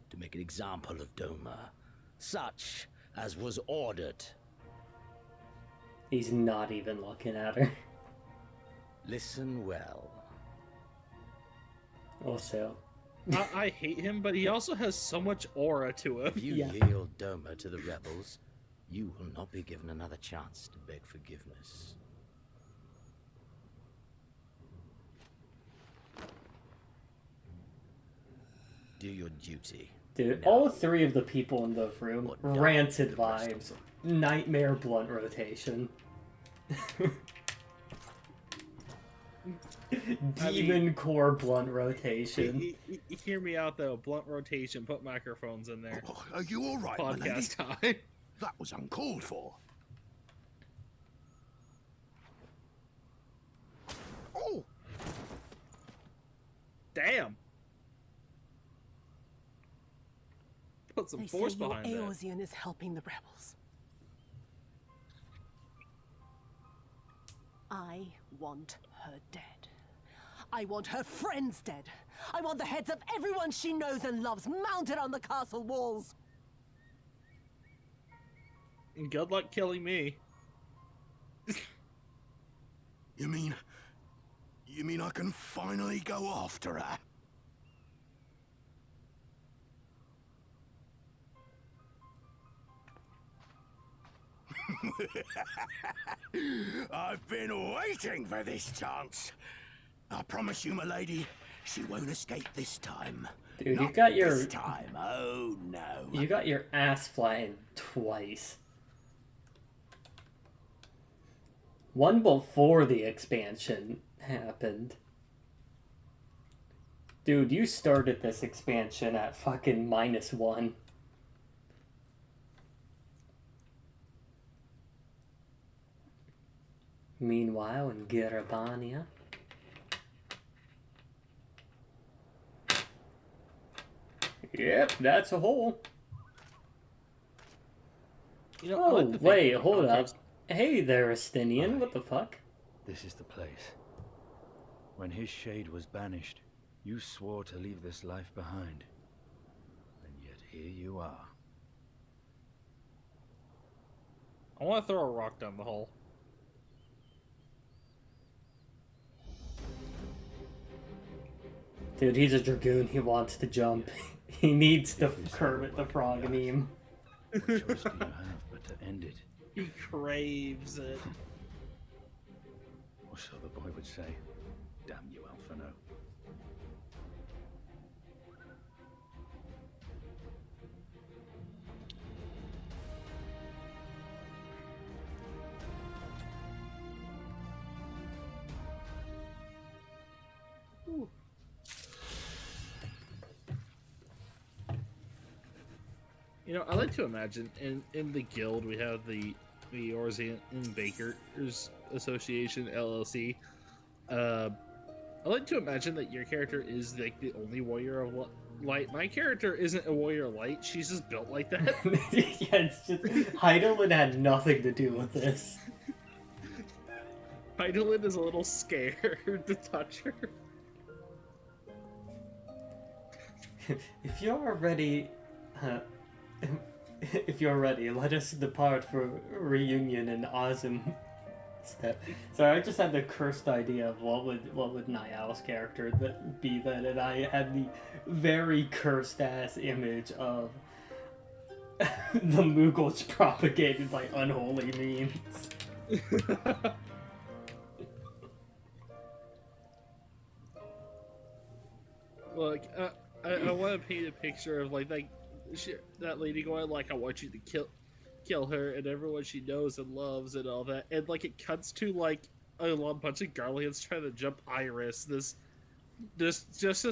to make an example of Doma, such as was ordered. He's not even looking at her. Listen well. Also. I hate him, but he also has so much aura to him. If you yield Doma to the rebels, you will not be given another chance to beg forgiveness. Do your duty. Dude, all three of the people in the room, rancid vibes. Nightmare blunt rotation. Demon core blunt rotation. Hear me out though. Blunt rotation. Put microphones in there. Oh, are you all right, Podcast time. That was uncalled for. Oh, damn. Put some force behind that. Eorzean is helping the rebels. I want her dead. I want her friends dead. I want the heads of everyone she knows and loves mounted on the castle walls. And good luck killing me. You mean I can finally go after her? I've been waiting for this chance. I promise you, my lady, she won't escape this time. Dude, Not you got your this time. Oh no. You got your ass flattened twice. One before the expansion happened. Dude, you started this expansion at fucking -1. Meanwhile, in Garabania. Yep, that's a hole. You know, oh, wait, hold up. Hey there, Estinian, what the fuck? This is the place. When his shade was banished, you swore to leave this life behind. And yet here you are. I want to throw a rock down the hole. Dude, he's a dragoon. He wants to jump. He needs the Kermit the Frog meme. What choice do you have but to end it? He craves it. Or so the boy would say. Damn you, Alphino. You know, I like to imagine in the guild we have the Eorzean Bakers Association LLC. I like to imagine that your character is like the only warrior of light. My character isn't a warrior of light. She's just built like that. Yeah, it's just Heidelin had nothing to do with this. Heidelin is a little scared to touch her. If you're ready, let us depart for reunion in Ozum. So I just had the cursed idea of what would Niall's character be then, and I had the very cursed ass image of the Mughals propagated by unholy means. Look, I want to paint a picture of like that lady going like, I want you to kill her and everyone she knows and loves and all that, and like it cuts to like a bunch of Garleans trying to jump Iris, this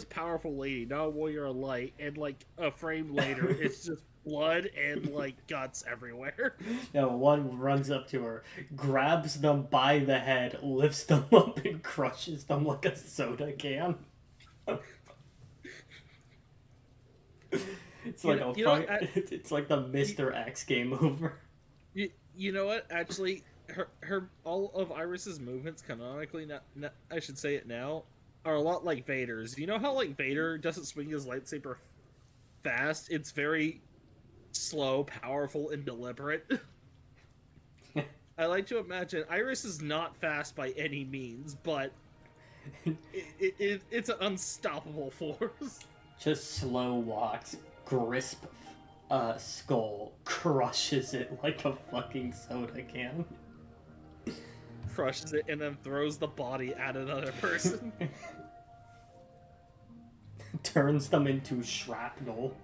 powerful lady, not a warrior of light, and like a frame later it's just blood and like guts everywhere. No, one runs up to her, grabs them by the head, lifts them up and crushes them like a soda can. It's like it's like the Mr. X game over. You know what? Actually, her all of Iris's movements canonically, not I should say it now, are a lot like Vader's. You know how like Vader doesn't swing his lightsaber fast? It's very slow, powerful, and deliberate. I like to imagine Iris is not fast by any means, but it's an unstoppable force. Just slow walks, crisp skull, crushes it like a fucking soda can. Crushes it and then throws the body at another person. Turns them into shrapnel.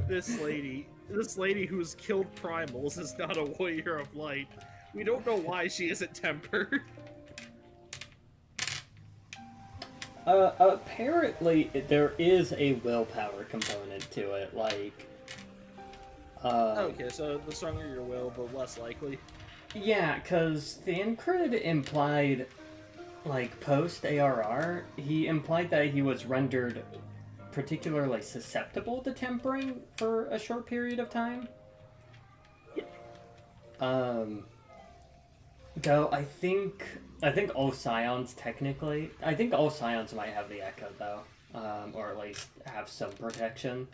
This lady who's killed primals is not a warrior of light. We don't know why she isn't tempered. Apparently there is a willpower component to it, like... okay, so the stronger your will, the less likely. Yeah, because Thancred implied, like, post-ARR, he implied that he was rendered particularly susceptible to tempering for a short period of time. Though I think all Scions technically... I think all Scions might have the Echo, though. Or at least have some protection.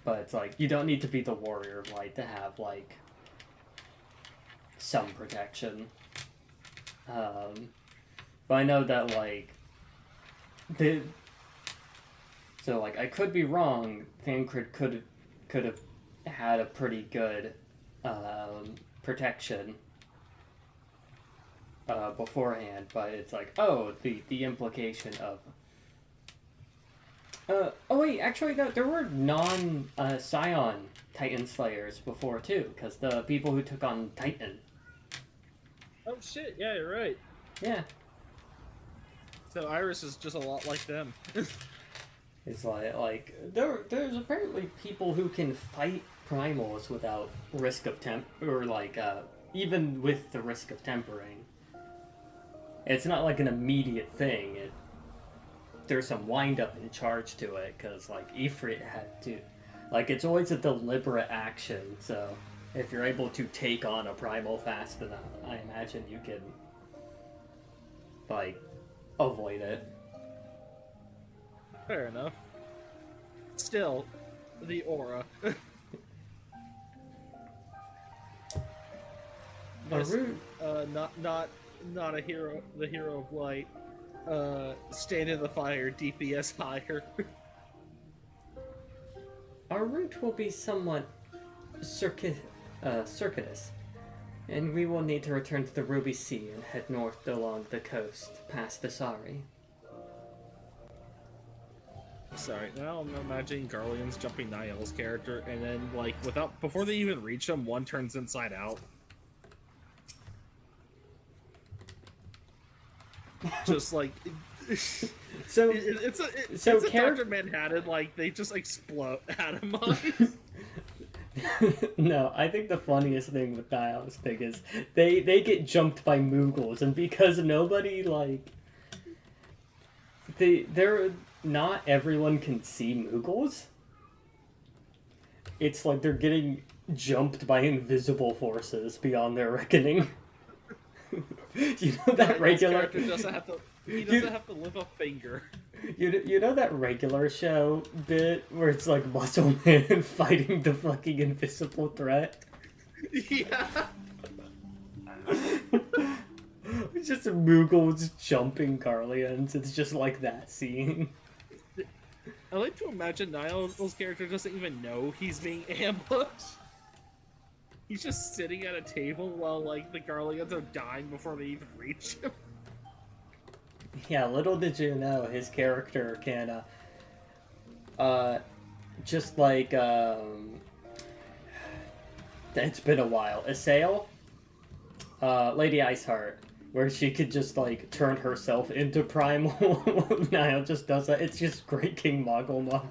But it's like, you don't need to be the Warrior of Light to have, like... some protection. But I know that, like, so, like, I could be wrong. Thancred could have had a pretty good protection beforehand, but it's like, oh, the implication of... oh wait, actually, no, there were non-Scion Titan Slayers before, too, because the people who took on Titan. Oh shit, yeah, you're right. Yeah. So Iris is just a lot like them. It's like there's apparently people who can fight primals without risk of or like even with the risk of tempering. It's not like an immediate thing. There's some wind up and charge to it because like Ifrit had to, like it's always a deliberate action. So if you're able to take on a primal fast enough, I imagine you can like avoid it. Fair enough. Still, the aura. Not a hero. The hero of light. Stand in the fire. DPS higher. Our route will be somewhat circuitous, and we will need to return to the Ruby Sea and head north along the coast past Asari. Sorry, now I'm imagining Garlean's jumping Niall's character, and then, like, before they even reach him, one turns inside out. Just like, so it's a Dr. Manhattan, like, they just explode atomize. No, I think the funniest thing with Niall's thing is they get jumped by Moogles, and because nobody, like, they're not everyone can see Moogles. It's like they're getting jumped by invisible forces beyond their reckoning. You know that regular... He doesn't have to lift a finger. You know that regular show bit where it's like Muscle Man fighting the fucking invisible threat? Yeah. It's just Moogles jumping Garleans. It's just like that scene. I like to imagine Niall's character doesn't even know he's being ambushed. He's just sitting at a table while, like, the Garleans are dying before they even reach him. Yeah, little did you know his character can, just like, it's been a while. Assail? Lady Iceheart, where she could just, like, turn herself into Primal. Niall just does that. It's just Great King Mogulmog.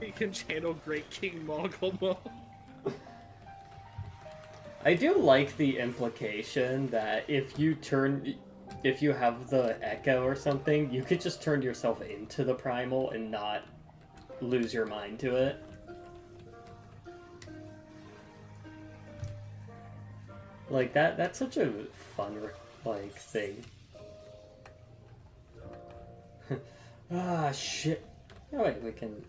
He can channel Great King Mogulmog. I do like the implication that if you have the Echo or something, you could just turn yourself into the Primal and not lose your mind to it. Like, that's such a fun, like, thing. Ah, shit. Oh, wait, we can...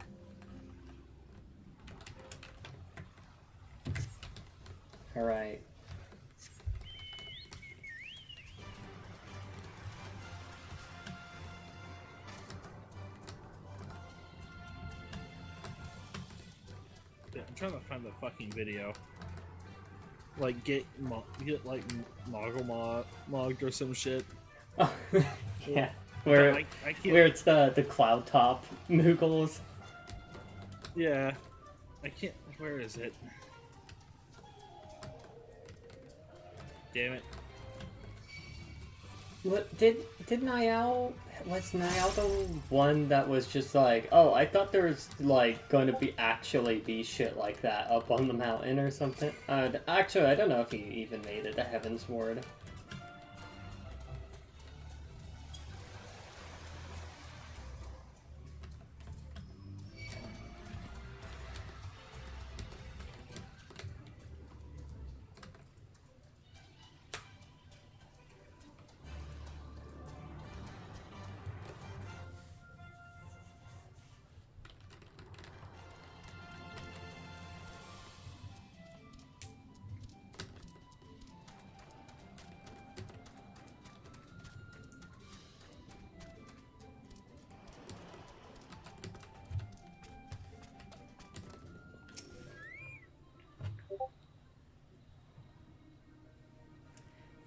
Alright. Yeah, I'm trying to find the fucking video. Like, get like Mogulmog or some shit. Oh, yeah. Where it's the cloud top Moogles. Yeah. I can't... Where is it? Damn it. What did Niall... Was Niall the one that was just like, oh, I thought there was, like, going to actually be shit like that up on the mountain or something? Actually, I don't know if he even made it to Heaven's Ward.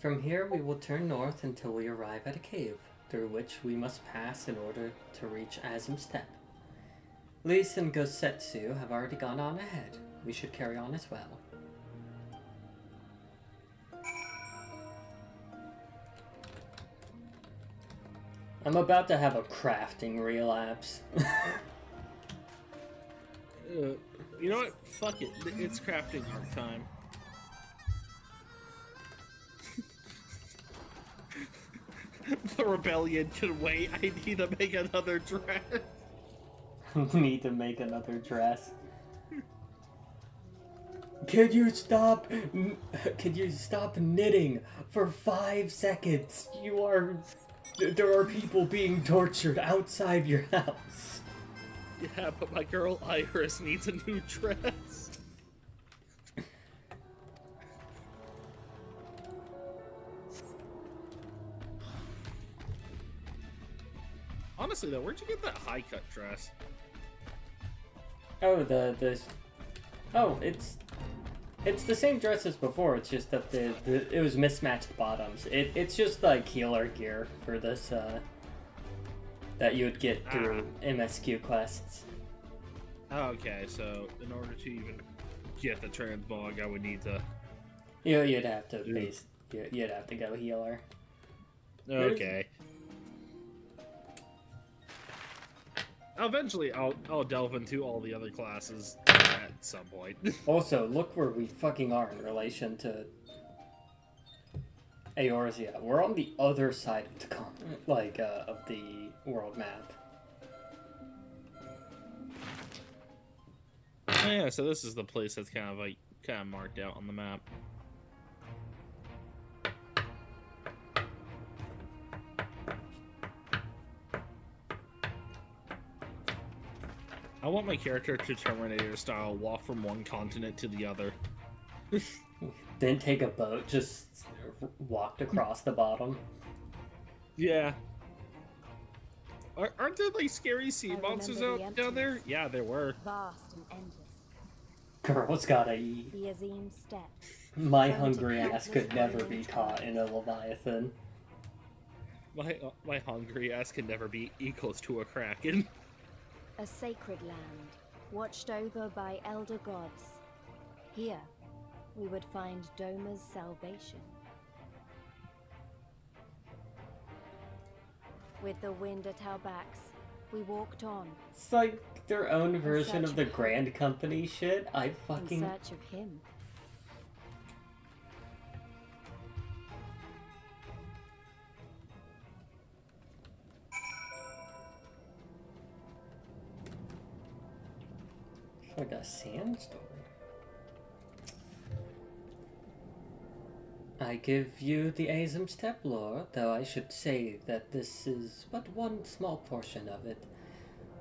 From here, we will turn north until we arrive at a cave, through which we must pass in order to reach Azim's Step. Lise and Gosetsu have already gone on ahead. We should carry on as well. I'm about to have a crafting relapse. You know what? Fuck it. It's crafting art time. The rebellion can wait. I need to make another dress. Need to make another dress. Could you stop knitting for 5 seconds? There are people being tortured outside your house. Yeah, but my girl Iris needs a new dress. Honestly though, where'd you get that high cut dress? Oh, it's the same dress as before. It's just that it was mismatched bottoms. It's just like healer gear for this that you would get through MSQ quests. Okay, so in order to even get the transmog, I would need to. You'd have to you'd have to go healer. Okay. Eventually, I'll delve into all the other classes at some point. Also, look where we fucking are in relation to Eorzea. We're on the other side of the of the world map. Oh, yeah, so this is the place that's kind of marked out on the map. I want my character to Terminator style walk from one continent to the other. Then take a boat, just walked across the bottom. Yeah. Aren't there like scary sea monsters out down there? Yeah, there were. Vast and endless. Girl's gotta eat. The Azim Steppe. My hungry ass could never be caught in a Leviathan. My hungry ass can never be equals to a Kraken. A sacred land, watched over by elder gods. Here, we would find Doma's salvation. With the wind at our backs, we walked on. It's like their own version of the Grand Company shit. I fucking... In search of him. Like a sandstorm. I give you the Azim Steppe lore, though I should say that this is but one small portion of it.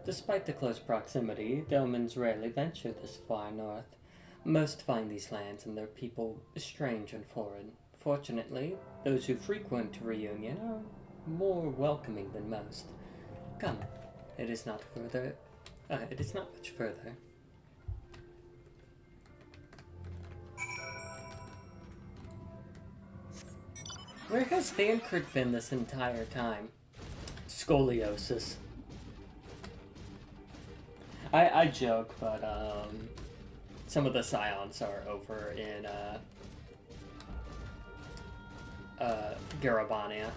Despite the close proximity, Domans rarely venture this far north. Most find these lands and their people strange and foreign. Fortunately, those who frequent Reunion are more welcoming than most. Come, it is not much further. Where has Thancred been this entire time? Scoliosis. I joke, but some of the Scions are over in Garabania.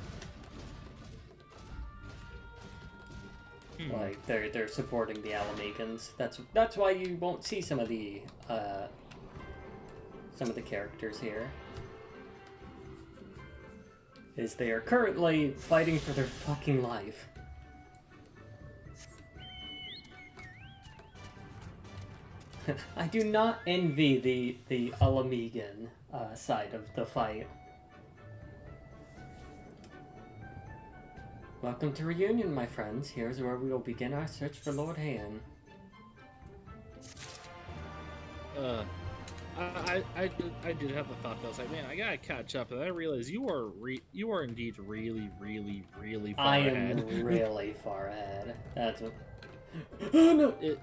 Like they're supporting the Alamegans. That's why you won't see some of the characters here. Is they are currently fighting for their fucking life. I do not envy the Alamegan side of the fight. Welcome to Reunion, my friends. Here's where we will begin our search for Lord Hayan. I did have the thought that I was like, man, I gotta catch up, and I realized you are indeed really, really, really far ahead. I am really far ahead. That's what... Oh no! It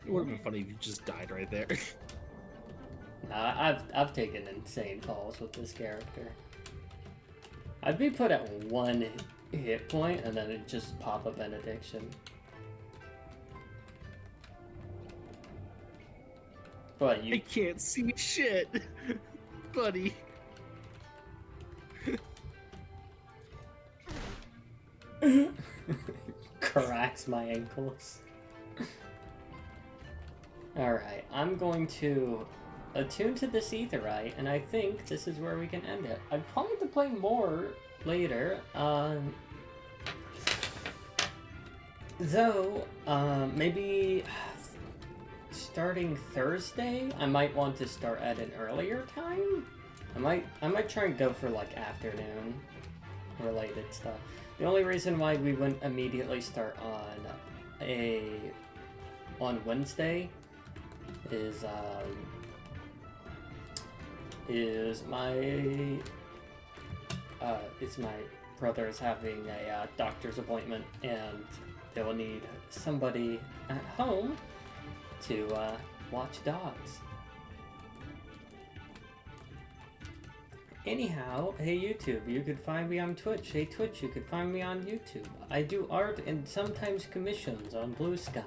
would have been funny if you just died right there. I've taken insane falls with this character. I'd be put at 1 hit point and then it just pop a benediction. But you... I can't see shit, buddy. Cracks my ankles. Alright, I'm going to attune to this Aetheryte, and I think this is where we can end it. I plan to play more later, though, maybe starting Thursday, I might want to start at an earlier time. I might try and go for like afternoon related stuff. The only reason why we wouldn't immediately start on Wednesday is my brother is having a doctor's appointment, and they will need somebody at home to watch dogs. Anyhow, hey YouTube, you could find me on Twitch. Hey Twitch, you could find me on YouTube. I do art and sometimes commissions on Blue Sky.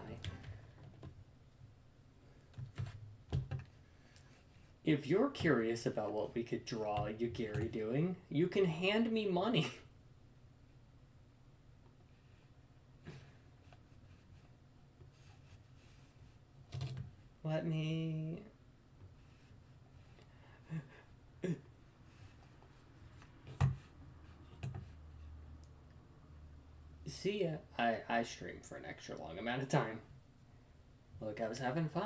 If you're curious about what we could draw Yagiri doing, you can hand me money. Let me... See ya. I streamed for an extra long amount of time. Look, I was having fun.